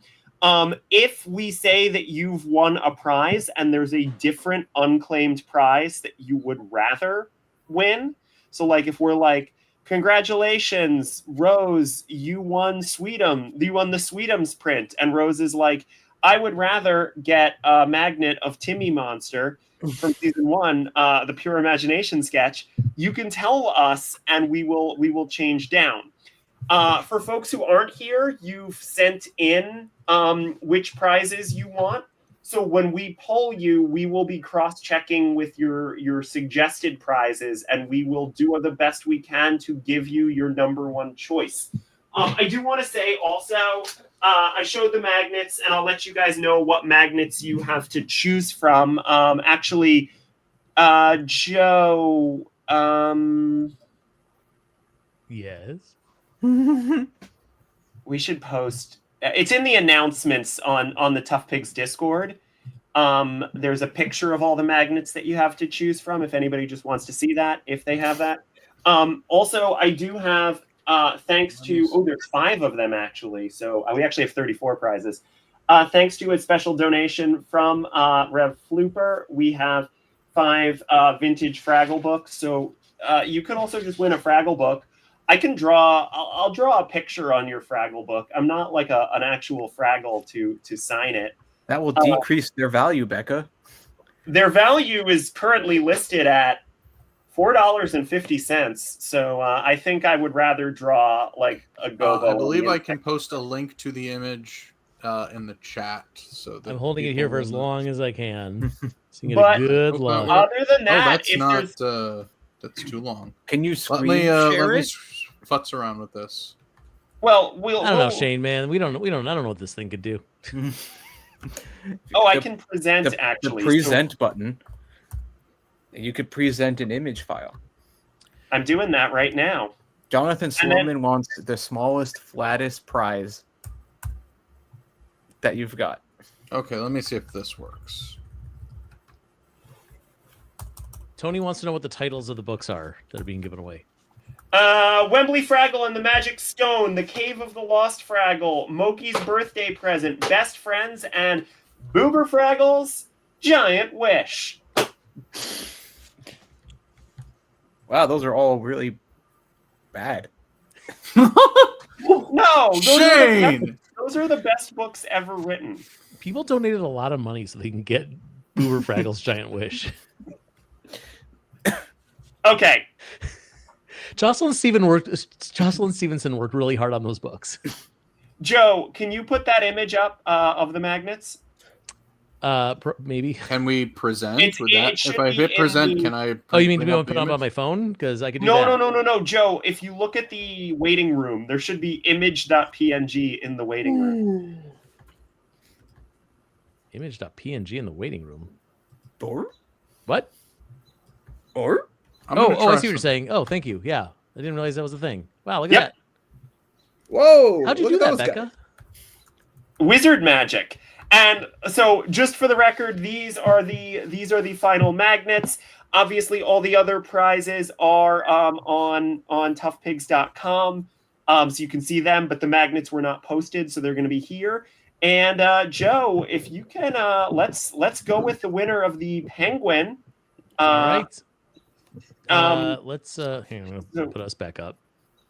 If we say that you've won a prize and there's a different unclaimed prize that you would rather win, so like if we're like, congratulations, Rose, you won the Sweetums print, and Rose is like, I would rather get a magnet of Timmy Monster from season 1, the Pure Imagination sketch, you can tell us and we will change down. For folks who aren't here, you've sent in which prizes you want. So when we poll you, we will be cross-checking with your suggested prizes, and we will do the best we can to give you your number one choice. I do want to say also, I showed the magnets, and I'll let you guys know what magnets you have to choose from. Joe. Yes. We should post. It's in the announcements on the ToughPigs Discord. There's a picture of all the magnets that you have to choose from, if anybody just wants to see that, if they have that. Also, I do have, thanks to, there's 5 of them actually. So we actually have 34 prizes. Thanks to a special donation from Rev Flooper, we have 5 vintage Fraggle books. So you could also just win a Fraggle book. I can I'll draw a picture on your Fraggle book. I'm not like an actual Fraggle to sign it. That will decrease their value, Becca. Their value is currently listed at $4.50. So I think I would rather draw like a Gobo. I believe I can post a link to the image in the chat. So that I'm holding it here for as long as I can. So you But get a good luck. Other than that, that's too long. Can you screen let share me it? futz around with this. Well, I don't know, Shane, man. I don't know what this thing could do. I can present actually. The present button. You could present an image file. I'm doing that right now. Jonathan Sloman wants the smallest, flattest prize that you've got. Okay, let me see if this works. Tony wants to know what the titles of the books are that are being given away. Wembley Fraggle and the Magic Stone, The Cave of the Lost Fraggle, Moki's Birthday Present, Best Friends, and Boober Fraggle's Giant Wish. Wow, those are all really bad. No, Shane! Those are the best books ever written. People donated a lot of money so they can get Boober Fraggle's Giant Wish. Okay. Jocelyn Stevenson worked really hard on those books. Joe, can you put that image up of the magnets? Maybe. Can we present with that? If I be hit present, the- can I? Oh, you mean to bring be able up to put the it on image? my phone? Because I could do that. No, Joe. If you look at the waiting room, there should be image.png in the waiting room. Image.png in the waiting room. Or? What? Or? I'm I gonna see try what you're saying. Oh, thank you. Yeah. I didn't realize that was a thing. Wow, look at Yep. that. Whoa! How'd you look do at that, those Becca? Wizard magic. And so just for the record, these are the final magnets. Obviously, all the other prizes are on toughpigs.com. So you can see them, but the magnets were not posted, so they're going to be here. And Joe, if you can, let's go with the winner of the penguin. All right. Let's here, I'm gonna put us back up.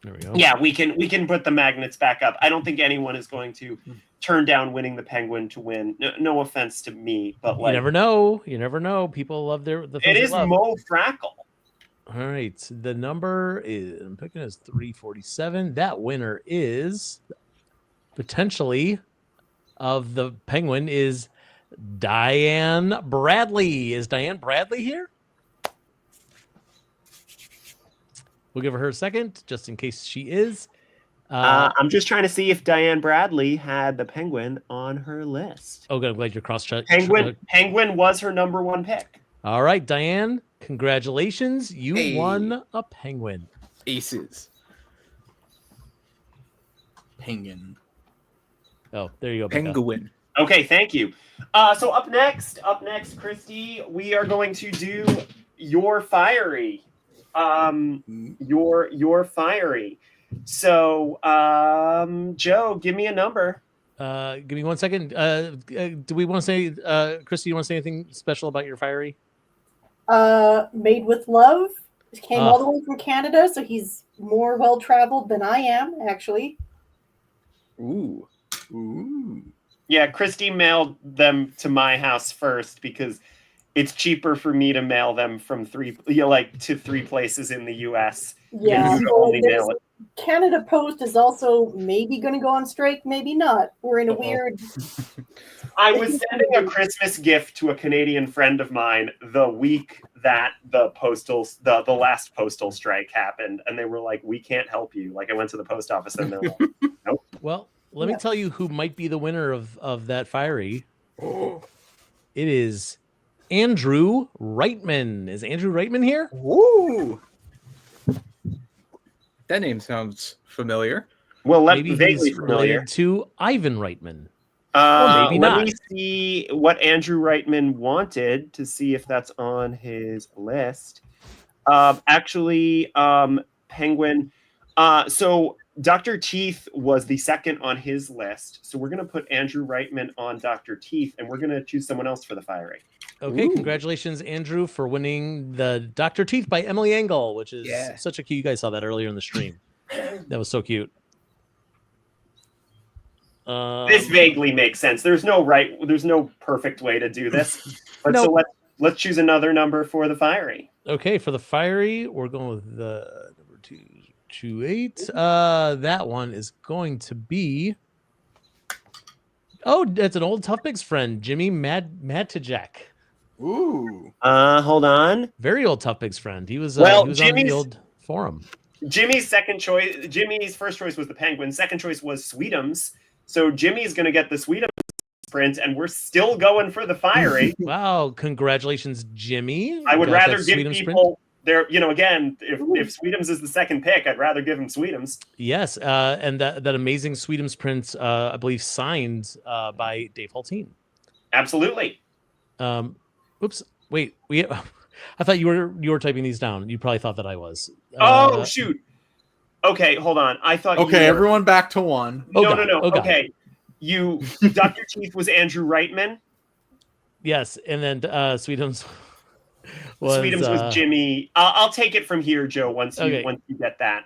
There we go. Yeah, we can put the magnets back up. I don't think anyone is going to turn down winning the penguin to win. No offense to me, but You never know. You never know. People love the things it they is love. Mo Frackle. All right. The number is I'm picking as 347. That winner is potentially of the penguin is Diane Bradley. Is Diane Bradley here? We'll give her a second just in case she is. I'm just trying to see if Diane Bradley had the Penguin on her list. Oh, good. I'm glad you're cross-check. Penguin was her number one pick. All right, Diane, congratulations. You won a Penguin. Aces. Penguin. Oh, there you go. Becca. Penguin. Okay, thank you. So up next, Christy, we are going to do your fiery. Your fiery. So, Joe, give me a number. Give me 1 second. Do we want to say, Christy, you want to say anything special about your fiery? Made with love. Came all the way from Canada, so he's more well-traveled than I am, actually. Ooh. Yeah, Christy mailed them to my house first because it's cheaper for me to mail them from to 3 places in the U.S. Yeah, only mail it. Canada Post is also maybe going to go on strike, maybe not. We're in a weird. I was sending a Christmas gift to a Canadian friend of mine the week that the last postal strike happened, and they were like, "We can't help you." Like, I went to the post office and they're like, "Nope." Well, let me tell you who might be the winner of that fiery. It is Andrew Reitman. Is Andrew Reitman here? Woo! That name sounds familiar. Well, maybe he's related to Ivan Reitman. Or maybe not. Let me see what Andrew Reitman wanted to see if that's on his list. Penguin. So Dr. Teeth was the second on his list. So we're going to put Andrew Reitman on Dr. Teeth, and we're going to choose someone else for the fiery. Okay, congratulations, Andrew, for winning the Dr. Teeth by Emily Engel, which is such a cute. You guys saw that earlier in the stream. That was so cute. This vaguely makes sense. There's no perfect way to do this. But so let's choose another number for the fiery. Okay, for the fiery, we're going with the number 228. That one is going to be. Oh, it's an old ToughPigs friend, Jimmy Matajak. Ooh. Hold on. Very old ToughPigs friend. He was on the old forum. Jimmy's first choice was the Penguin. Second choice was Sweetums. So Jimmy's going to get the Sweetums print, and we're still going for the fiery. Wow! Congratulations, Jimmy. I would rather give people their, again, if Sweetums is the second pick, I'd rather give them Sweetums. Yes, and that amazing Sweetums print, I believe, signed by Dave Hulteen. Absolutely. Oops. Wait. I thought you were typing these down. You probably thought that I was. Oh shoot. Okay, hold on. I thought. Okay, everyone back to one. No. Okay, Dr. Teeth was Andrew Reitman. Yes, and then Sweetums was Jimmy. I'll take it from here, Joe. Once you get that.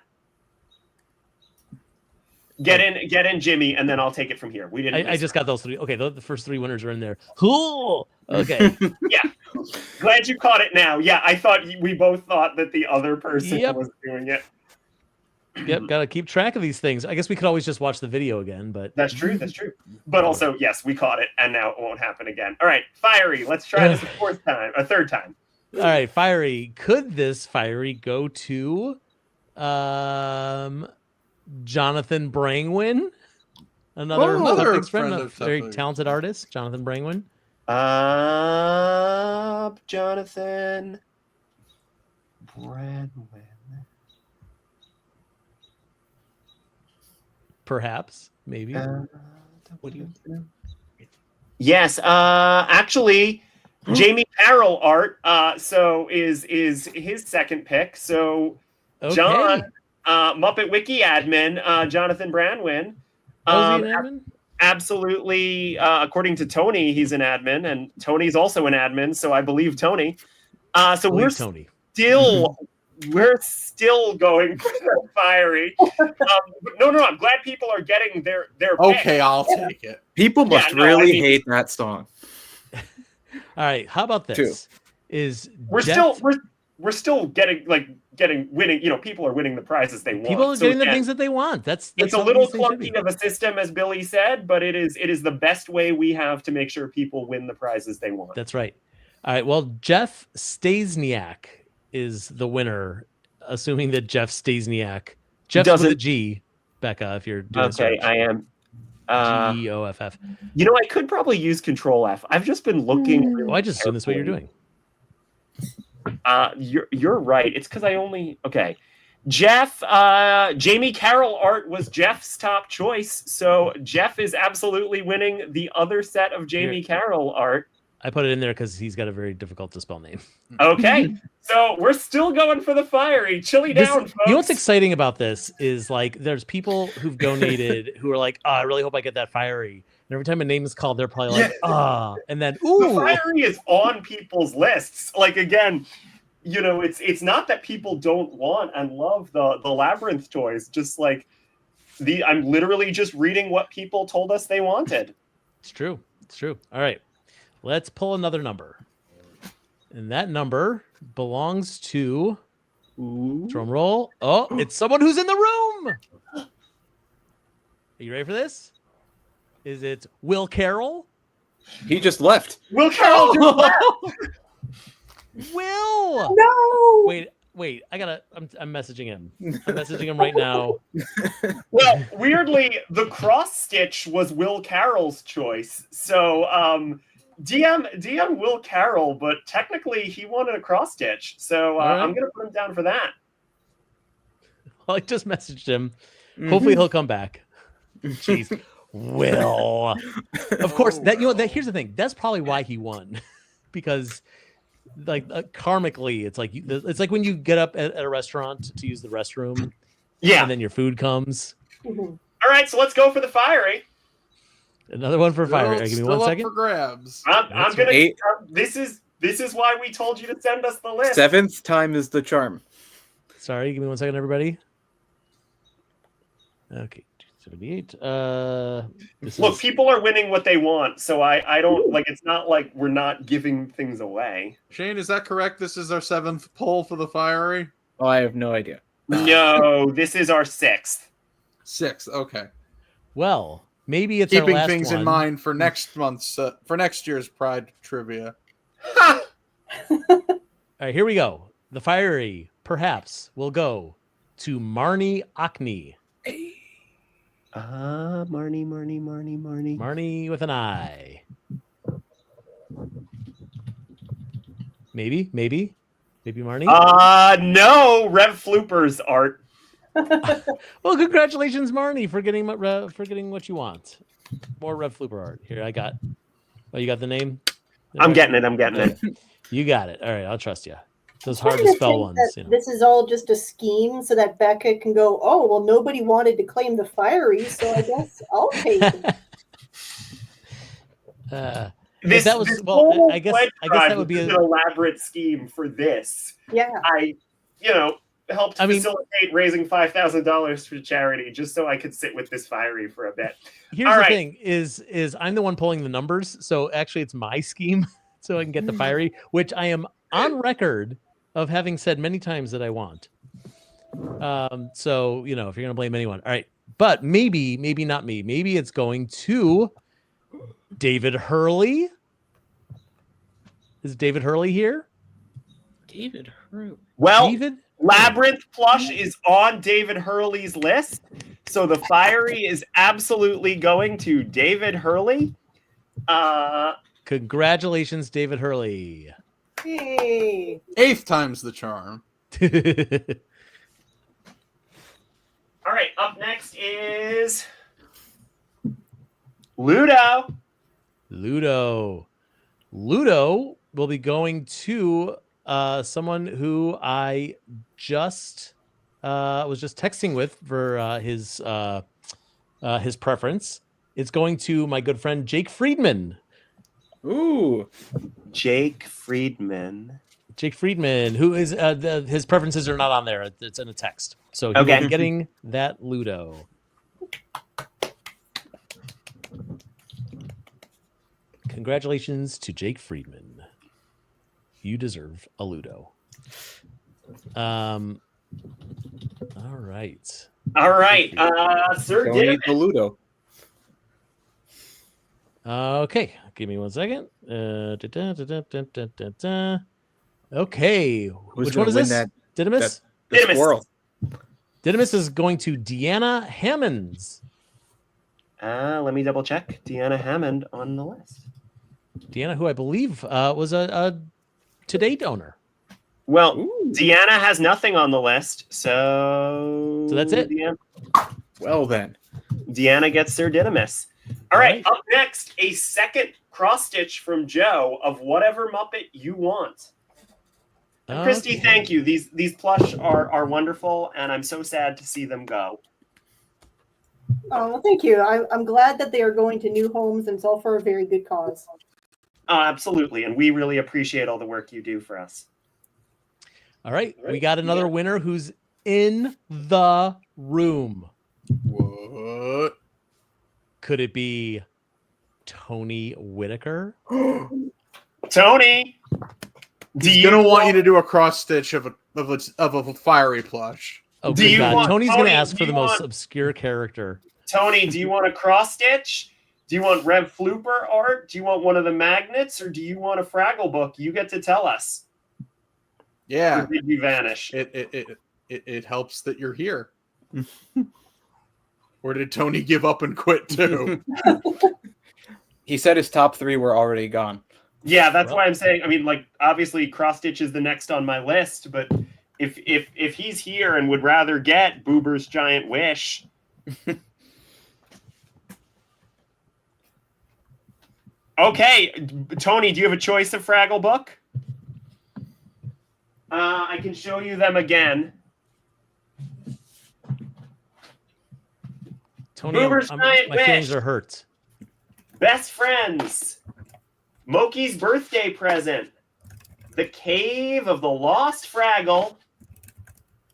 Get in, Jimmy, and then I'll take it from here. I just got those 3. Okay, the first 3 winners are in there. Cool. Okay. Yeah. Glad you caught it now. Yeah, I thought we both thought that the other person was doing it. Yep, gotta keep track of these things. I guess we could always just watch the video again, but that's true. But also, yes, we caught it, and now it won't happen again. All right, fiery. Let's try this a third time. All right, fiery. Could this fiery go to Jonathan Brangwin? Another friend, a very talented artist, Jonathan Brangwin. Jonathan Brangwin. Perhaps, maybe. What do you? Yes, actually, Jamie Carroll art. So is his second pick. So John, Muppet Wiki admin, Jonathan Brangwin. Was he an admin? Absolutely. According to Tony, he's an admin, and Tony's also an admin. So I believe Tony. So we're Tony. We're still going for the fiery. No, I'm glad people are getting their Okay, pick. I'll take it. People must hate that song. All right, how about this? We're still getting winning. People are winning the prizes they want. People are getting the things that they want. That's it's a little clunky of a system, as Billy said, but it is the best way we have to make sure people win the prizes they want. That's right. All right. Well, Jeff Stasiak is the winner, assuming that Jeff Stasiak, Jeff with a G, Becca, if you're doing Okay, a search. I am. GEOFF. You know, I could probably use Control F. I've just been looking. Well, I just assume that's what you're doing. You're right. It's because I only Jeff, Jamie Carroll art was Jeff's top choice, so Jeff is absolutely winning the other set of Jamie Carroll art. I put it in there because he's got a very difficult to spell name. Okay, so we're still going for the fiery. Chili down, folks. You know what's exciting about this is like there's people who've donated who are like, oh, I really hope I get that fiery. And every time a name is called, they're probably like, and then The fiery is on people's lists. Like again, you know, it's not that people don't want and love the Labyrinth toys. Just like I'm literally just reading what people told us they wanted. It's true. It's true. All right. Let's pull another number. And that number belongs to drum roll. Oh, it's someone who's in the room. Are you ready for this? Is it Will Carroll? He just left. Will Carroll just left. Will! No! Wait. I'm messaging him. I'm messaging him right now. Well, weirdly, the cross stitch was Will Carroll's choice. So DM Will Carroll, but technically he wanted a cross stitch. So right. I'm gonna put him down for that. Well, I just messaged him. Hopefully he'll come back. Jeez. Will. Of course, that here's the thing. That's probably why he won. Because like karmically, it's like when you get up at a restaurant to use the restroom. Yeah. And then your food comes. All right, so let's go for the fiery. Another one for fire. Give me 1 second. For grabs. I'm gonna. This is why we told you to send us the list. 7th time is the charm. Sorry, give me 1 second, everybody. Okay, 278. Look, people are winning what they want, so I don't like. It's not like we're not giving things away. Shane, is that correct? This is our 7th poll for the fiery. Oh, I have no idea. No, this is our 6th. 6th. Okay. Well, maybe it's our keeping last things one. in mind for next month's for next year's Pride trivia. All right, here we go. The fiery perhaps will go to Marnie Ockney. Marnie. Marnie with an I. Maybe Marnie. No, Rev Flooper's art. Well, congratulations, Marnie, for getting what you want. More Rev Flooper art. Here, I got. Oh, you got the name? I'm getting it. You got it. All right, I'll trust you. Those I'm hard to starting spell think ones. that You know. This is all just a scheme so that Becca can go, oh, well, nobody wanted to claim the fiery, so I guess I'll take it. I guess that would be an elaborate scheme for this. Yeah. I helped facilitate raising $5,000 for charity just so I could sit with this fiery for a bit. Here's the thing is I'm the one pulling the numbers, so actually it's my scheme so I can get the fiery, which I am on record of having said many times that I want. So, if you're going to blame anyone. All right. But maybe not me. Maybe it's going to David Hurley. Is David Hurley here? David Hurley. Well, Labyrinth plush is on David Hurley's list. So the fiery is absolutely going to David Hurley. Congratulations, David Hurley. Hey. 8th time's the charm. All right, up next is Ludo. Ludo will be going to someone who I just was just texting with for his preference. It's going to my good friend Jake Friedman. Ooh, Jake Friedman, who is his preferences are not on there. It's in a text, so he'll be getting that Ludo. Congratulations to Jake Friedman. You deserve a Ludo. All right. Sir, don't eat the Ludo. Okay, give me 1 second. Okay, which one is this? Didymus? The squirrel. Didymus is going to Deanna Hammonds. Let me double check. Deanna Hammond on the list. Deanna, who I believe was a Today donor. Well, Ooh. Deanna has nothing on the list, so that's it. Well then, Deanna gets their Didymus. All right, up next, a second cross stitch from Joe of whatever Muppet you want. And Christy, thank you. These plush are wonderful, and I'm so sad to see them go. Oh, well, thank you. I'm glad that they are going to new homes, and it's all for a very good cause. Absolutely, and we really appreciate all the work you do for us. All right, we got another winner who's in the room. What? Could it be Tony Whitaker? Tony, he's gonna want you to do a cross stitch of a fiery plush. Oh, good God. Tony's going to ask for the most obscure character. Tony, do you want a cross stitch? Do you want Rev Flooper art? Do you want one of the magnets, or do you want a Fraggle book? You get to tell us. Yeah. Or did you vanish? It helps that you're here. Or did Tony give up and quit too? He said his top 3 were already gone. Yeah, that's why I'm saying. I mean, like, obviously, cross stitch is the next on my list, but if he's here and would rather get Boober's Giant Wish. Okay, Tony, do you have a choice of Fraggle book? I can show you them again. Tony, Boober's Giant my Wish. feelings are hurt. Best Friends. Moki's Birthday Present. The Cave of the Lost Fraggle.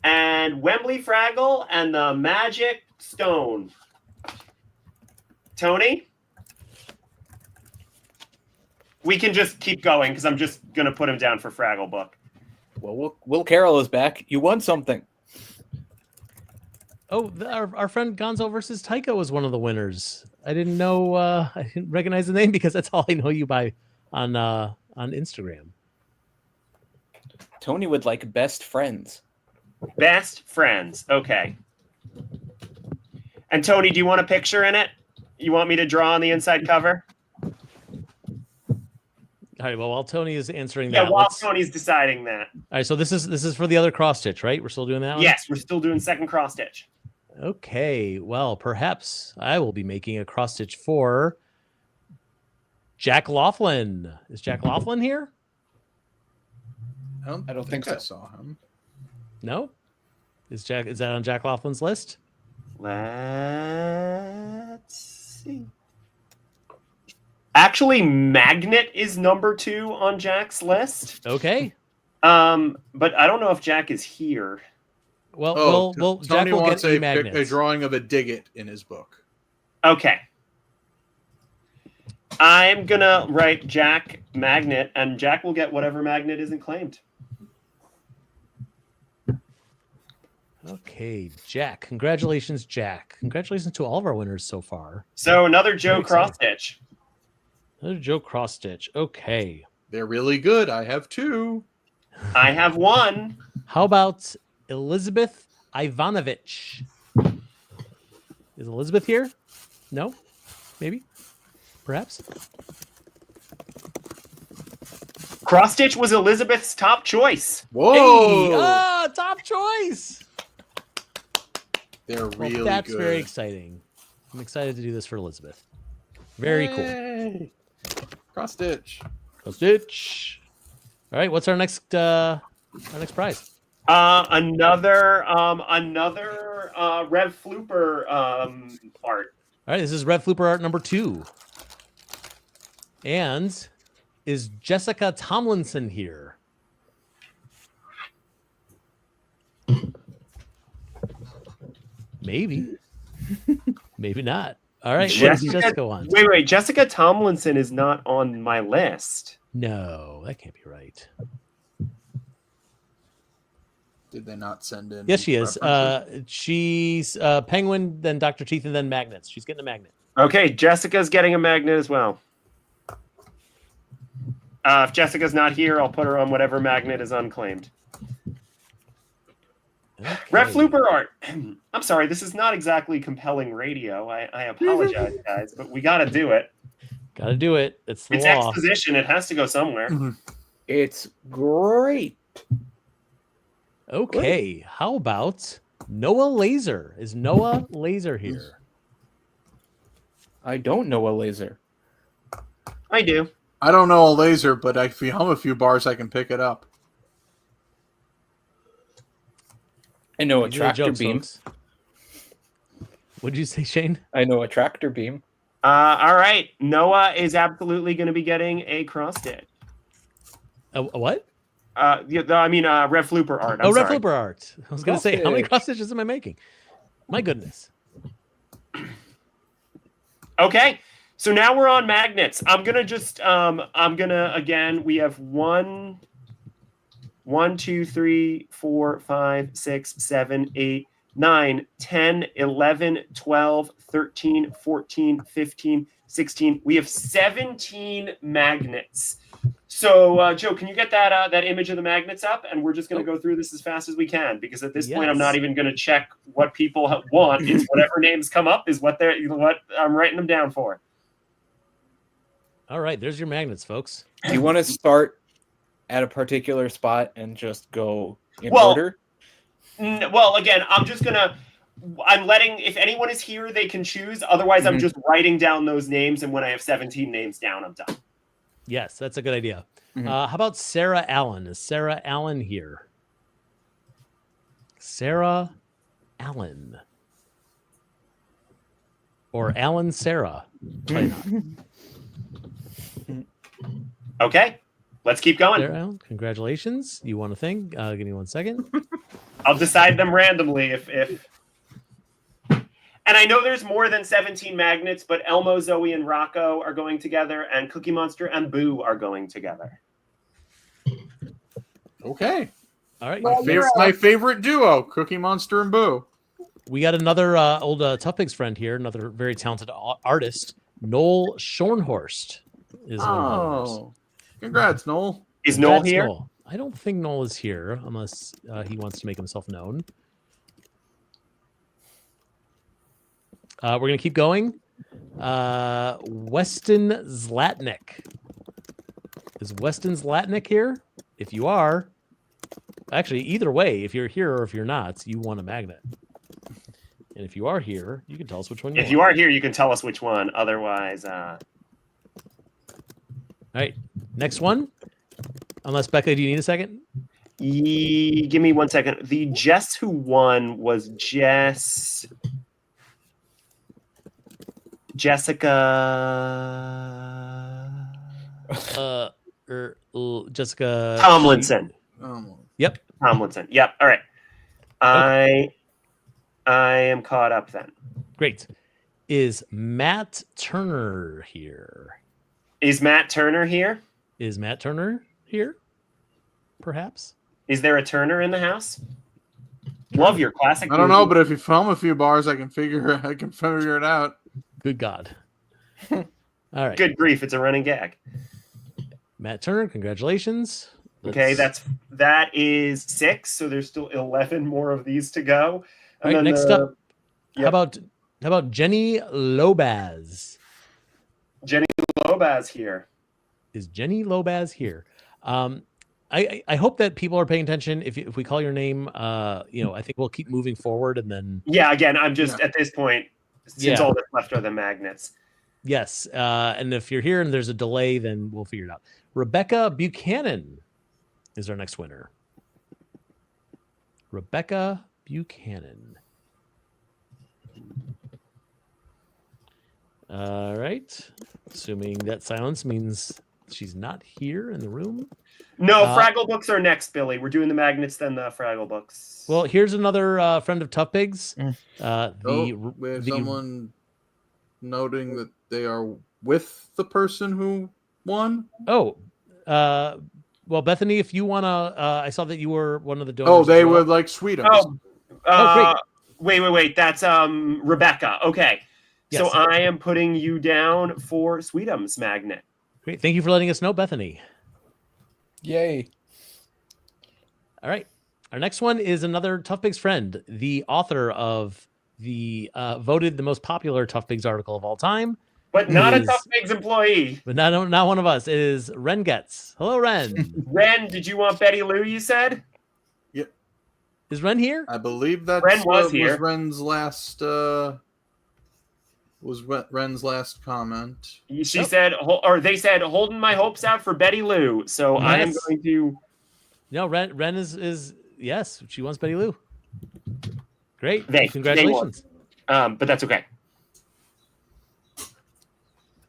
And Wembley Fraggle and the Magic Stone. Tony? We can just keep going because I'm just going to put him down for Fraggle book. Well, Will Carroll is back. You won something. Oh, our friend Gonzo versus Taika was one of the winners. I didn't know. I didn't recognize the name because that's all I know you by on Instagram. Tony would like Best Friends. Best Friends. Okay. And Tony, do you want a picture in it? You want me to draw on the inside cover? All right. Well, while Tony is answering Yeah, that, while Tony's deciding that. All right. So this is for the other cross stitch, right? We're still doing that one? Yes, we're still doing second cross stitch. Okay. Well, perhaps I will be making a cross stitch for Jack Laughlin. Is Jack Laughlin here? I don't think I saw him. No? Is that on Jack Laughlin's list? Let's see. Actually, Magnet is number 2 on Jack's list. Okay. But I don't know if Jack is here. Well, Jack Tony will wants get a magnets. drawing of a Diggit in his book. Okay. I'm gonna write Jack Magnet, and Jack will get whatever magnet isn't claimed. Okay, Jack. Congratulations, Jack. Congratulations to all of our winners so far. So another Joe cross stitch. Another Joe cross stitch. Okay. They're really good. I have 2. I have 1. How about Elizabeth Ivanovich? Is Elizabeth here? No? Maybe? Perhaps? Cross stitch was Elizabeth's top choice. Whoa! Hey, top choice! They're really good. That's very exciting. I'm excited to do this for Elizabeth. Very cool. Cross stitch. Cross stitch. All right, what's our next prize? Another Rev Flooper art. All right, this is Red Flooper art number 2. And is Jessica Tomlinson here? Maybe. Maybe not. All right, what does Jessica want? Wait. Jessica Tomlinson is not on my list. No, that can't be right. Did they not send in? Yes, she is. references? She's Penguin, then Dr. Teeth, and then Magnets. She's getting a magnet. Okay, Jessica's getting a magnet as well. If Jessica's not here, I'll put her on whatever magnet is unclaimed. Red Okay. Flooper art. I'm sorry, this is not exactly compelling radio. I apologize, guys, but we got to do it. Got to do it. It's the It's law. exposition. It has to go somewhere. It's great. Okay. How about Noah Laser? Is Noah Laser here? I don't know a laser. I do. I don't know a laser, but if you hum a few bars, I can pick it up. I know a These are the tractor jokes, beam. folks. What'd you say, Shane? I know a tractor beam. All right. Noah is absolutely going to be getting a cross stitch. A what? Red Flooper art. I'm Red sorry. Flooper art. I was going to say, how many cross stitches am I making? My goodness. Okay. So now we're on magnets. I'm going to just, again, we have 1, 2, 3, 4, 5, 6, 7, 8, 9, 10, 11, 12, 13, 14, 15, 16. We have 17 magnets. So, Joe, can you get that image of the magnets up? And we're just going to go through this as fast as we can, because at this point, I'm not even going to check what people want. It's whatever names come up is what I'm writing them down for. All right, there's your magnets, folks. Do you want to start at a particular spot and just go in order? Well, again, I'm letting, if anyone is here, they can choose. Otherwise, I'm just writing down those names. And when I have 17 names down, I'm done. Yes, that's a good idea. How about Sarah Allen? Is Sarah Allen here? Sarah Allen. Or Allen Sarah. Probably not. Okay, let's keep going. Sarah Allen, congratulations. You won a thing. Give me 1 second. I'll decide them randomly if. And I know there's more than 17 magnets, but Elmo, Zoe, and Rocco are going together, and Cookie Monster and Boo are going together. Okay. All right. My favorite duo, Cookie Monster and Boo. We got another old ToughPigs friend here, another very talented artist, Noel Schornhorst. Congrats, Noel. Is Noel here? Noel. I don't think Noel is here unless he wants to make himself known. We're going to keep going. Weston Zlatnik. Is Weston Zlatnik here? If you are, actually, either way, if you're here or if you're not, you want a magnet. And if you are here, you can tell us which one you want. If you are here, you can tell us which one. Otherwise, All right, next one. Unless, Becca, do you need a second? Give me 1 second. The Jess who won was Jessica. Jessica Tomlinson. Yep. Tomlinson. Yep. All right. I am caught up then. Great. Is Matt Turner here? Is Matt Turner here? Is Matt Turner here? Perhaps. Is there a Turner in the house? Love your classic. I don't know, but if you film a few bars, I can figure it out. Good God. All right. Good grief, it's a running gag. Matt Turner, congratulations. Okay, that is 6, so there's still 11 more of these to go. All right, next up, how about Jenny Lobaz? Jenny Lobaz here. Is Jenny Lobaz here? I hope that people are paying attention. If we call your name, I think we'll keep moving forward and then. Yeah, again, I'm just at this point, since all that's left are the magnets. Yes, and if you're here and there's a delay, then we'll figure it out. Rebecca Buchanan is our next winner. Rebecca Buchanan. All right. Assuming that silence means she's not here in the room. No, Fraggle books are next, Billy. We're doing the magnets, then the Fraggle books. Well, here's another friend of ToughPigs. We have someone noting that they are with the person who won. Oh, well, Bethany, if you want to, I saw that you were one of the donors. Oh, they would like Sweetums. Wait. That's Rebecca. Okay. Yes. So I am putting you down for Sweetums magnet. Great. Thank you for letting us know, Bethany. Yay. All right. Our next one is another ToughPigs friend, the author of the voted the most popular ToughPigs article of all time. But not a ToughPigs employee. But not one of us. It is Ren Getz. Hello, Ren. Ren, did you want Betty Lou, you said? Yep. Is Ren here? I believe that Ren was here. was Ren's last Ren's last comment. She said, or they said, holding my hopes out for Betty Lou. So I am going to. No, Ren is yes, she wants Betty Lou. Great. Congratulations. But that's okay.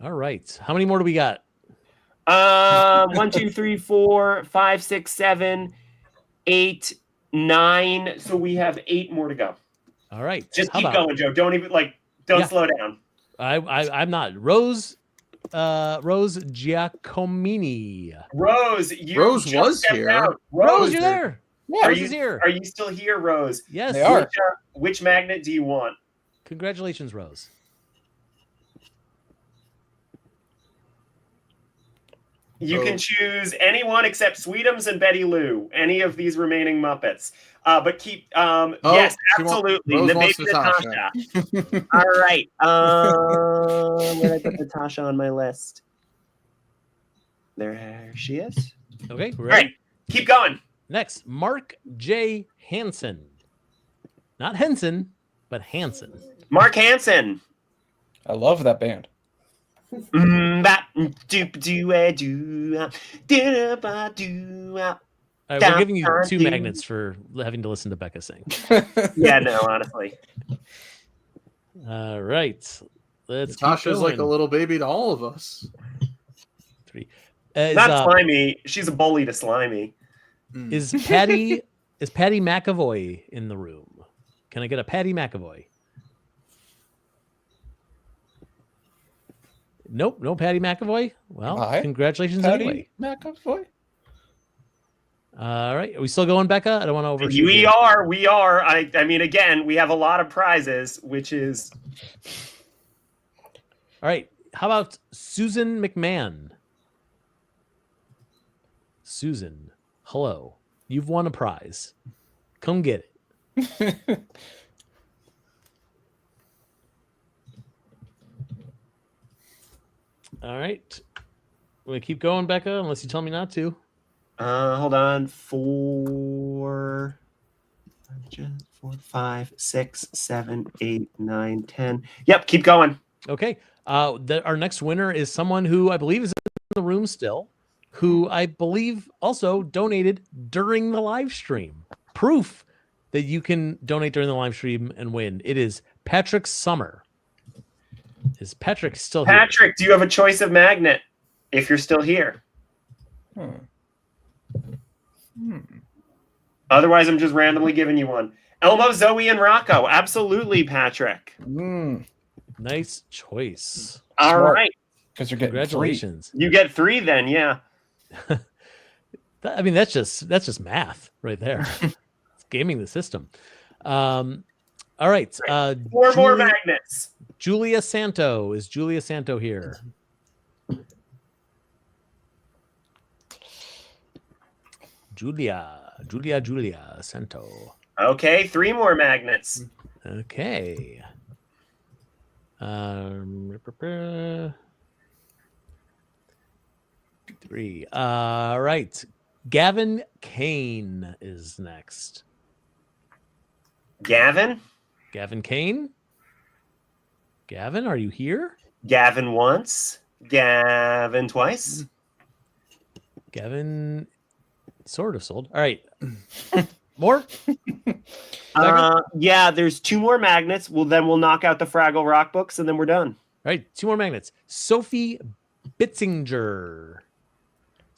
All right. How many more do we got? 1, 2, 3, 4, 5, 6, 7, 8, 9. So we have 8 more to go. All right. Just keep going, Joe. Don't even don't slow down. I'm not. Rose Giacomini. Rose was here. Out. Rose, you're there. Yeah, are you still here, Rose? Yes, they are. Which magnet do you want? Congratulations, Rose. You can choose anyone except Sweetums and Betty Lou, any of these remaining Muppets. But keep, yes, absolutely. The baby Natasha. All right. Where did I put Natasha on my list? There she is. Okay, all right. Keep going. Next, Mark J. Hansen. Not Henson, but Hansen. Mark Hansen. I love that band. All right, we're giving you 2 magnets for having to listen to Becca sing. Yeah, no, honestly. All right. Natasha's like a little baby to all of us. 3. Not Slimy. She's a bully to Slimy. Is Patty McAvoy in the room? Can I get a Patty McAvoy? Nope, no Patty McAvoy. Well, congratulations anyway. McAvoy. All right, are we still going, Becca? I don't want to overshoot. We are. I mean, again, we have a lot of prizes, which is. All right, how about Susan McMahon? Susan, hello. You've won a prize. Come get it. All right. We're going to keep going, Becca, unless you tell me not to. Hold on. 4, 5, 6, 7, 8, 9, 10. Yep, keep going. Okay. Our next winner is someone who I believe is in the room still, who I believe also donated during the live stream. Proof that you can donate during the live stream and win. It is Patrick Summer. Is Patrick still here? Patrick, do you have a choice of magnet if you're still here? Otherwise, I'm just randomly giving you one. Elmo, Zoe, and Rocco. Absolutely, Patrick. Nice choice. All right. Because you're getting congratulations. 3. You get 3 then, yeah. I mean, that's just math right there. It's gaming the system. All right. 4 more magnets. Julia Santo. Is Julia Santo here? Julia Santo. Okay, 3 more magnets. Okay. 3. All right. Gavin Kane is next. Gavin? Gavin Kane? Gavin, are you here? Gavin once. Gavin twice. Gavin sort of sold. All right. More? Yeah, there's 2 more magnets. Then we'll knock out the Fraggle Rock books and then we're done. All right, 2 more magnets. Sophie Bitzinger.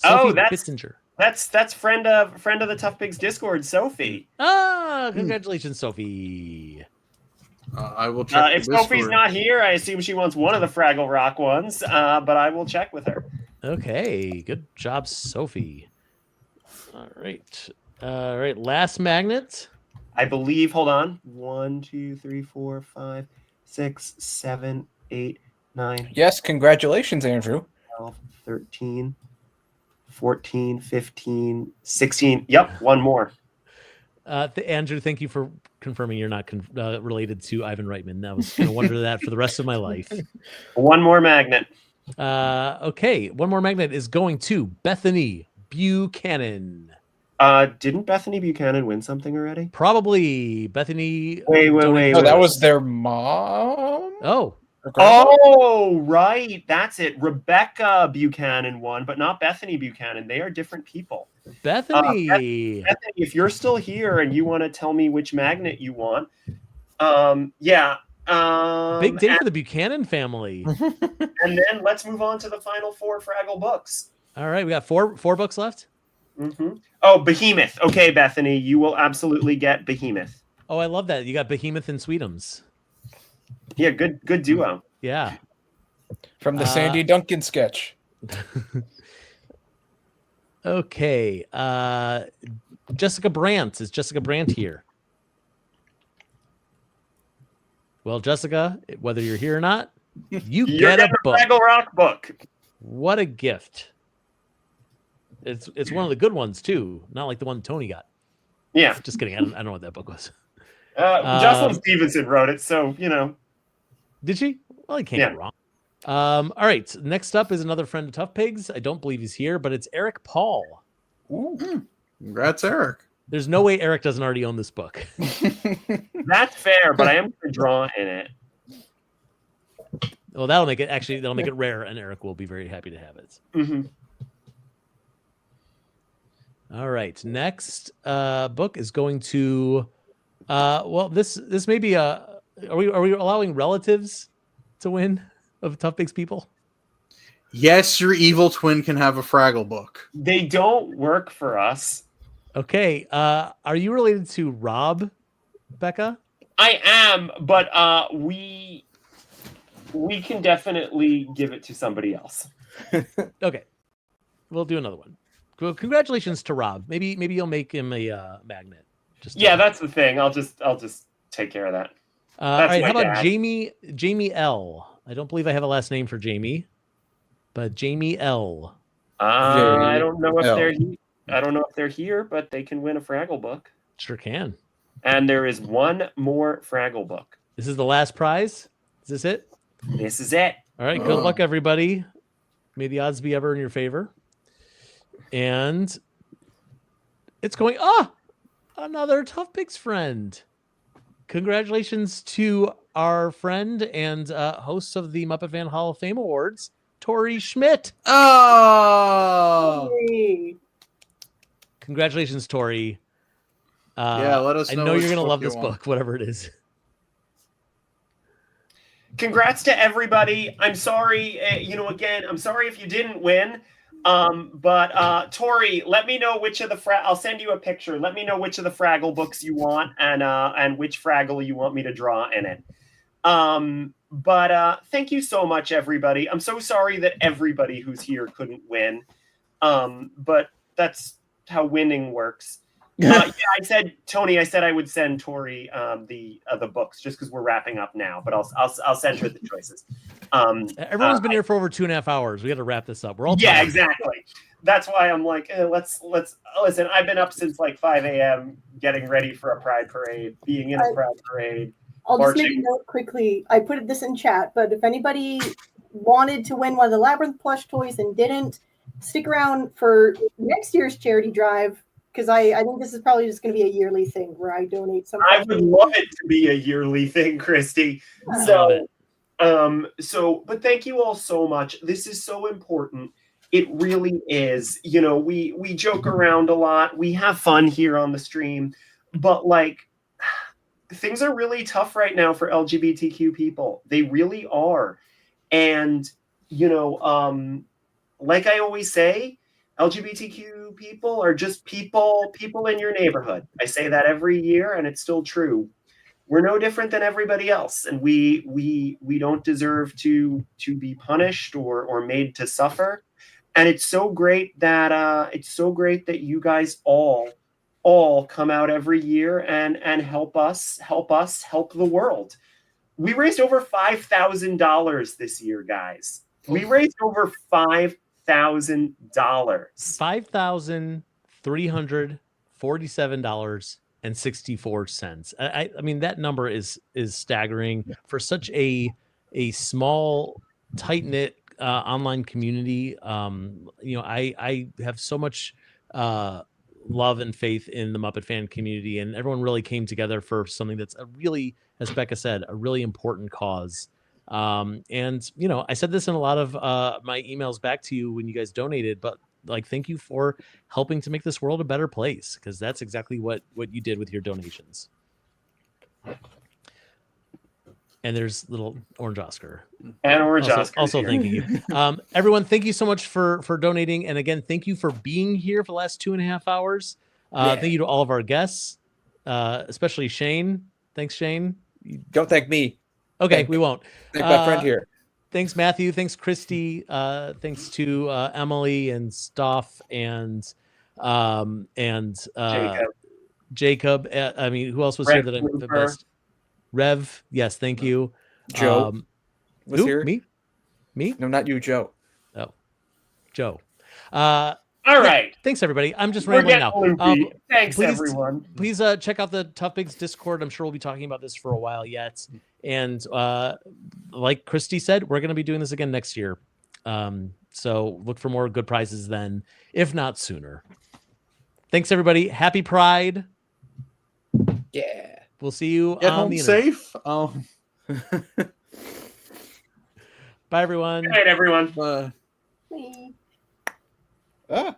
Bitzinger. That's friend of the ToughPigs Discord, Sophie. Congratulations, Sophie. I will check. If Sophie's not here, I assume she wants one of the Fraggle Rock ones, but I will check with her. Okay, good job, Sophie. All right. Last magnet. I believe, hold on. 1, 2, 3, 4, 5, 6, 7, 8, 9. Yes, congratulations, Andrew. 12, 13, 14, 15, 16. Yep, 1 more. Andrew, thank you for confirming you're not related to Ivan Reitman. I was going to wonder that for the rest of my life. One more magnet. Okay, one more magnet is going to Bethany Buchanan. Didn't Bethany Buchanan win something already? Probably. Bethany. Wait. No, that was their mom. Oh. Oh, right. That's it. Rebecca Buchanan won, but not Bethany Buchanan. They are different people. Bethany. Bethany, if you're still here and you want to tell me which magnet you want, yeah. Big day for the Buchanan family. And then let's move on to the final 4 Fraggle books. All right, we got four books left. Mm-hmm. Oh, Behemoth. Okay, Bethany, you will absolutely get Behemoth. Oh, I love that. You got Behemoth and Sweetums. Yeah, good duo. Yeah. From the Sandy Duncan sketch. Okay. Jessica Brandt. Is Jessica Brandt here? Well, Jessica, whether you're here or not, you get a book. Fraggle Rock book. What a gift. It's one of the good ones, too. Not like the one Tony got. Yeah. Just kidding. I don't know what that book was. Jocelyn Stevenson wrote it, so, you know. Did she? Well, he can't go wrong. All right. Next up is another friend of ToughPigs. I don't believe he's here, but it's Eric Paul. Ooh. Congrats, Eric. There's no way Eric doesn't already own this book. That's fair, but I am going to draw in it. Well, that'll make it rare, and Eric will be very happy to have it. Mm-hmm. All right. Next book is going to well, this may be a are we allowing relatives to win of ToughPigs people? Yes, your evil twin can have a Fraggle book. They don't work for us. Okay. Are you related to Rob, Becca? I am, but we can definitely give it to somebody else. Okay. We'll do another one. Well, congratulations to Rob. Maybe you'll make him a magnet. Yeah, that's the thing. I'll just take care of that. All right, how about Jamie L? I don't believe I have a last name for Jamie, but Jamie L. I don't know if they're here, but they can win a Fraggle book. Sure can. And there is one more Fraggle book. This is the last prize. Is this it? This is it. All right. Good luck, everybody. May the odds be ever in your favor. And it's going. Another ToughPigs friend. Congratulations to our friend and host of the Muppet Fan Hall of Fame Awards, Tori Schmidt. Oh! Hey. Congratulations, Tori. Yeah, let us know. I know you're going to love this book, whatever it is. Congrats to everybody. I'm sorry, again, I'm sorry if you didn't win. But Tori, let me know which of the I'll send you a picture. Let me know which of the Fraggle books you want and which Fraggle you want me to draw in it. But thank you so much, everybody. I'm so sorry that everybody who's here couldn't win. But that's how winning works. Yeah, Tony, I said I would send Tori the books just because we're wrapping up now, but I'll send her the choices. Everyone's been here for over 2.5 hours. We got to wrap this up. We're all tired. tired. Exactly. That's why I'm like, let's listen. I've been up since like 5 a.m. getting ready for a pride parade, being in a pride parade. I'll just make a note quickly. I put this in chat, but if anybody wanted to win one of the Labyrinth plush toys and didn't, stick around for next year's charity drive. Because I think this is probably just going to be a yearly thing where I donate something. I would love it to be a yearly thing, Christy. So, but thank you all so much. This is so important. It really is. You know, we joke around a lot. We have fun here on the stream, but like things are really tough right now for LGBTQ people. They really are. And, like I always say, LGBTQ people are just people in your neighborhood. I say that every year, and it's still true. We're no different than everybody else, and we don't deserve to be punished or made to suffer. And it's so great that you guys all come out every year and help us help the world. We raised over $5,000 this year, guys. We raised over $5,000. $5,347.50. I mean, that number is staggering for such a small, tight knit online community. I have so much love and faith in the Muppet fan community, and everyone really came together for something that's a really, as Becca said, a really important cause. And I said this in a lot of my emails back to you when you guys donated, but like, thank you for helping to make this world a better place, because that's exactly what you did with your donations. And there's little Orange Oscar. And Orange Oscar. Also thanking you. Everyone, thank you so much for donating. And again, thank you for being here for the last 2.5 hours. Thank you to all of our guests, especially Shane. Thanks, Shane. Don't thank me. Okay, we won't. Thank my friend here. Thanks, Matthew. Thanks, Christy. Thanks to Emily and Staf and Jacob. I mean, who else was here that I missed? Rev. Yes, thank you. Joe was who? here. Me? No, not you, Joe. Oh, Joe. All right. Thanks, everybody. I'm just rambling now. Thanks, everyone. Please check out the ToughPigs Discord. I'm sure we'll be talking about this for a while yet. And like Christy said, we're going to be doing this again next year. So look for more good prizes then, if not sooner. Thanks, everybody. Happy Pride. Yeah. We'll see you Get on home the internet. safe. Bye, everyone. Good night, everyone. Bye. Bye. Ah.